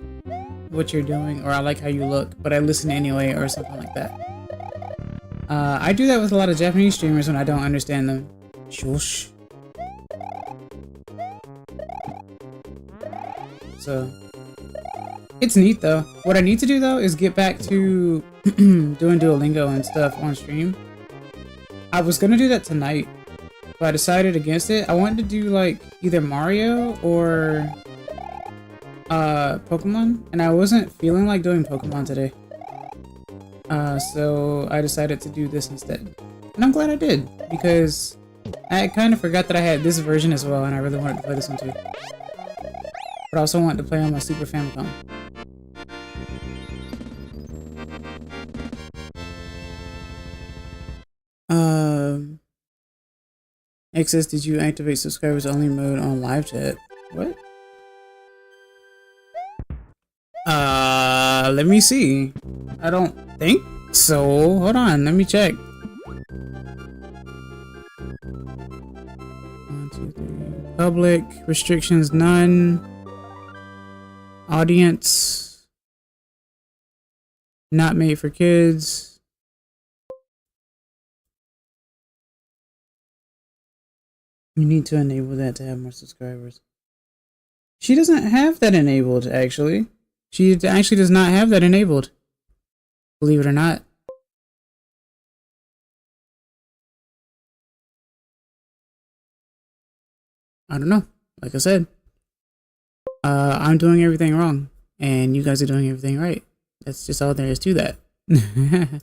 what you're doing, or I like how you look, but I listen anyway," or something like that. I do that with a lot of Japanese streamers when I don't understand them. Shush. So it's neat though. What I need to do though is get back to doing Duolingo and stuff on stream. I was gonna do that tonight, but I decided against it. I wanted to do like either Mario or Pokemon, and I wasn't feeling like doing Pokemon today. So I decided to do this instead. And I'm glad I did, because I kind of forgot that I had this version as well, and I really wanted to play this one too. But I also wanted to play on my Super Famicom. XS, did you activate subscribers only mode on live chat? What? Let me see. I don't think so. Hold on, let me check. 1, 2, 3. Public, restrictions none. Audience. Not made for kids. You need to enable that to have more subscribers. She doesn't have that enabled, actually. She actually does not have that enabled. Believe it or not. I don't know. Like I said, I'm doing everything wrong, and you guys are doing everything right. That's just all there is to that. I'm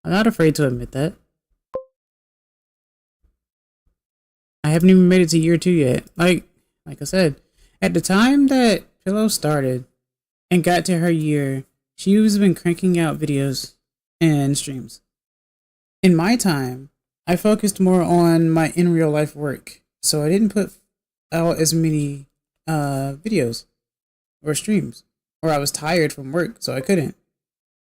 not afraid to admit that. I haven't even made it to year 2 yet. Like I said, at the time that Pillow started and got to her year, she was been cranking out videos and streams. In my time, I focused more on my in real life work, so I didn't put out as many videos or streams, or I was tired from work, so I couldn't.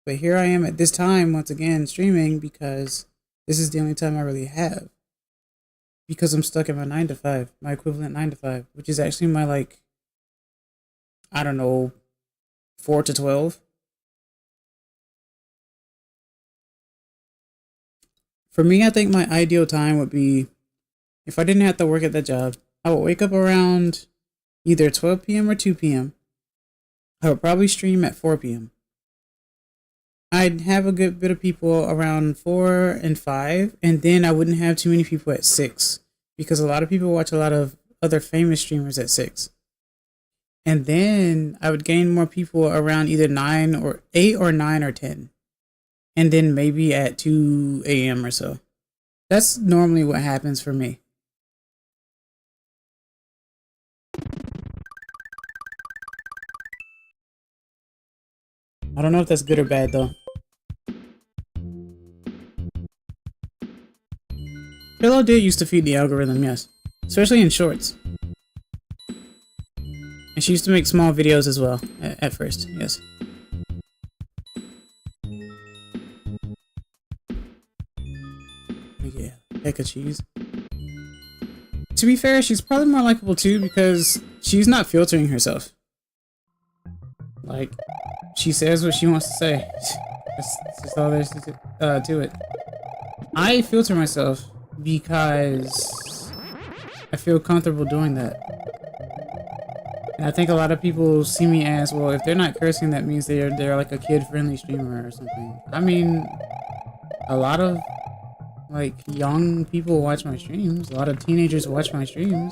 But here I am at this time once again streaming because this is the only time I really have. Because I'm stuck at my 9 to 5, my equivalent 9 to 5, which is actually my, like, I don't know, 4 to 12. For me, I think my ideal time would be, if I didn't have to work at that job, I would wake up around either 12 p.m. or 2 p.m. I would probably stream at 4 p.m. I'd have a good bit of people around 4 and 5, and then I wouldn't have too many people at 6, because a lot of people watch a lot of other famous streamers at 6. And then I would gain more people around either 9 or 8 or 9 or 10. And then maybe at 2 a.m. or so. That's normally what happens for me. I don't know if that's good or bad though. Pillow did used to feed the algorithm, yes. Especially in shorts. And she used to make small videos as well, at first, yes. Yeah, heck of cheese. To be fair, she's probably more likable too because she's not filtering herself. Like, she says what she wants to say. That's just all there's to it. I filter myself because I feel comfortable doing that. And I think a lot of people see me as, well, if they're not cursing, that means they're like a kid-friendly streamer or something. I mean, a lot of like young people watch my streams. A lot of teenagers watch my streams.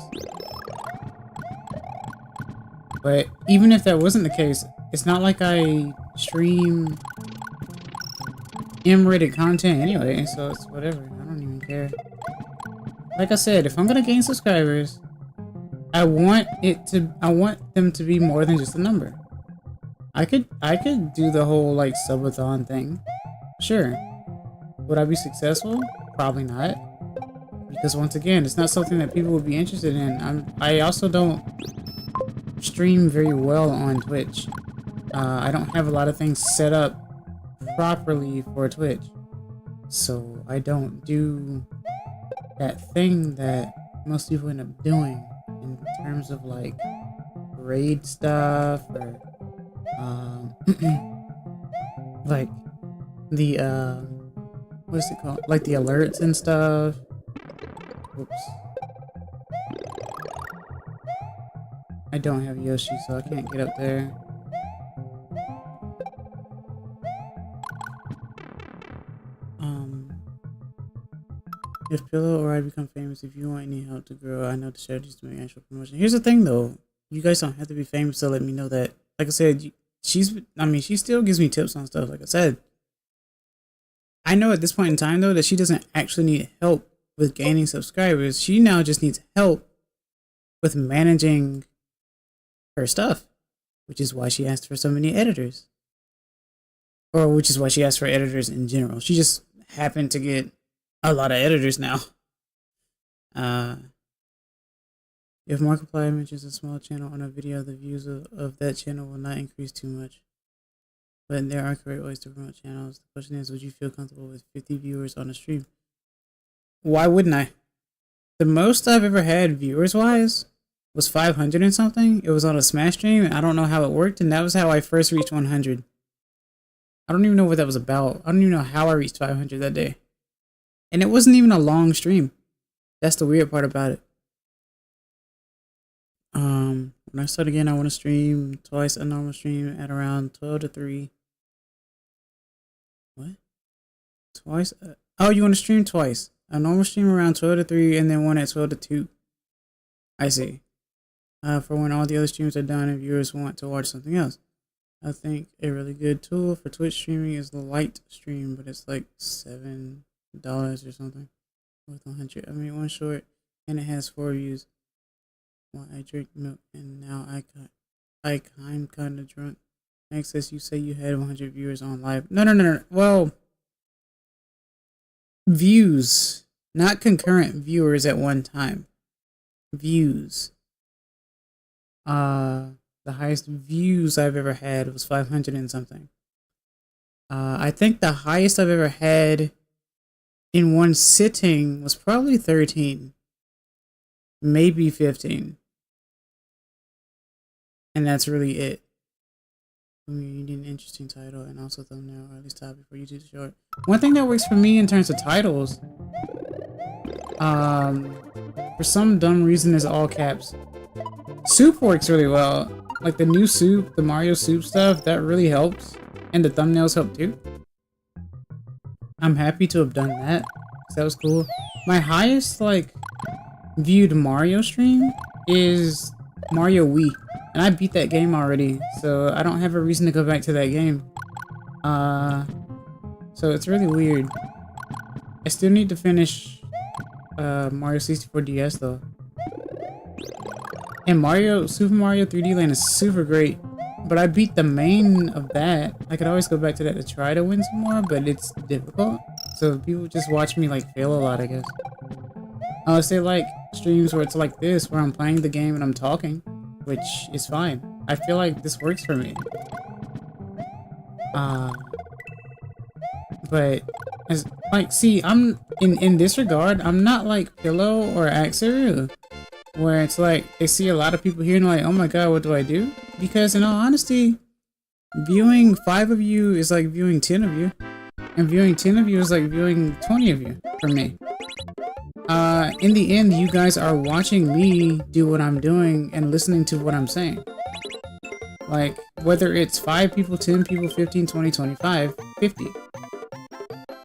But even if that wasn't the case, it's not like I stream M-rated content anyway, so it's whatever. I don't even care. Like I said, if I'm gonna gain subscribers, I want them to be more than just a number. I could do the whole like subathon thing. Sure. Would I be successful? Probably not. because once again, it's not something that people would be interested in. I also don't stream very well on Twitch. I don't have a lot of things set up properly for Twitch, so I don't do that thing that most people end up doing in terms of like raid stuff or like the what is it called, like the alerts and stuff. Whoops. I don't have Yoshi, so I can't get up there. If Pillow or I become famous, if you want any help to grow, I know the strategies to make actual promotion. Here's the thing though, you guys don't have to be famous to let me know that. Like I said, she still gives me tips on stuff. Like I said, I know at this point in time though that she doesn't actually need help with gaining subscribers. She now just needs help with managing her stuff, which is why she asked for so many editors, or which is why she asked for editors in general. She just happened to get a lot of editors now. If Markiplier mentions a small channel on a video, the views of that channel will not increase too much. But there are correct ways to promote channels. The question is, would you feel comfortable with 50 viewers on a stream? Why wouldn't I? The most I've ever had viewers-wise was 500 and something. It was on a Smash stream. I don't know how it worked, and that was how I first reached 100. I don't even know what that was about. I don't even know how I reached 500 that day. And it wasn't even a long stream. That's the weird part about it. When I start again, I want to stream twice a normal stream at around 12 to 3. What? Twice? Oh, you want to stream twice. A normal stream around 12 to 3 and then one at 12 to 2. I see. For when all the other streams are done and viewers want to watch something else. I think a really good tool for Twitch streaming is the light stream, but it's like $7 or something. With 100. I mean, one short and it has 4 views. Well, I drink milk and now I'm kind of drunk. Access, you say you had 100 viewers on live. No. Well, views, not concurrent viewers at one time. Views. The highest views I've ever had was 500 and something. I think the highest I've ever had in one sitting was probably 13. Maybe 15. And that's really it. I mean, you need an interesting title and also thumbnail, or at least topic for YouTube short. One thing that works for me in terms of titles, for some dumb reason, is all caps. Soup works really well. Like the new soup, the Mario soup stuff, that really helps. And the thumbnails help too. I'm happy to have done that. That was cool. My highest, like, viewed Mario stream is Mario Wii. And I beat that game already, so I don't have a reason to go back to that game. So it's really weird. I still need to finish Mario 64 DS though. And Super Mario 3D Land is super great. But I beat the main of that. I could always go back to that to try to win some more, but it's difficult. So people just watch me like fail a lot, I guess. Unless they like streams where it's like this, where I'm playing the game and I'm talking. Which is fine. I feel like this works for me. But as like, see, I'm in this regard, I'm not like Pillow or Axeru, where it's like they see a lot of people here and like, oh my god, what do I do? Because in all honesty, viewing 5 of you is like viewing 10 of you, and viewing 10 of you is like viewing 20 of you for me. In the end, you guys are watching me do what I'm doing and listening to what I'm saying. Like, whether it's 5 people, 10 people, 15, 20, 25, 50.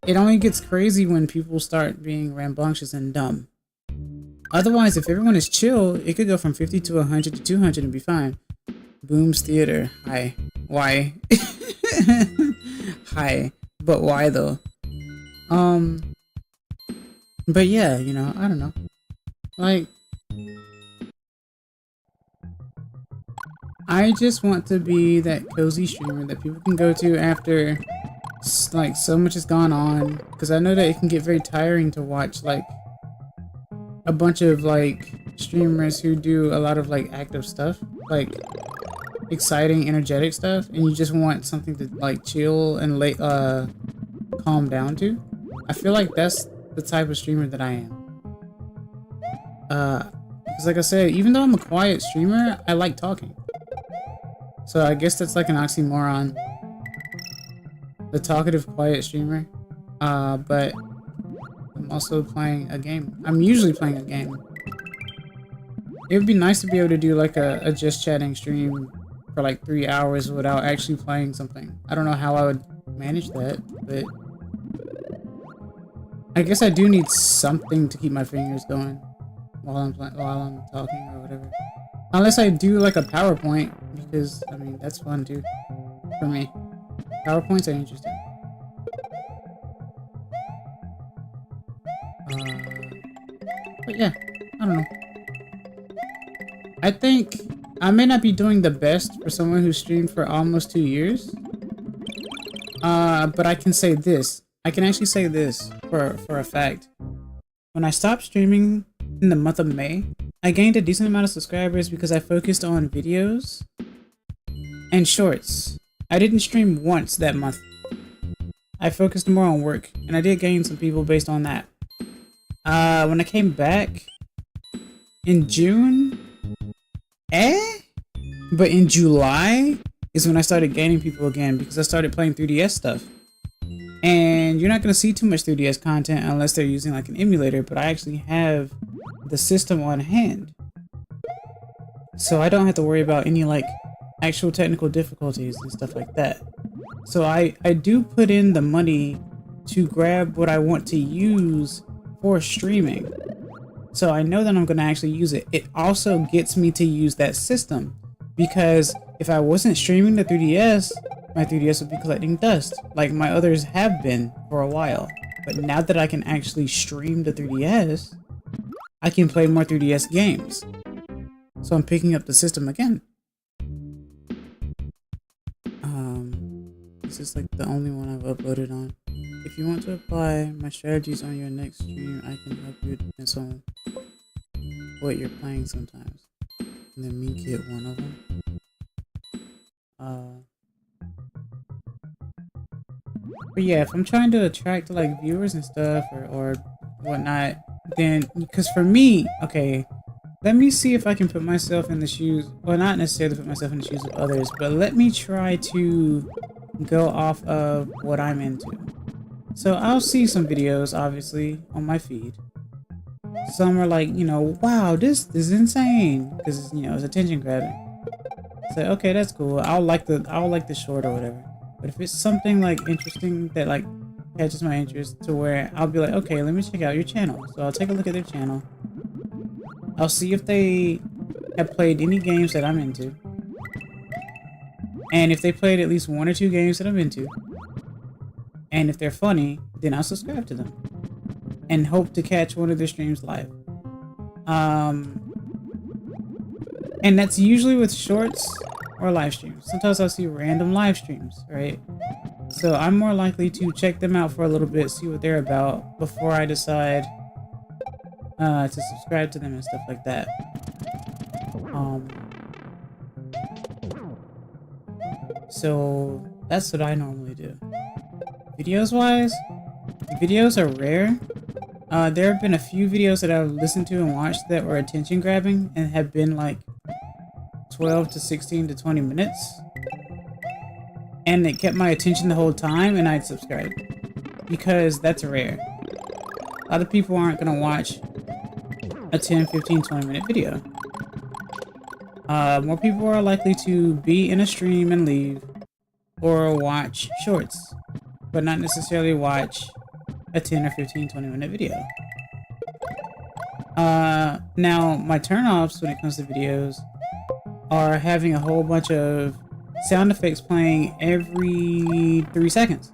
It only gets crazy when people start being rambunctious and dumb. Otherwise, if everyone is chill, it could go from 50 to 100 to 200 and be fine. Boom's Theater. Hi. Why? Hi. But why though? But yeah, you know, I don't know. Like, I just want to be that cozy streamer that people can go to after, like, so much has gone on. Because I know that it can get very tiring to watch, like, a bunch of like streamers who do a lot of like active stuff, like exciting, energetic stuff, and you just want something to like chill and calm down to. I feel like that's the type of streamer that I am. Because like I said, even though I'm a quiet streamer, I like talking. So I guess that's like an oxymoron. The talkative, quiet streamer. But I'm also playing a game. I'm usually playing a game. It would be nice to be able to do like a just chatting stream for like 3 hours without actually playing something. I don't know how I would manage that, but I guess I do need something to keep my fingers going while I'm talking or whatever. Unless I do like a PowerPoint, because I mean that's fun too for me. PowerPoints are interesting. But yeah, I don't know. I think I may not be doing the best for someone who streamed for almost 2 years. But I can say this. I can actually say this for a fact. When I stopped streaming in the month of May, I gained a decent amount of subscribers because I focused on videos and shorts. I didn't stream once that month. I focused more on work, and I did gain some people based on that. When I came back in June, but in July is when I started gaining people again because I started playing 3DS stuff. And you're not going to see too much 3DS content unless they're using like an emulator, but I actually have the system on hand. So I don't have to worry about any like actual technical difficulties and stuff like that. So I do put in the money to grab what I want to use for streaming. So I know that I'm going to actually use it. It also gets me to use that system because if I wasn't streaming the 3DS, my 3DS would be collecting dust like my others have been for a while. But now that I can actually stream the 3DS, I can play more 3DS games. So I'm picking up the system again. This is like the only one I've uploaded on. If you want to apply my strategies on your next stream, I can help you. It depends on what you're playing sometimes. And then me get one of them. But yeah, if I'm trying to attract like viewers and stuff or whatnot, then because for me, okay, let me see if I can put myself in the shoes. Well, not necessarily put myself in the shoes of others, but let me try to go off of what I'm into. So I'll see some videos, obviously, on my feed. Some are like, you know, wow, this is insane, because you know it's attention grabbing. So okay, that's cool. I'll like the short or whatever. But if it's something like interesting that like catches my interest to where I'll be like, okay, let me check out your channel. So I'll take a look at their channel. I'll see if they have played any games that I'm into. And if they played at least 1 or 2 games that I'm into, and if they're funny, then I'll subscribe to them and hope to catch one of their streams live. And that's usually with shorts or live streams. Sometimes I'll see random live streams, right? So I'm more likely to check them out for a little bit, see what they're about before I decide to subscribe to them and stuff like that. So that's what I normally do. Videos wise, videos are rare. There have been a few videos that I've listened to and watched that were attention grabbing and have been like 12 to 16 to 20 minutes. And it kept my attention the whole time and I'd subscribe. Because that's rare. A lot of people aren't going to watch a 10, 15, 20 minute video. More people are likely to be in a stream and leave, or watch shorts, but not necessarily watch a 10 or 15, 20 minute video. Now, my turn-offs when it comes to videos are having a whole bunch of sound effects playing every 3 seconds.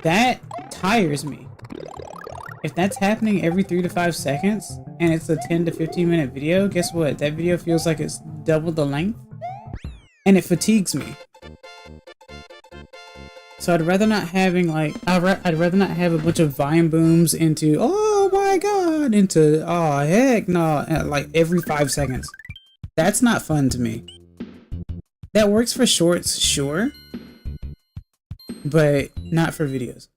That tires me. If that's happening every 3 to 5 seconds, and it's a 10 to 15 minute video, guess what? That video feels like it's double the length, and it fatigues me. So I'd rather not having like, I'd rather not have a bunch of volume booms into, oh my god, god into, oh heck no, like every 5 seconds. That's not fun to me. That works for shorts, sure, but not for videos.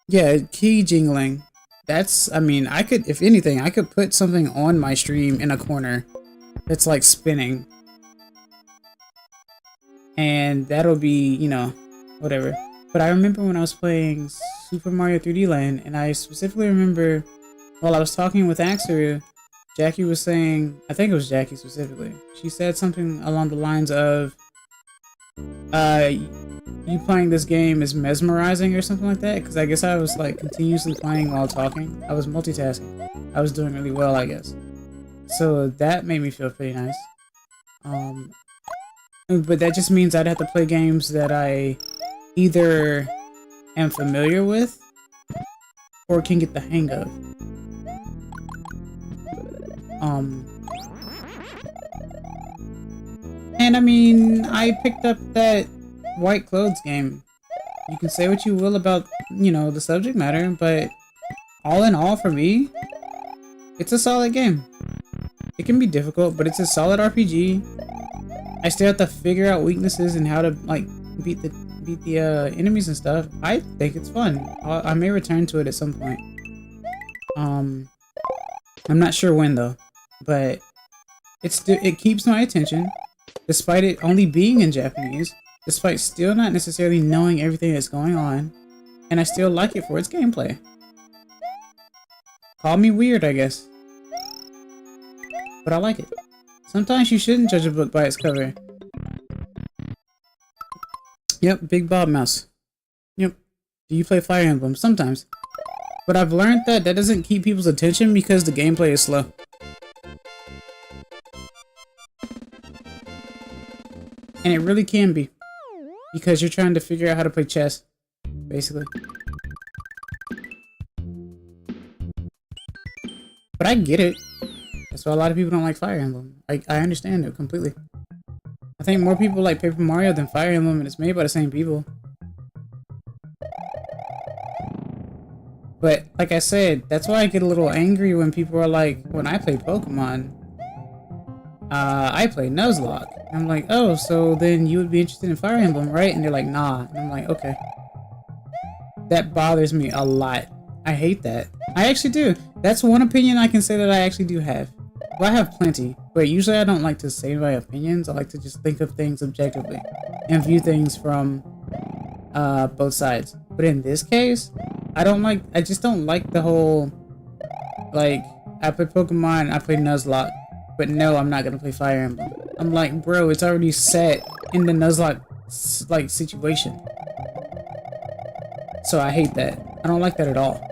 Yeah, key jingling. That's, I mean, I could, if anything, I could put something on my stream in a corner that's like spinning. And that'll be, you know, whatever. But I remember when I was playing Super Mario 3D Land, and I specifically remember while I was talking with Axeru, Jackie was saying, I think it was Jackie specifically, she said something along the lines of, you playing this game is mesmerizing or something like that, because I guess I was like continuously playing while talking. I was multitasking. I was doing really well, I guess. So that made me feel pretty nice. But that just means I'd have to play games that I either am familiar with or can get the hang of. And I mean, I picked up that White Clothes game. You can say what you will about, you know, the subject matter, but all in all, for me, it's a solid game. It can be difficult, but it's a solid RPG. I still have to figure out weaknesses and how to like beat the enemies and stuff. I think it's fun. I may return to it at some point. I'm not sure when though, but it keeps my attention, despite it only being in Japanese, despite still not necessarily knowing everything that's going on, and I still like it for its gameplay. Call me weird, I guess, but I like it. Sometimes you shouldn't judge a book by its cover. Yep, Big Bob Mouse. Yep. Do you play Fire Emblem? Sometimes. But I've learned that doesn't keep people's attention because the gameplay is slow. And it really can be. Because you're trying to figure out how to play chess. Basically. But I get it. That's why a lot of people don't like Fire Emblem. I understand it completely. I think more people like Paper Mario than Fire Emblem, and it's made by the same people. But, like I said, that's why I get a little angry when people are like, when I play Pokemon, I play Nuzlocke. And I'm like, oh, so then you would be interested in Fire Emblem, right? And they're like, nah. And I'm like, okay. That bothers me a lot. I hate that. I actually do. That's one opinion I can say that I actually do have. Well, I have plenty, but usually I don't like to say my opinions. I like to just think of things objectively and view things from both sides. But in this case, I just don't like the whole, like, I play Pokemon, I play Nuzlocke, but no, I'm not gonna play Fire Emblem. I'm like, bro, it's already set in the Nuzlocke, like, situation. So I hate that. I don't like that at all.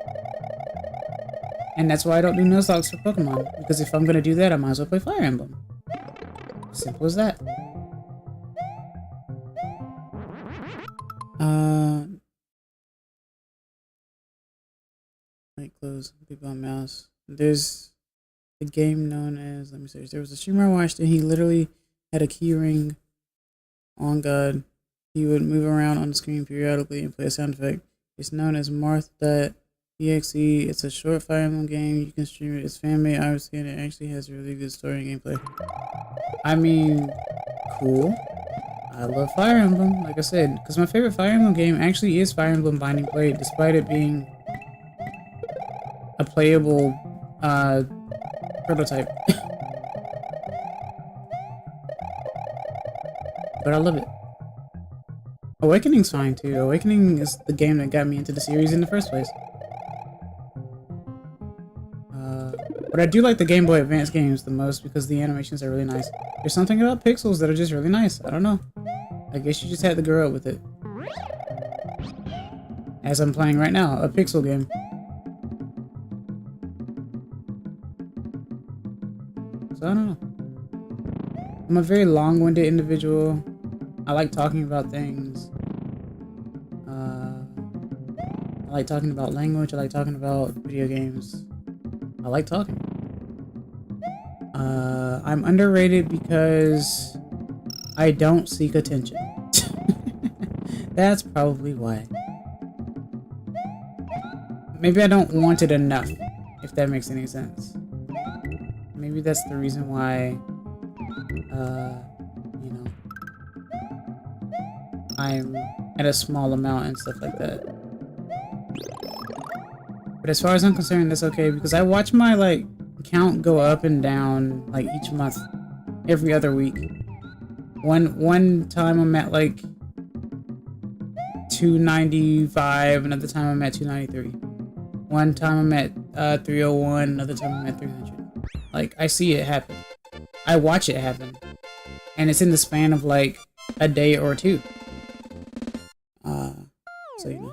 And that's why I don't do Nuzlocks for Pokemon. Because if I'm gonna do that, I might as well play Fire Emblem. Simple as that. Light close, Big Bomb Mouse. There's a game known as, let me search. There was a streamer I watched and he literally had a key ring. On God. He would move around on the screen periodically and play a sound effect. It's known as Marth.exe. It's a short Fire Emblem game. You can stream it. It's fan-made, obviously, and it actually has a really good story and gameplay. I mean, cool. I love Fire Emblem, like I said, because my favorite Fire Emblem game actually is Fire Emblem Binding Blade, despite it being a playable prototype. But I love it. Awakening's fine too. Awakening is the game that got me into the series in the first place. But I do like the Game Boy Advance games the most because the animations are really nice. There's something about pixels that are just really nice. I don't know. I guess you just had to grow up with it. As I'm playing right now, a pixel game. So I don't know. I'm a very long-winded individual. I like talking about things. I like talking about language. I like talking about video games. I like talking. I'm underrated because I don't seek attention. That's probably why. Maybe I don't want it enough, if that makes any sense. Maybe that's the reason why, you know, I'm at a small amount and stuff like that. But as far as I'm concerned, that's okay because I watch my like count go up and down like each month, every other week. One time I'm at like 295, another time I'm at 293. One time I'm at 301, another time I'm at 300. Like, I see it happen. I watch it happen. And it's in the span of like a day or two. So you know.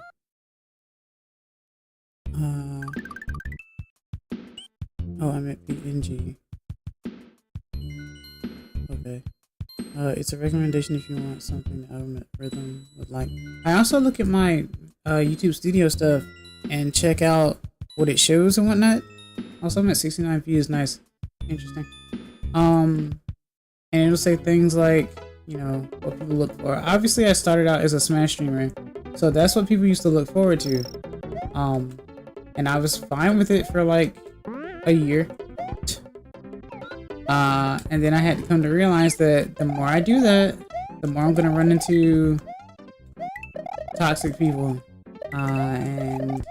Oh, I'm at PNG. Okay. It's a recommendation if you want something the algorithm would like. I also look at my YouTube Studio stuff and check out what it shows and whatnot. Also, I'm at 69p is nice. Interesting. And it'll say things like, you know, what people look for. Obviously, I started out as a Smash streamer, so that's what people used to look forward to. And I was fine with it for like a year. And then I had to come to realize that the more I do that, the more I'm gonna run into toxic people. And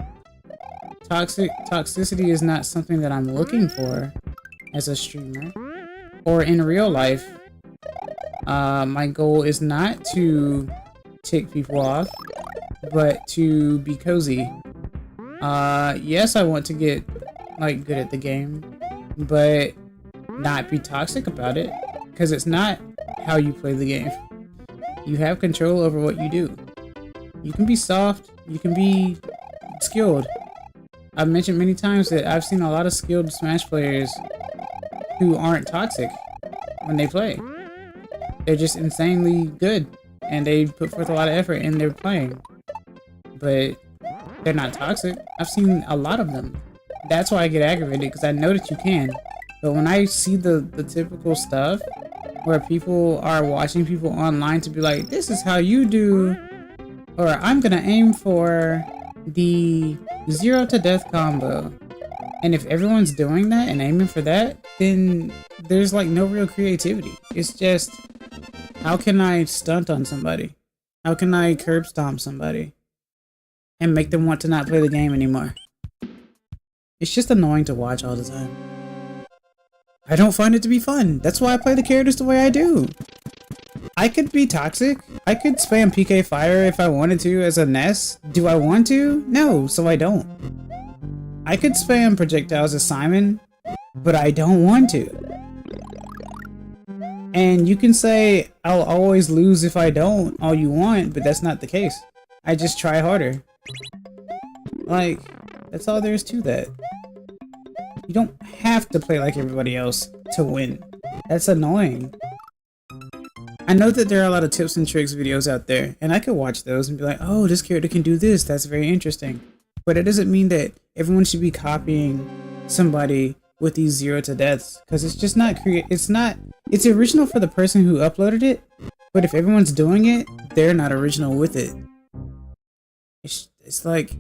toxicity is not something that I'm looking for as a streamer or in real life. My goal is not to tick people off, but to be cozy. Yes, I want to get like good at the game, but not be toxic about it, because it's not how you play the game. You have control over what you do. You can be soft, you can be skilled. I've mentioned many times that I've seen a lot of skilled Smash players who aren't toxic when they play. They're just insanely good, and they put forth a lot of effort in their playing. But they're not toxic. I've seen a lot of them. That's why I get aggravated, because I know that you can. But when I see the typical stuff where people are watching people online to be like, this is how you do, or I'm gonna aim for the 0 to death combo. And if everyone's doing that and aiming for that, then there's like no real creativity. It's just, how can I stunt on somebody? How can I curb stomp somebody and make them want to not play the game anymore? It's just annoying to watch all the time. I don't find it to be fun. That's why I play the characters the way I do. I could be toxic. I could spam PK Fire if I wanted to as a Ness. Do I want to? No, so I don't. I could spam projectiles as Simon, but I don't want to. And you can say, I'll always lose if I don't, all you want, but that's not the case. I just try harder. Like, that's all there is to that. You don't have to play like everybody else to win. That's annoying. I know that there are a lot of tips and tricks videos out there, and I could watch those and be like, oh, this character can do this, that's very interesting. But it doesn't mean that everyone should be copying somebody with these 0 to deaths, because it's just not it's original for the person who uploaded it, but if everyone's doing it, they're not original with it. It's like,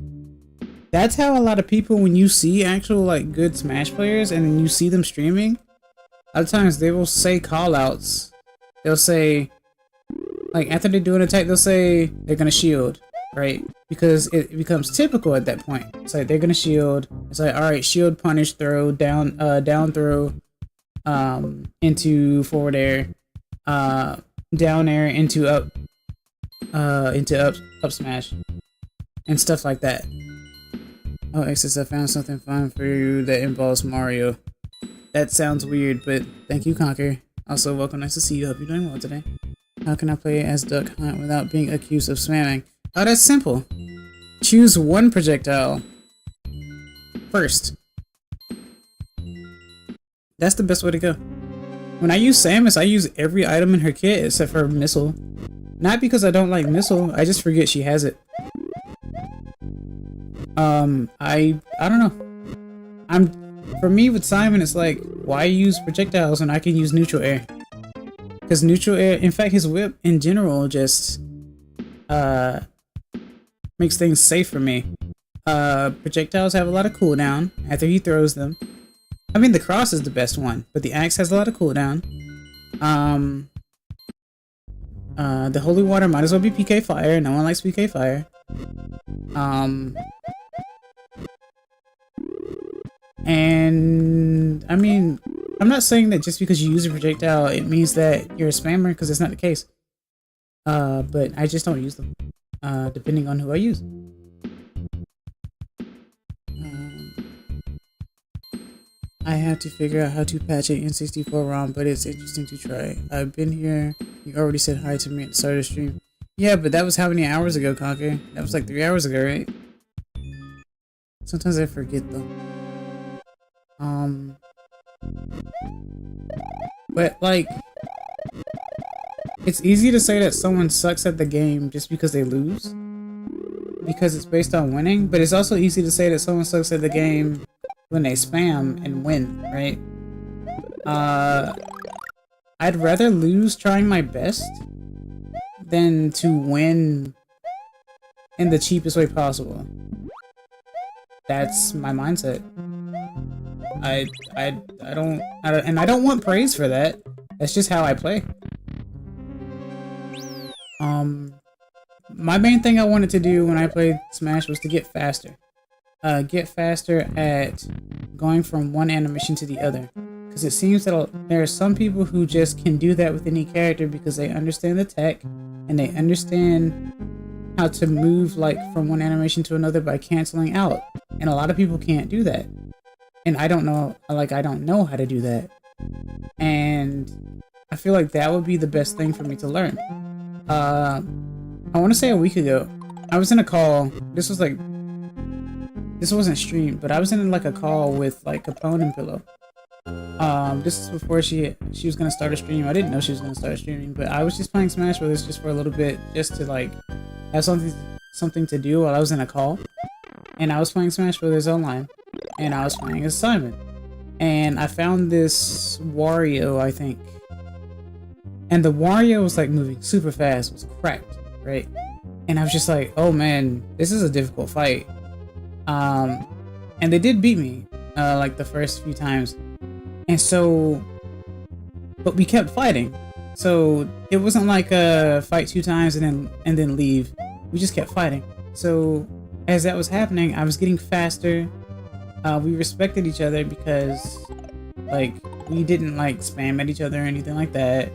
that's how a lot of people, when you see actual like good Smash players and you see them streaming, a lot of times they will say call outs. They'll say, like after they do an attack, they'll say they're gonna shield, right? Because it becomes typical at that point. It's like they're gonna shield. It's like, all right, shield, punish, throw, down throw, into forward air, down air into up smash, and stuff like that. Oh, Exis, I found something fun for you that involves Mario. That sounds weird, but thank you, Conker. Also, welcome, nice to see you. Hope you're doing well today. How can I play as Duck Hunt without being accused of spamming? Oh, that's simple. Choose one projectile first. That's the best way to go. When I use Samus, I use every item in her kit except for Missile. Not because I don't like Missile, I just forget she has it. I don't know. For me with Simon, it's like, why use projectiles when I can use neutral air? Because neutral air, in fact, his whip in general just makes things safe for me. Projectiles have a lot of cooldown after he throws them. I mean, the cross is the best one, but the axe has a lot of cooldown. The holy water might as well be PK fire. No one likes PK fire. And I mean, I'm not saying that just because you use a projectile, it means that you're a spammer, because it's not the case. But I just don't use them, depending on who I use. I have to figure out how to patch an N64 ROM, but it's interesting to try. I've been here. You already said hi to me at the start of the stream. Yeah, but that was how many hours ago, Conker? That was like 3 hours ago, right? Sometimes I forget, though. But, like, it's easy to say that someone sucks at the game just because they lose, because it's based on winning, but it's also easy to say that someone sucks at the game when they spam and win, right? I'd rather lose trying my best than to win in the cheapest way possible. That's my mindset. I don't want praise for that. That's just how I play. My main thing I wanted to do when I played Smash was to get faster. Get faster at going from one animation to the other. Because it seems that there are some people who just can do that with any character because they understand the tech and they understand how to move like from one animation to another by canceling out. And a lot of people can't do that. And I don't know, like, I don't know how to do that. And I feel like that would be the best thing for me to learn. I want to say a week ago, I was in a call. This wasn't streamed, but I was in like a call with like Capone and Pillow. This is before she was gonna start a stream. I didn't know she was gonna start streaming, but I was just playing Smash Brothers just for a little bit, just to like have something to do while I was in a call. And I was playing Smash Brothers online, and I was playing as Simon, and I found this Wario, I think, and the Wario was like moving super fast, was cracked, right? And I was just like, oh man, this is a difficult fight. And they did beat me, like the first few times. And so, but we kept fighting. So it wasn't like a fight 2 times and then leave. We just kept fighting. So as that was happening, I was getting faster. We respected each other because like we didn't like spam at each other or anything like that.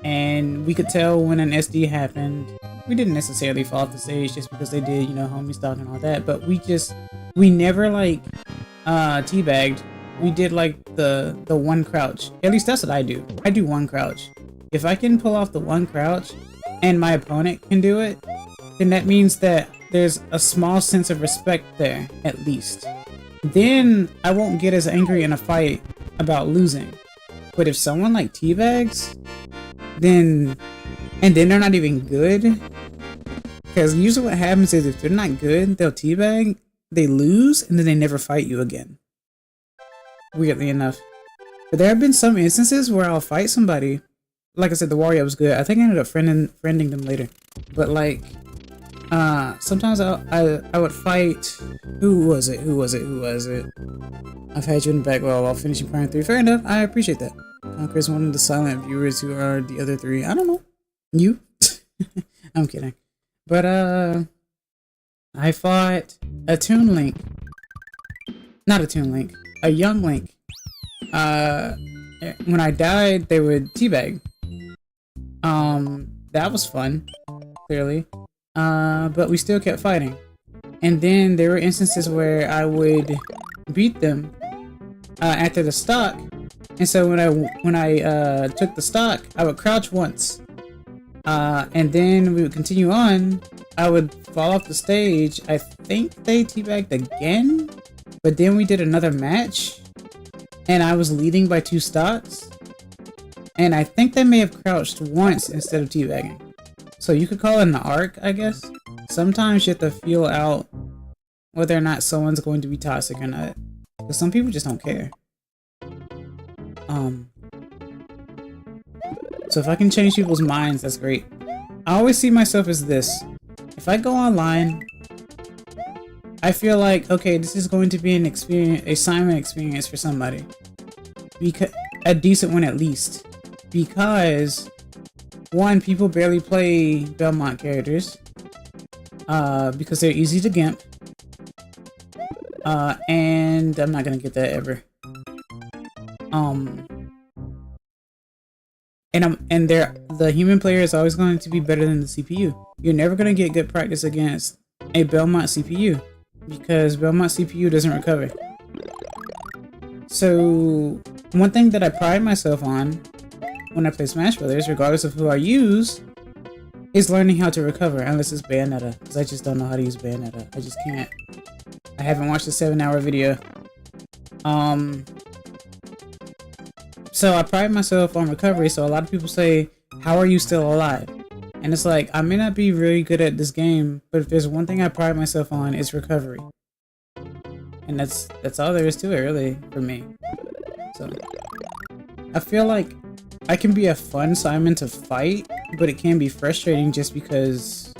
And we could tell when an SD happened. We didn't necessarily fall off the stage just because they did, you know, homie stalk and all that, but we never like teabagged. We did like the one crouch. At least that's what I do. I do one crouch. If I can pull off the one crouch and my opponent can do it, then that means that there's a small sense of respect there, at least. Then I won't get as angry in a fight about losing. But if someone like teabags, then they're not even good. Because usually what happens is if they're not good, they'll teabag, they lose, and then they never fight you again. Weirdly enough. But there have been some instances where I'll fight somebody. Like I said, the Wario was good. I think I ended up friending them later. But like, sometimes I would fight... Who was it? I've had you in the back while finishing Prime 3. Fair enough, I appreciate that. Conker's one of the silent viewers. Who are the other 3? I don't know. You? I'm kidding. But, I fought a Toon Link. Not a Toon Link. A young Link. When I died, they would teabag. That was fun. Clearly. But we still kept fighting. And then there were instances where I would beat them, after the stock. And so when I took the stock, I would crouch once. And then we would continue on. I would fall off the stage. I think they teabagged again, but then we did another match, and I was leading by 2 stocks, and I think they may have crouched once instead of teabagging. So you could call it an arc, I guess. Sometimes you have to feel out whether or not someone's going to be toxic or not, because some people just don't care. So if I can change people's minds, that's great. I always see myself as this. If I go online, I feel like, okay, this is going to be an experience, a Simon experience for somebody. Because a decent one at least. Because one, people barely play Belmont characters. Because they're easy to gimp. And I'm not gonna get that ever. And the human player is always going to be better than the CPU. You're never gonna get good practice against a Belmont CPU because Belmont CPU doesn't recover. So one thing that I pride myself on when I play Smash Brothers, regardless of who I use, is learning how to recover, unless it's Bayonetta, because I just don't know how to use Bayonetta. I just can't. I haven't watched a 7-hour video. So I pride myself on recovery, so a lot of people say, how are you still alive? And it's like, I may not be really good at this game, but if there's one thing I pride myself on, it's recovery. And that's all there is to it, really, for me. So I feel like I can be a fun Simon to fight, but it can be frustrating just because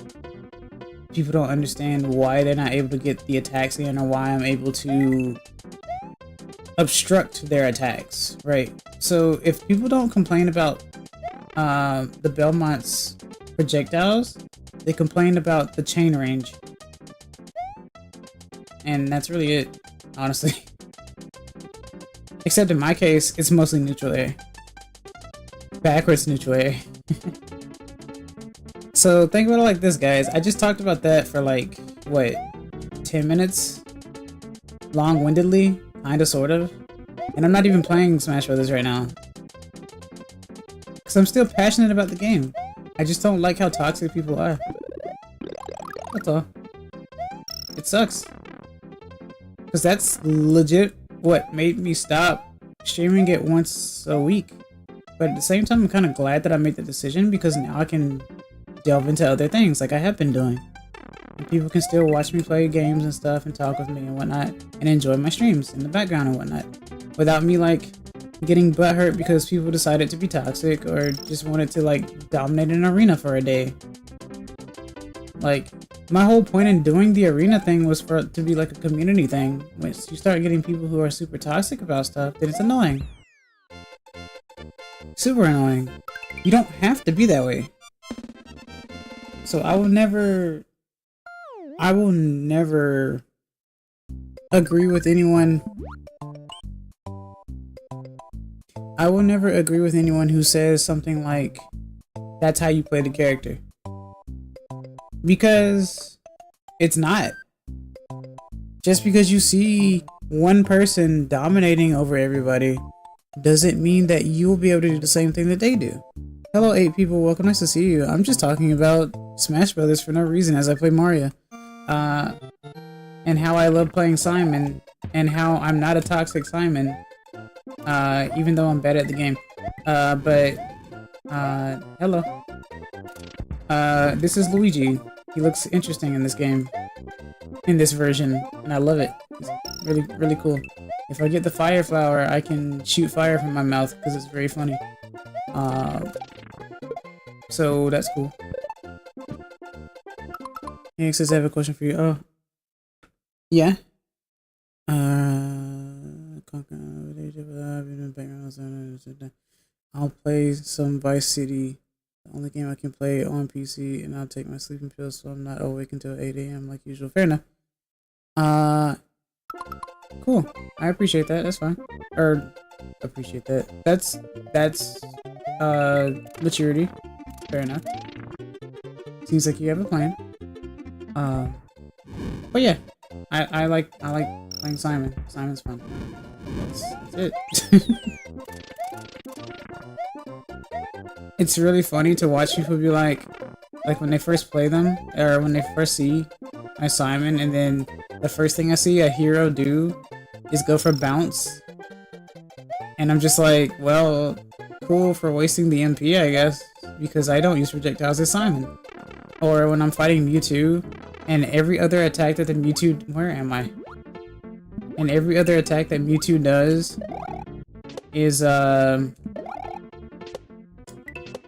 people don't understand why they're not able to get the attacks in, or why I'm able to obstruct their attacks, right? So if people don't complain about the Belmont's projectiles, they complain about the chain range. And that's really it, honestly. Except in my case, it's mostly neutral air. Backwards neutral air. So think about it like this, guys. I just talked about that for like, what, 10 minutes? Long-windedly? Kinda, sort of. And I'm not even playing Smash Brothers right now. Because I'm still passionate about the game. I just don't like how toxic people are. That's all. It sucks. Because that's legit what made me stop streaming it once a week. But at the same time, I'm kind of glad that I made the decision, because now I can delve into other things like I have been doing. And people can still watch me play games and stuff and talk with me and whatnot, and enjoy my streams in the background and whatnot. Without me, like, getting butthurt because people decided to be toxic or just wanted to, like, dominate an arena for a day. Like, my whole point in doing the arena thing was for it to be like a community thing. Once you start getting people who are super toxic about stuff, then it's annoying. Super annoying. You don't have to be that way. So I will never agree with anyone. I will never agree with anyone who says something like, that's how you play the character. Because it's not. Just because you see one person dominating over everybody doesn't mean that you will be able to do the same thing that they do. Hello 8 people, welcome, nice to see you. I'm just talking about Smash Brothers for no reason as I play Mario. And how I love playing Simon, and how I'm not a toxic Simon, even though I'm bad at the game. Hello. This is Luigi. He looks interesting in this game. In this version, and I love it. It's really, really cool. If I get the fire flower, I can shoot fire from my mouth because it's very funny. So that's cool. He says I have a question for you. Oh. Yeah? I'll play some Vice City. The only game I can play on PC, and I'll take my sleeping pills so I'm not awake until 8 AM like usual. Fair enough. Cool. I appreciate that. That's fine. Or appreciate that. That's maturity. Fair enough. Seems like you have a plan. But yeah, I like playing Simon. Simon's fun. That's it. It's really funny to watch people be like when they first play them, or when they first see my Simon, and then the first thing I see a hero do is go for bounce. And I'm just like, well, cool for wasting the MP, I guess, because I don't use projectiles as Simon. Or when I'm fighting Mewtwo, and every other attack that the Mewtwo... Where am I? And every other attack that Mewtwo does is, I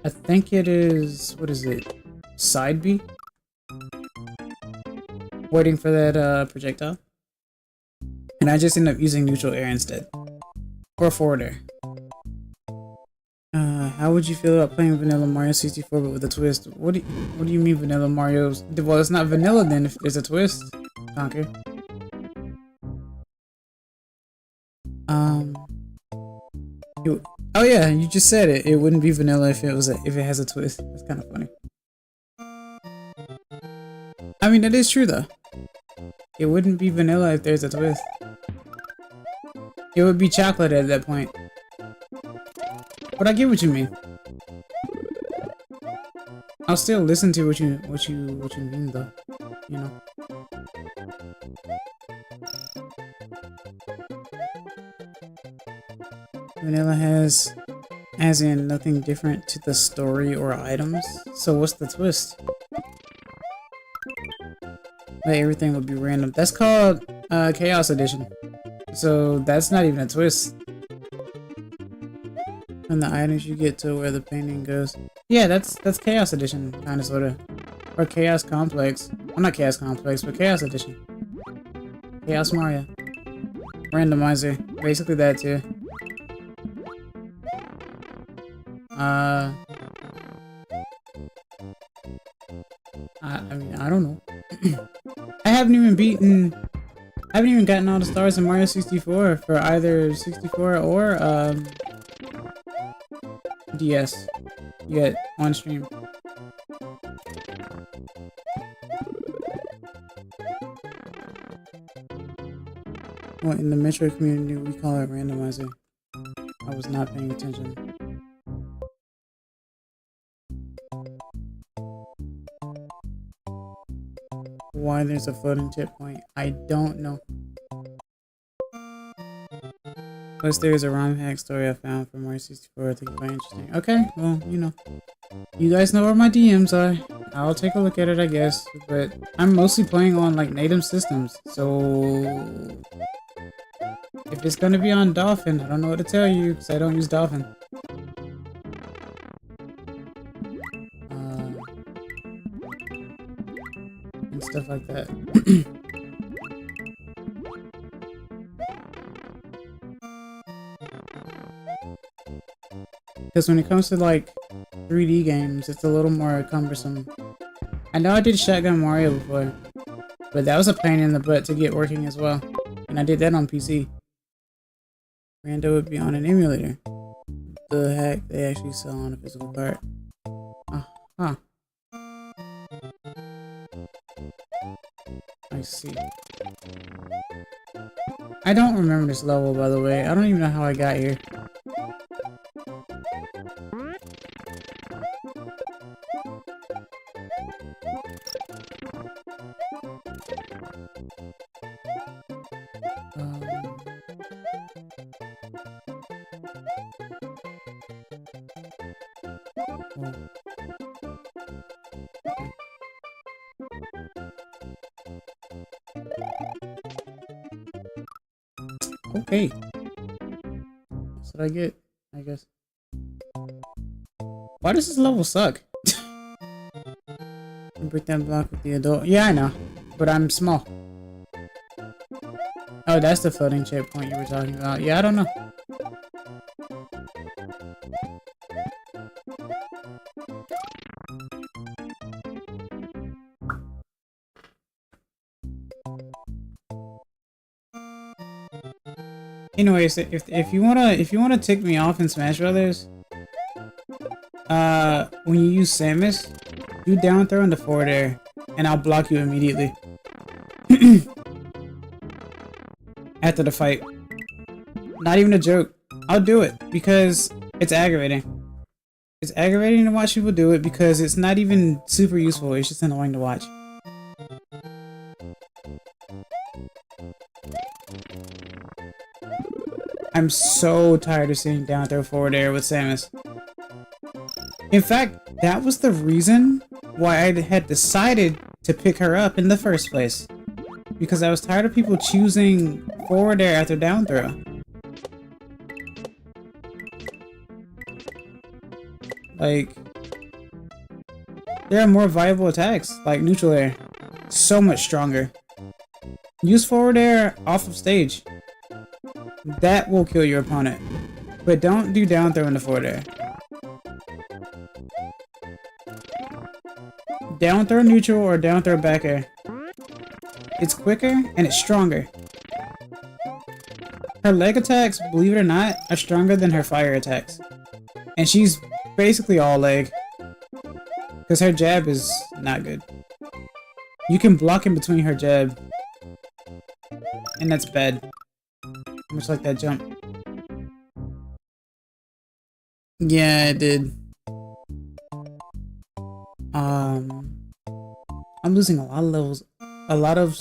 think it is... What is it? Side B? waiting for that projectile. And I just end up using neutral air instead. Or forward air. How would you feel about playing Vanilla Mario 64 but with a twist? What do you mean Vanilla Mario? Well, it's not vanilla then if there's a twist. Conquer. Oh yeah, you just said it. It wouldn't be vanilla if it has a twist. That's kind of funny. I mean, that is true though. It wouldn't be vanilla if there's a twist. It would be chocolate at that point. But I get what you mean. I'll still listen to what you mean though. You know. Vanilla has as in nothing different to the story or items. So what's the twist? Like everything would be random. That's called Chaos Edition. So that's not even a twist. And the items you get to where the painting goes. Yeah, that's Chaos Edition, kinda sorta. Or Chaos Complex. Well, not Chaos Complex, but Chaos Edition. Chaos Mario. Randomizer. Basically that too. I mean, I don't know. I haven't even gotten all the stars in Mario 64 for either 64 or DS yet on stream. Well, in the Metro community, we call it randomizer. I was not paying attention. Why there's a floating checkpoint? I don't know. Plus, there's a ROM hack story I found from Mario 64 I think quite interesting. Okay, well, you know. You guys know where my DMs are. I'll take a look at it, I guess. But I'm mostly playing on, like, native systems. So if it's gonna be on Dolphin, I don't know what to tell you, because I don't use Dolphin. And stuff like that. Because when it comes to, like, 3D games, it's a little more cumbersome. I know I did Shotgun Mario before, but that was a pain in the butt to get working as well. And I did that on PC. Rando would be on an emulator. The hack they actually sell on a physical part. Huh. I see. I don't remember this level, by the way. I don't even know how I got here. Okay. That's what I get, I guess. Why does this level suck? Break that block with the adult. Yeah, I know. But I'm small. Oh, that's the floating checkpoint you were talking about. Yeah, I don't know. Anyways, if you wanna tick me off in Smash Brothers, when you use Samus, do down throw into forward air, and I'll block you immediately. After the fight. Not even a joke. I'll do it because it's aggravating. It's aggravating to watch people do it because it's not even super useful. It's just annoying to watch. I'm so tired of seeing down throw forward air with Samus. In fact, that was the reason why I had decided to pick her up in the first place. Because I was tired of people choosing forward air after down throw. Like, there are more viable attacks, like neutral air. So much stronger. Use forward air off of stage. That will kill your opponent. But don't do down throw into forward air. Down throw neutral or down throw back air. It's quicker and it's stronger. Her leg attacks, believe it or not, are stronger than her fire attacks. And she's basically all leg. Because her jab is not good. You can block in between her jab. And that's bad. Much like that jump. Yeah, it did. I'm losing a lot of levels. A lot of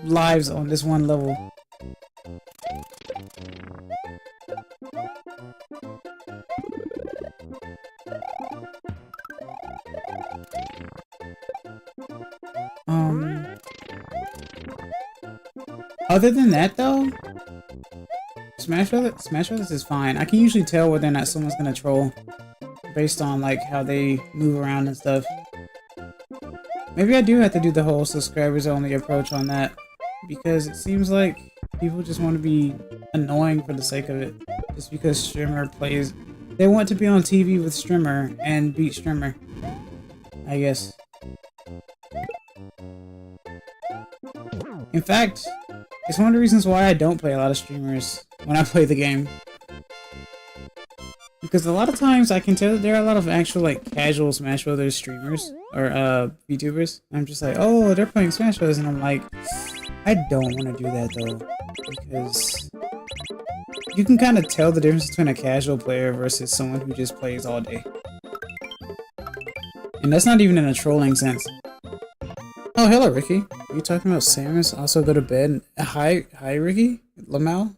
lives on this one level. Other than that though, Smash Brothers is fine. I can usually tell whether or not someone's gonna troll based on like how they move around and stuff. Maybe I do have to do the whole subscribers only approach on that, because it seems like people just want to be annoying for the sake of it. Just because streamer plays, they want to be on TV with streamer and beat streamer, I guess. In fact, it's one of the reasons why I don't play a lot of streamers when I play the game. Because a lot of times I can tell that there are a lot of actual like casual Smash Brothers streamers or VTubers. I'm just like, oh, they're playing Smash Brothers, and I'm like, I don't want to do that though, because you can kind of tell the difference between a casual player versus someone who just plays all day. And that's not even in a trolling sense. Oh, hello, Ricky. Are you talking about Samus also go to bed? Hi, Ricky? Lamau?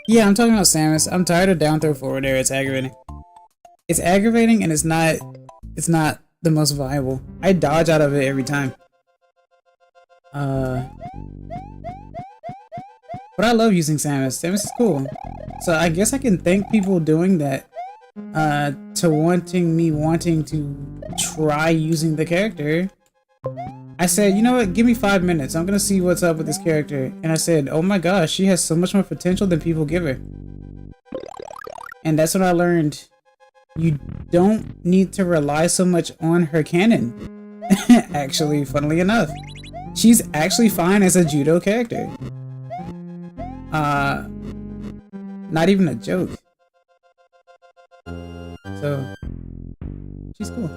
Yeah, I'm talking about Samus. I'm tired of down throw forward air. It's aggravating. It's aggravating, and it's not the most viable. I dodge out of it every time. But I love using Samus. Samus is cool. So I guess I can thank people doing that to wanting to try using the character. I said, you know what, give me 5 minutes. I'm gonna see what's up with this character. And I said, oh my gosh, she has so much more potential than people give her. And that's what I learned. You don't need to rely so much on her canon. Actually, funnily enough, she's actually fine as a judo character. Not even a joke. So, she's cool.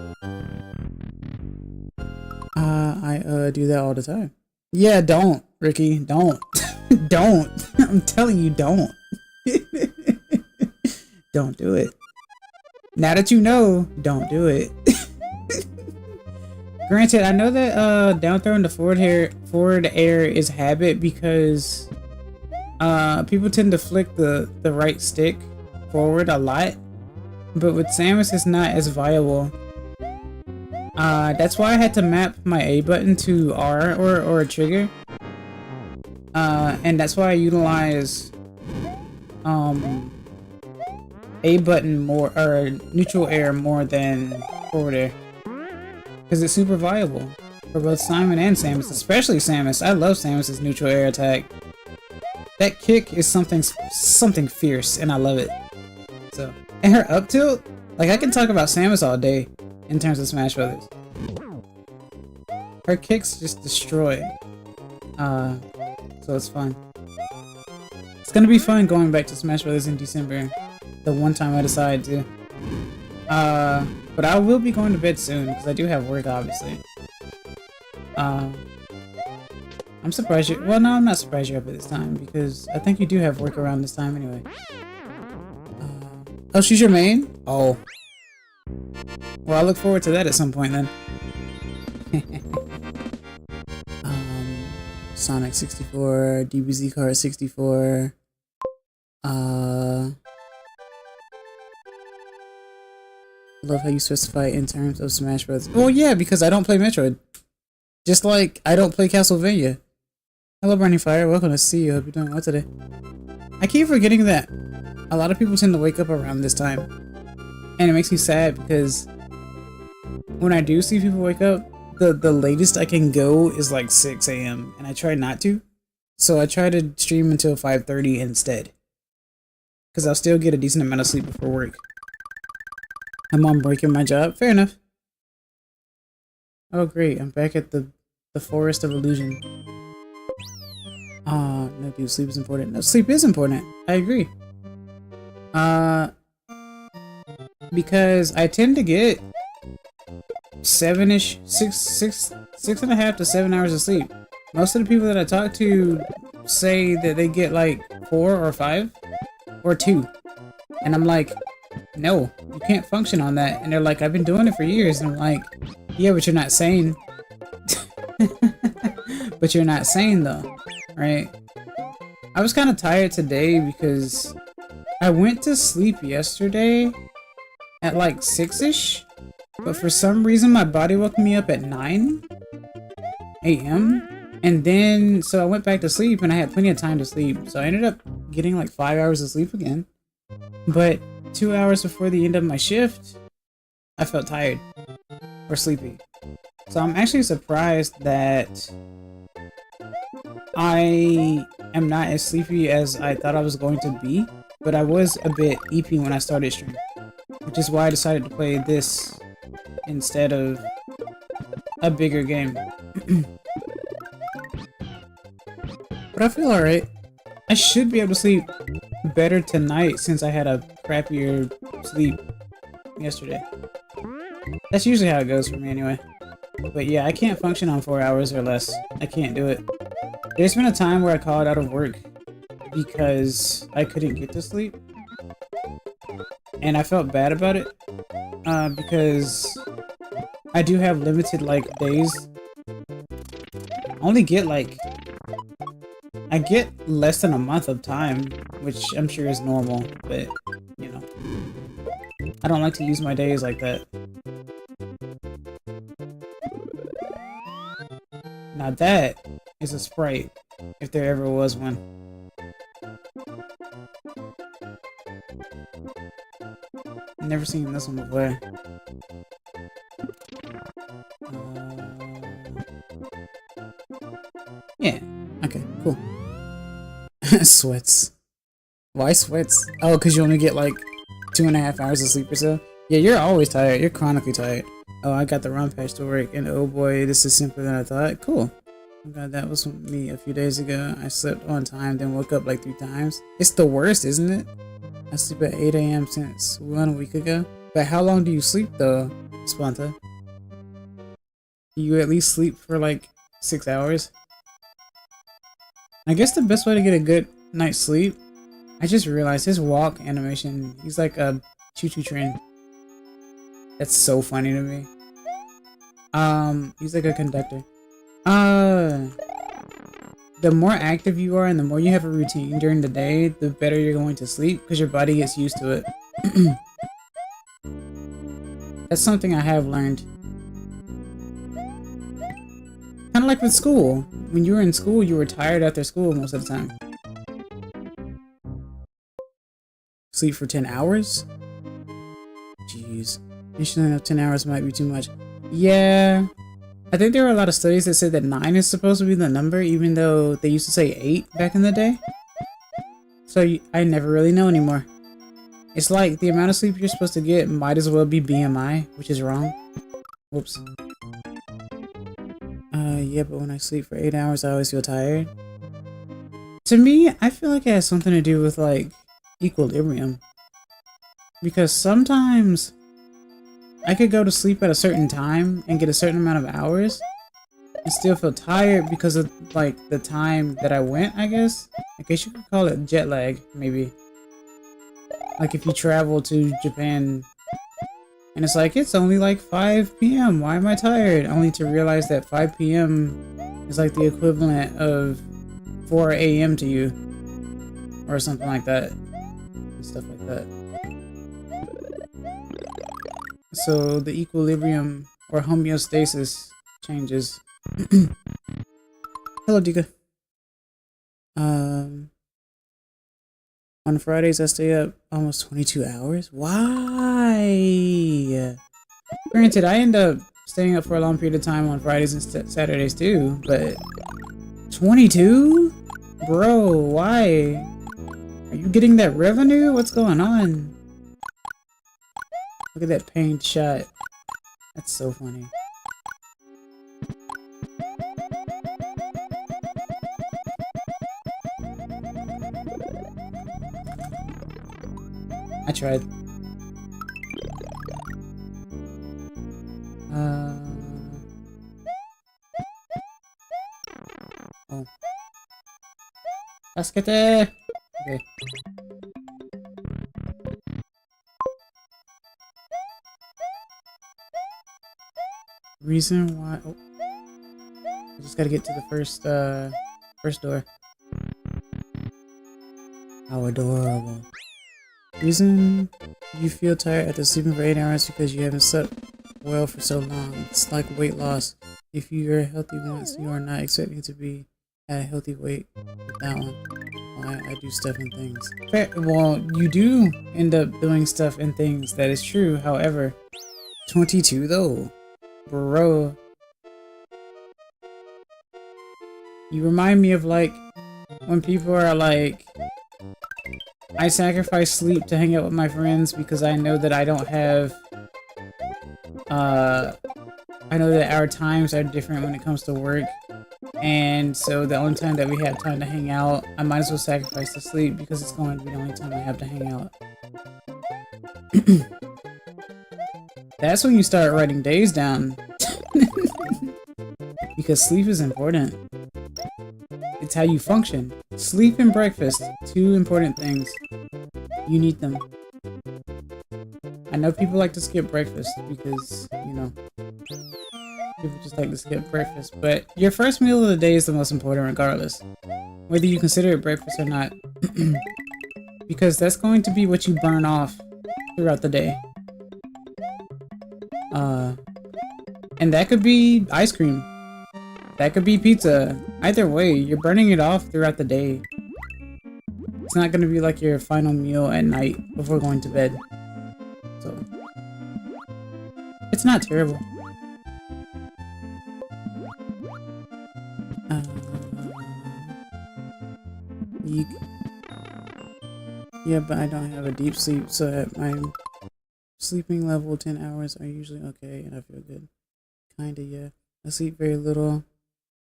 I do that all the time. Yeah, don't, Ricky, don't. Don't. I'm telling you, don't. Don't do it. Now that you know, don't do it. Granted, I know that down throw into forward air is habit because people tend to flick the right stick forward a lot, but with Samus it's not as viable. That's why I had to map my A button to R or a trigger. And that's why I utilize A button more, or neutral air more than forward air. Because it's super viable for both Simon and Samus, especially Samus. I love Samus's neutral air attack. That kick is something fierce, and I love it. So, and her up tilt, like I can talk about Samus all day in terms of Smash Brothers. Her kicks just destroy. So it's fun. It's gonna be fun going back to Smash Brothers in December. The one time I decide to. But I will be going to bed soon because I do have work, obviously. I'm surprised you. Well, no, I'm not surprised you're up at this time because I think you do have work around this time anyway. Oh, she's your main? Oh. Well, I look forward to that at some point then. Sonic 64, DBZ Card 64. Love how you specify in terms of Smash Bros. Well, yeah, because I don't play Metroid. Just like I don't play Castlevania. Hello, Burning Fire. Welcome to see you. Hope you're doing well today. I keep forgetting that a lot of people tend to wake up around this time. And it makes me sad because when I do see people wake up, the latest I can go is like 6 a.m. and I try not to. So I try to stream until 5:30 instead. Because I'll still get a decent amount of sleep before work. I'm on break in my job. Fair enough. Oh great, I'm back at the Forest of Illusion. No dude, sleep is important. No, sleep is important. I agree. Because I tend to get 7-ish, 6.5 to 7 hours of sleep. Most of the people that I talk to say that they get like 4 or 5 or 2. And I'm like, no, you can't function on that. And they're like, I've been doing it for years. And I'm like, yeah, but you're not sane. But you're not sane though, right? I was kind of tired today because I went to sleep yesterday at like 6-ish. But for some reason, my body woke me up at 9 a.m. And then, so I went back to sleep and I had plenty of time to sleep. So I ended up getting like 5 hours of sleep again. But 2 hours before the end of my shift, I felt tired or sleepy. So I'm actually surprised that I am not as sleepy as I thought I was going to be. But I was a bit eepy when I started streaming. Which is why I decided to play this instead of a bigger game. But I feel alright. I should be able to sleep better tonight since I had a crappier sleep yesterday. That's usually how it goes for me anyway. But yeah, I can't function on 4 hours or less. I can't do it. There's been a time where I called out of work because I couldn't get to sleep. And I felt bad about it. Because I do have limited like days. I only get like, I get less than a month of time, which I'm sure is normal, but you know, I don't like to use my days like that. Now that is a sprite, if there ever was one. Never seen this one before. Yeah. Okay, cool. Sweats. Why sweats? Oh, because you only get like 2.5 hours of sleep or so? Yeah, you're always tired. You're chronically tired. Oh, I got the run patch to work, and oh boy, this is simpler than I thought. Cool. Oh god, that was me a few days ago. I slept on time, then woke up like 3 times. It's the worst, isn't it? I sleep at 8 a.m. since 1 week ago. But how long do you sleep though, Splanta? Do you at least sleep for like 6 hours? I guess the best way to get a good night's sleep, I just realized his walk animation, he's like a choo-choo train. That's so funny to me. He's like a conductor. The more active you are and the more you have a routine during the day, the better you're going to sleep because your body gets used to it. That's something I have learned. Kind of like with school. When you were in school, you were tired after school most of the time. Sleep for 10 hours? Jeez. Usually enough 10 hours might be too much. Yeah. I think there were a lot of studies that said that 9 is supposed to be the number, even though they used to say 8 back in the day. So I never really know anymore. It's like the amount of sleep you're supposed to get might as well be BMI, which is wrong. Whoops. Yeah, but when I sleep for 8 hours, I always feel tired. To me, I feel like it has something to do with, like, equilibrium. Because sometimes I could go to sleep at a certain time and get a certain amount of hours and still feel tired because of, like, the time that I went, I guess. I guess you could call it jet lag, maybe. Like if you travel to Japan and it's like, it's only like 5 p.m. Why am I tired? Only to realize that 5 p.m. is like the equivalent of 4 a.m. to you. Or something like that. And stuff like that. So the equilibrium or homeostasis changes. Hello, Dika. On Fridays, I stay up almost 22 hours. Why? Granted, I end up staying up for a long period of time on Fridays and Saturdays too, but 22? Bro, why? Are you getting that revenue? What's going on? Look at that paint shot. That's so funny. I tried. Oh. Basket! Okay. Reason why... Oh. I just gotta get to the first door. How adorable. Reason you feel tired after sleeping for 8 hours because you haven't slept well for so long. It's like weight loss. If you're healthy once, you are not expecting to be at a healthy weight with that one. Why I do stuff and things. Well, you do end up doing stuff and things. That is true. However, 22 though, bro. You remind me of like when people are like, I sacrifice sleep to hang out with my friends because I know that I don't have, I know that our times are different when it comes to work, and so the only time that we have time to hang out, I might as well sacrifice the sleep because it's going to be the only time I have to hang out. That's when you start writing days down. Because sleep is important. It's how you function. Sleep and breakfast, two important things. You need them. I know people like to skip breakfast because, you know, people just like to skip breakfast, but your first meal of the day is the most important regardless. Whether you consider it breakfast or not. Because that's going to be what you burn off throughout the day. And that could be ice cream. That could be pizza. Either way, you're burning it off throughout the day. It's not gonna be like your final meal at night before going to bed. So, it's not terrible. Yeah, but I don't have a deep sleep, so at my sleeping level, 10 hours are usually okay, and I feel good. Kinda, yeah. I sleep very little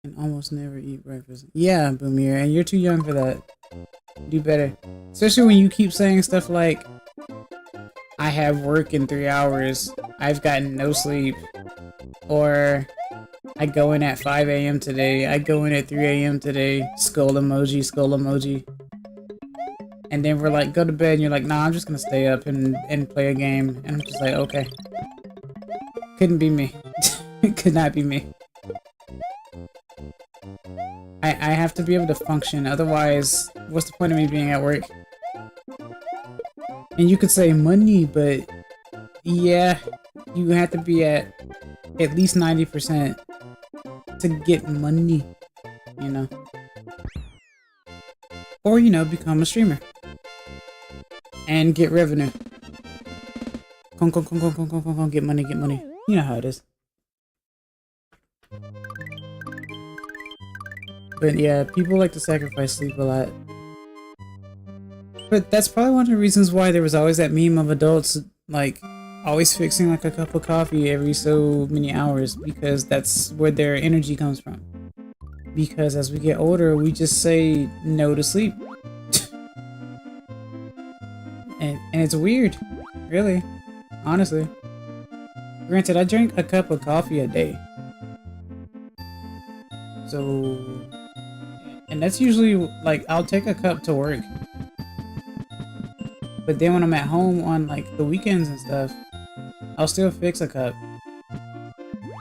and almost never eat breakfast. Yeah, Boomir, and you're too young for that. Do better. Especially when you keep saying stuff like, I have work in 3 hours, I've gotten no sleep, or I go in at 5 a.m. today, I go in at 3 a.m. today, skull emoji, skull emoji. And then we're like, go to bed, and you're like, nah, I'm just gonna stay up and play a game. And I'm just like, okay. Couldn't be me. It could not be me. I have to be able to function, otherwise, what's the point of me being at work? And you could say money, but yeah, you have to be at least 90% to get money, you know? Or, you know, become a streamer. And get revenue. Get money, get money. You know how it is. But yeah, people like to sacrifice sleep a lot. But that's probably one of the reasons why there was always that meme of adults, like, always fixing like a cup of coffee every so many hours, because that's where their energy comes from. Because as we get older, we just say no to sleep. and it's weird, really, honestly. Granted, I drink a cup of coffee a day. So, and that's usually, like, I'll take a cup to work. But then when I'm at home on, like, the weekends and stuff, I'll still fix a cup.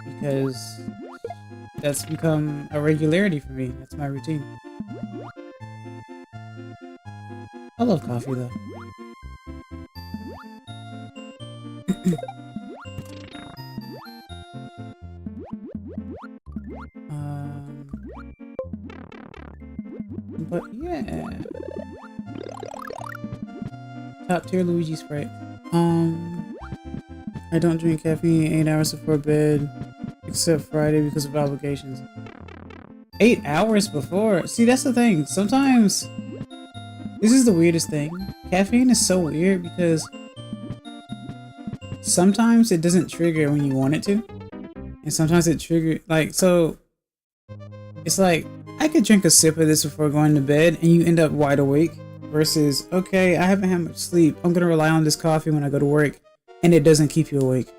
Because that's become a regularity for me. That's my routine. I love coffee, though. But yeah. Top tier Luigi Sprite. I don't drink caffeine 8 hours before bed. Except Friday because of obligations. 8 hours before? See, that's the thing. Sometimes... This is the weirdest thing. Caffeine is so weird because... Sometimes it doesn't trigger when you want it to. And sometimes it triggers... Like, so... It's like, I could drink a sip of this before going to bed and you end up wide awake. Versus, okay, I haven't had much sleep. I'm gonna rely on this coffee when I go to work. And it doesn't keep you awake.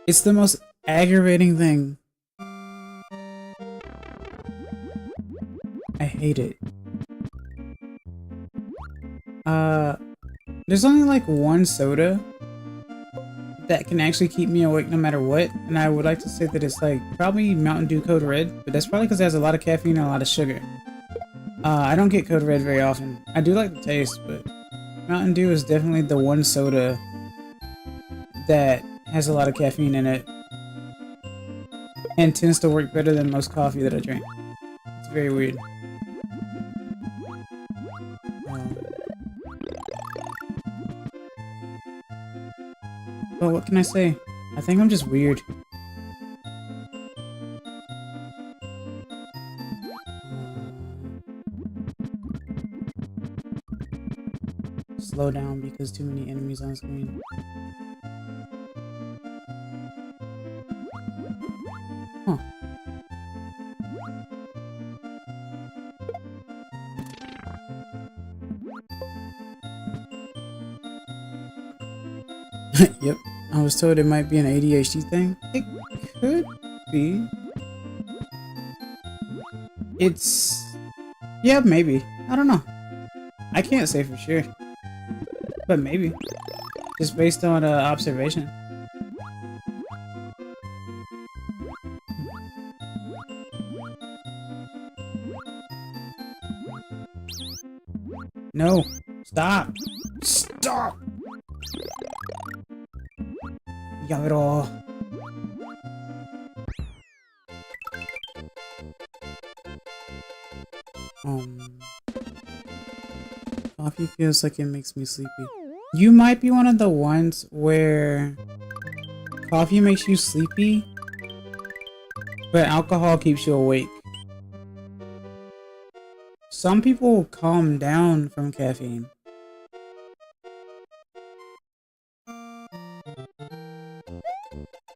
It's the most aggravating thing. I hate it. There's only like one soda that can actually keep me awake no matter what, and I would like to say that it's like probably Mountain Dew Code Red, but that's probably because it has a lot of caffeine and a lot of sugar. I don't get Code Red very often. I do like the taste, but Mountain Dew is definitely the one soda that has a lot of caffeine in it and tends to work better than most coffee that I drink. It's very weird. But what can I say? I think I'm just weird. Slow down because too many enemies on screen. Huh. Yep, I was told it might be an ADHD thing. It could be. It's... Yeah, maybe. I don't know. I can't say for sure. But maybe. Just based on observation. No. Stop. Stop. Yabero. Coffee feels like it makes me sleepy. You might be one of the ones where coffee makes you sleepy, but alcohol keeps you awake. Some people calm down from caffeine.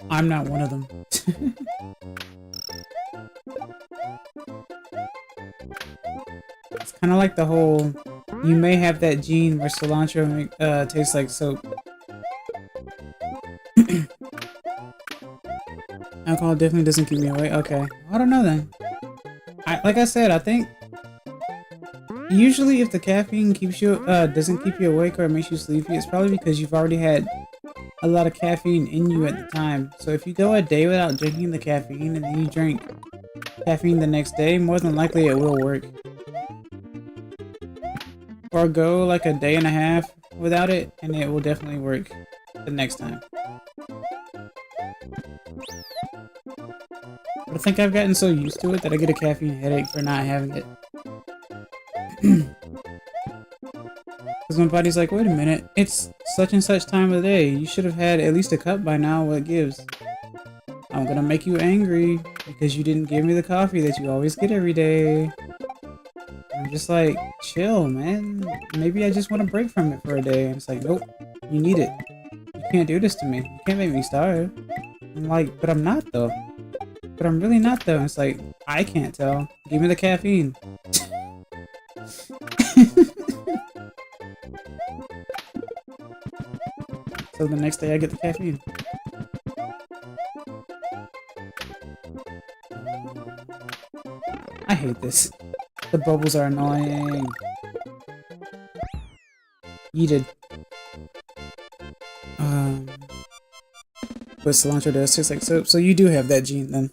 I'm not one of them. It's kind of like the whole, you may have that gene where cilantro tastes like soap. Alcohol definitely doesn't keep me awake. Okay, I don't know then. Like I said, I think usually if the caffeine keeps you doesn't keep you awake or it makes you sleepy, it's probably because you've already had a lot of caffeine in you at the time. So if you go a day without drinking the caffeine and then you drink caffeine the next day, more than likely it will work. Or go like a day and a half without it and it will definitely work the next time. But I think I've gotten so used to it that I get a caffeine headache for not having it. Because my body's like, wait a minute, it's such and such time of the day. You should have had at least a cup by now. What gives? I'm gonna make you angry because you didn't give me the coffee that you always get every day. I'm just like, chill, man. Maybe I just want to break from it for a day. And it's like, nope, you need it. You can't do this to me. You can't make me starve. I'm like, but I'm not though. But I'm really not though. And it's like, I can't tell. Give me the caffeine. So the next day I get the caffeine. I hate this. The bubbles are annoying. Yeeted. But cilantro does taste like soap, so you do have that gene then.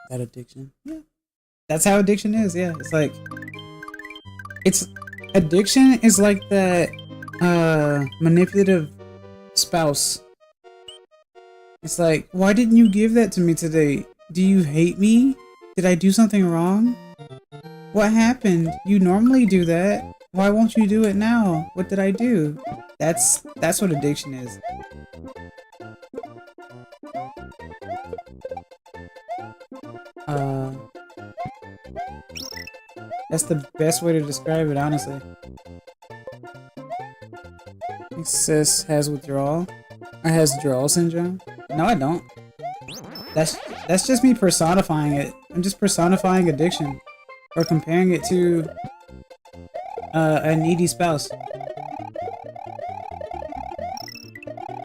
That addiction. Yeah. That's how addiction is, yeah. It's like... Addiction is like that, manipulative spouse. It's like, why didn't you give that to me today? Do you hate me? Did I do something wrong? What happened? You normally do that. Why won't you do it now? What did I do? That's what addiction is. That's the best way to describe it, honestly. Sis has withdrawal. Or has withdrawal syndrome. No, I don't. That's just me personifying it. I'm just personifying addiction. Or comparing it to a needy spouse.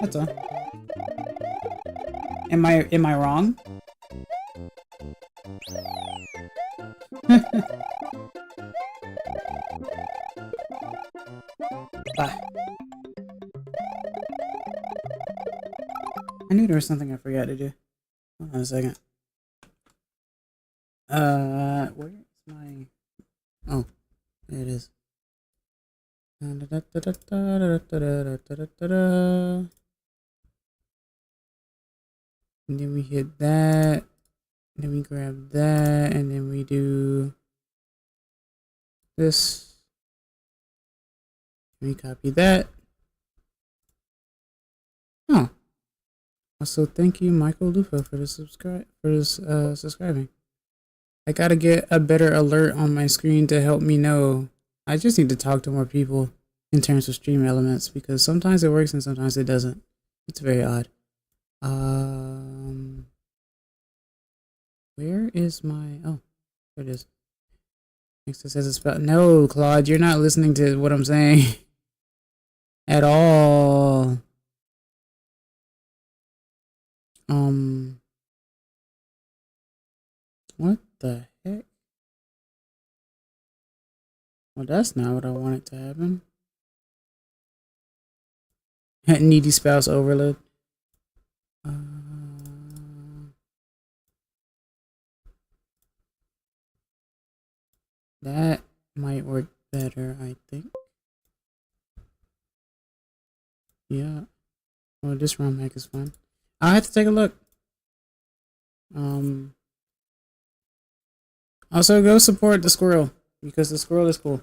That's all. Am I wrong? Ah. I knew there was something I forgot to do. Hold on a second. Where's my... Oh, there it is. And then we hit that. And then we grab that, and then we do this. We copy that. Oh. Also, thank you, Michael Lupo, for the subscribing. I gotta get a better alert on my screen to help me know. I just need to talk to more people in terms of stream elements, because sometimes it works and sometimes it doesn't. It's very odd. Where is my... Oh, there it is. Next it says it's about... No, Claude, you're not listening to what I'm saying. At all. What the heck? Well, that's not what I wanted to happen. Needy spouse overload. That might work better, I think. Yeah. Well, this ROM hack is fun. I have to take a look. Also, go support the squirrel, because the squirrel is cool.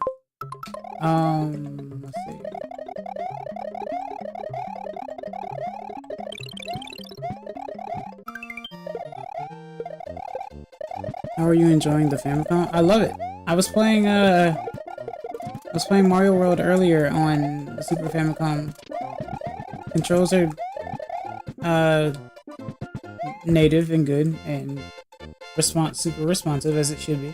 Let's see. How are you enjoying the FAMICOM? I love it. I was playing Mario World earlier on the Super Famicom. Controls are native and good and super responsive, as it should be.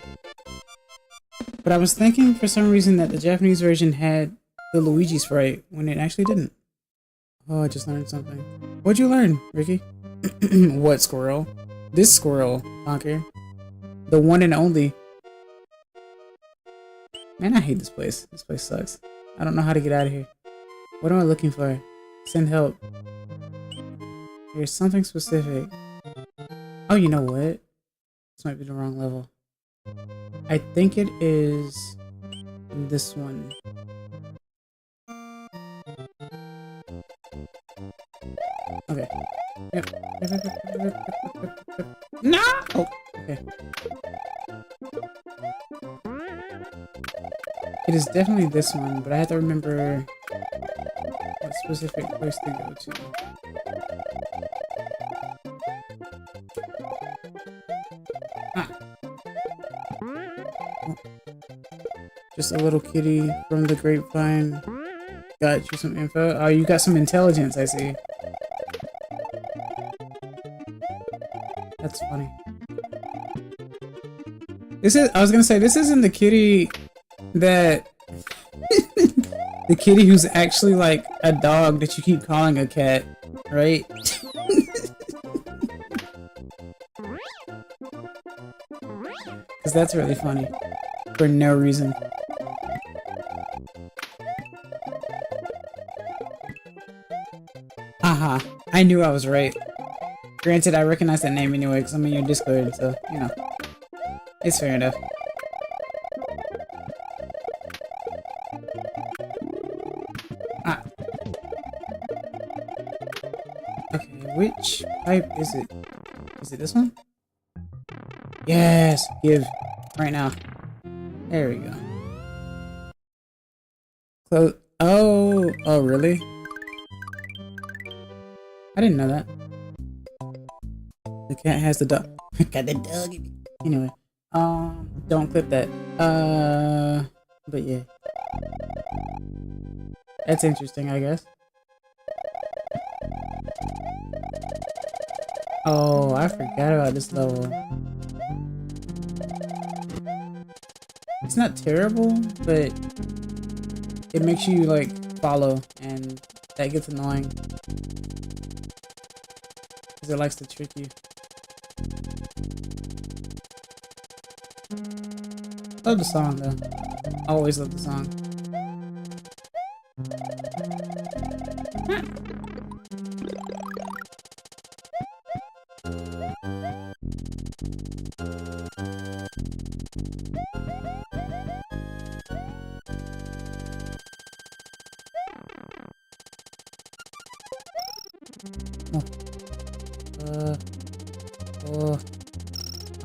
But I was thinking for some reason that the Japanese version had the Luigi sprite when it actually didn't. Oh, I just learned something. What'd you learn, Ricky? What squirrel? This squirrel, Conker. The one and only. Man, I hate this place. This place sucks. I don't know how to get out of here. What am I looking for? Send help. Here's something specific. Oh, you know what? This might be the wrong level. I think it is this one. Okay. Yep. No! Oh, okay. It is definitely this one, but I have to remember what specific place to go to. Ah. Oh. Just a little kitty from the grapevine. Got you some info. Oh, you got some intelligence, I see. That's funny. I was gonna say, this isn't the kitty that... the kitty who's actually like a dog that you keep calling a cat, right? Because that's really funny. For no reason. Haha, I knew I was right. Granted, I recognize that name anyway because I'm in your Discord, so, you know. It's fair enough. Ah. Okay, which pipe is it? Is it this one? Yes! Give. Right now. There we go. Close. Oh! Oh, really? I didn't know that. The cat has the dog. Got the dog. Anyway. Don't clip that. But yeah. That's interesting, I guess. Oh, I forgot about this level. It's not terrible, but it makes you, like, follow, and that gets annoying. Because it likes to trick you. Love the song, though. Always love the song.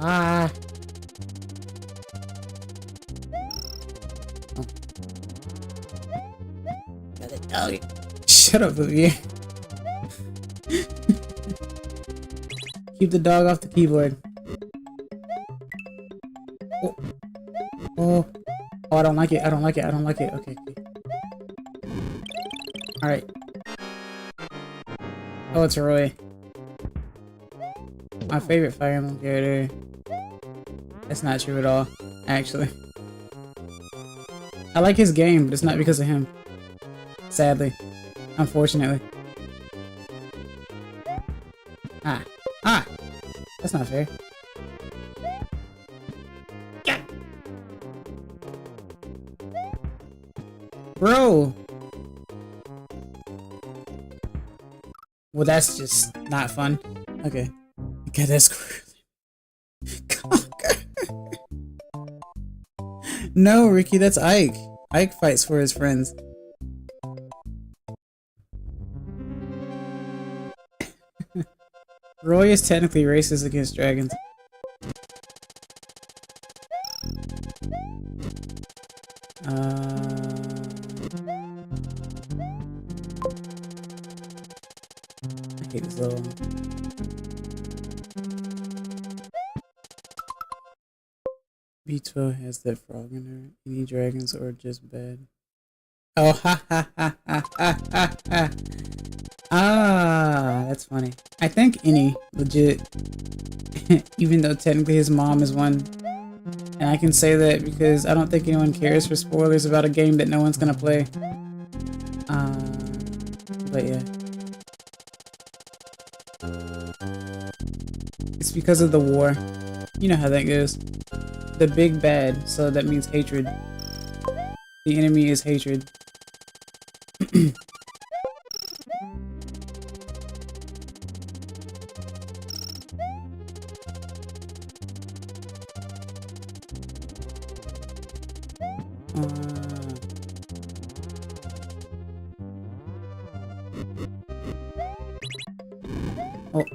Ah. Oh. Got it. Oh, shut up, Vivian. Keep the dog off the keyboard. Oh. Oh. Oh, I don't like it. I don't like it. I don't like it. Okay. Alright. Oh, it's Roy. My favorite Fire Emblem character. That's not true at all, actually. I like his game, but it's not because of him. Sadly. Unfortunately. Ah. That's not fair. Yeah. Bro! Well, that's just not fun. Okay. Okay, that's crazy. No, Ricky, that's Ike. Ike fights for his friends. Roy is technically racist against dragons. I hate this level. B12 has that frog in her. Any dragons or just bad? Oh, ha ha ha ha ha ha ha. Ah, that's funny. I think any, legit. Even though technically his mom is one. And I can say that because I don't think anyone cares for spoilers about a game that no one's gonna play. But yeah. It's because of the war. You know how that goes. The big bad, so that means hatred. The enemy is hatred. Oh.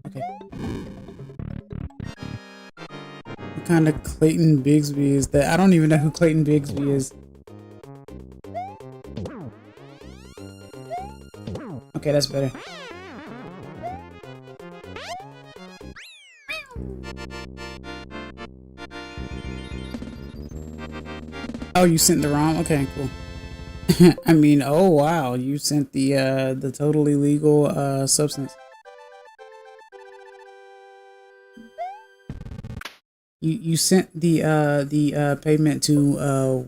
Okay. What kind of Clayton Bigsby is that? I don't even know who Clayton Bigsby is. Okay, that's better. Oh, you sent the ROM? Okay, cool. I mean, oh wow, you sent the totally legal substance. You sent the payment to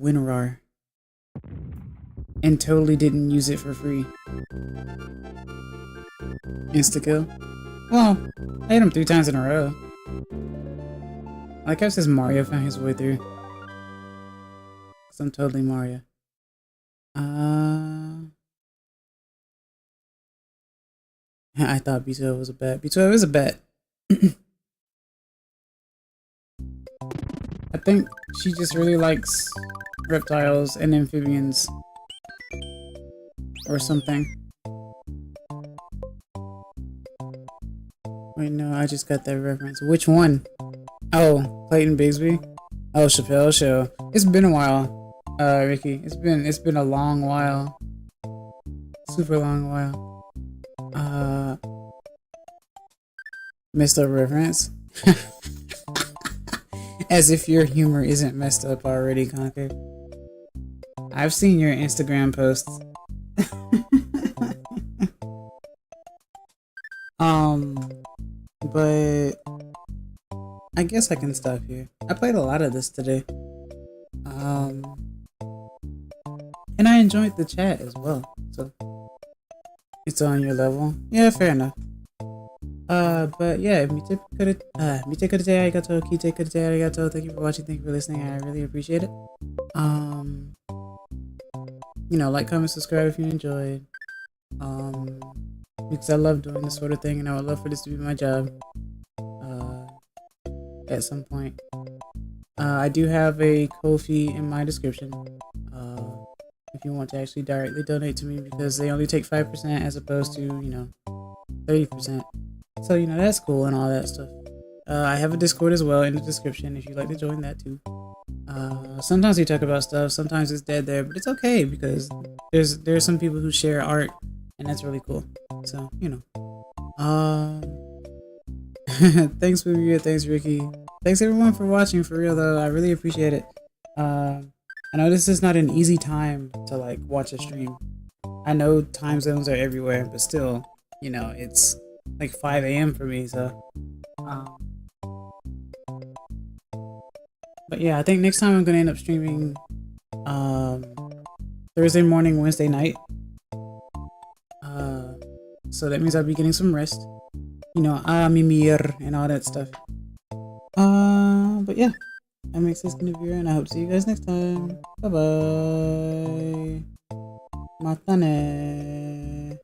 Winrar and totally didn't use it for free. Insta-kill? Well, I hit him 3 times in a row. Like how it says Mario found his way through. Cause I'm totally Mario. I thought B12 was a bet. B12 is a bet. I think she just really likes reptiles and amphibians. Or something. Wait, no, I just got that reference. Which one? Oh, Clayton Bigsby? Oh, Chappelle Show. It's been a while, Ricky. It's been a long while. Super long while. Messed up reference. As if your humor isn't messed up already, Conker. I've seen your Instagram posts. But I guess I can stop here. I played a lot of this today. And I enjoyed the chat as well. So it's on your level. Yeah, fair enough. But yeah, mite kurete arigato, kite kurete arigato. Thank you for watching, thank you for listening. I really appreciate it. You know, like, comment, subscribe if you enjoyed. Because I love doing this sort of thing and I would love for this to be my job. At some point. I do have a Ko-fi in my description. If you want to actually directly donate to me, because they only take 5% as opposed to, you know, 30%. So, you know, that's cool and all that stuff. I have a Discord as well in the description if you'd like to join that too. Sometimes we talk about stuff, sometimes it's dead there, but it's okay because there's some people who share art and that's really cool. So, you know. Thanks, Booby, thanks, Ricky. Thanks everyone for watching, for real though. I really appreciate it. I know this is not an easy time to like watch a stream. I know time zones are everywhere, but still, you know, it's like 5 a.m. for me, so. But yeah, I think next time I'm gonna end up streaming Thursday morning, Wednesday night. So that means I'll be getting some rest. You know, mimir and all that stuff. But yeah, I'm kitsunevtuber and I hope to see you guys next time. Bye bye. Matane.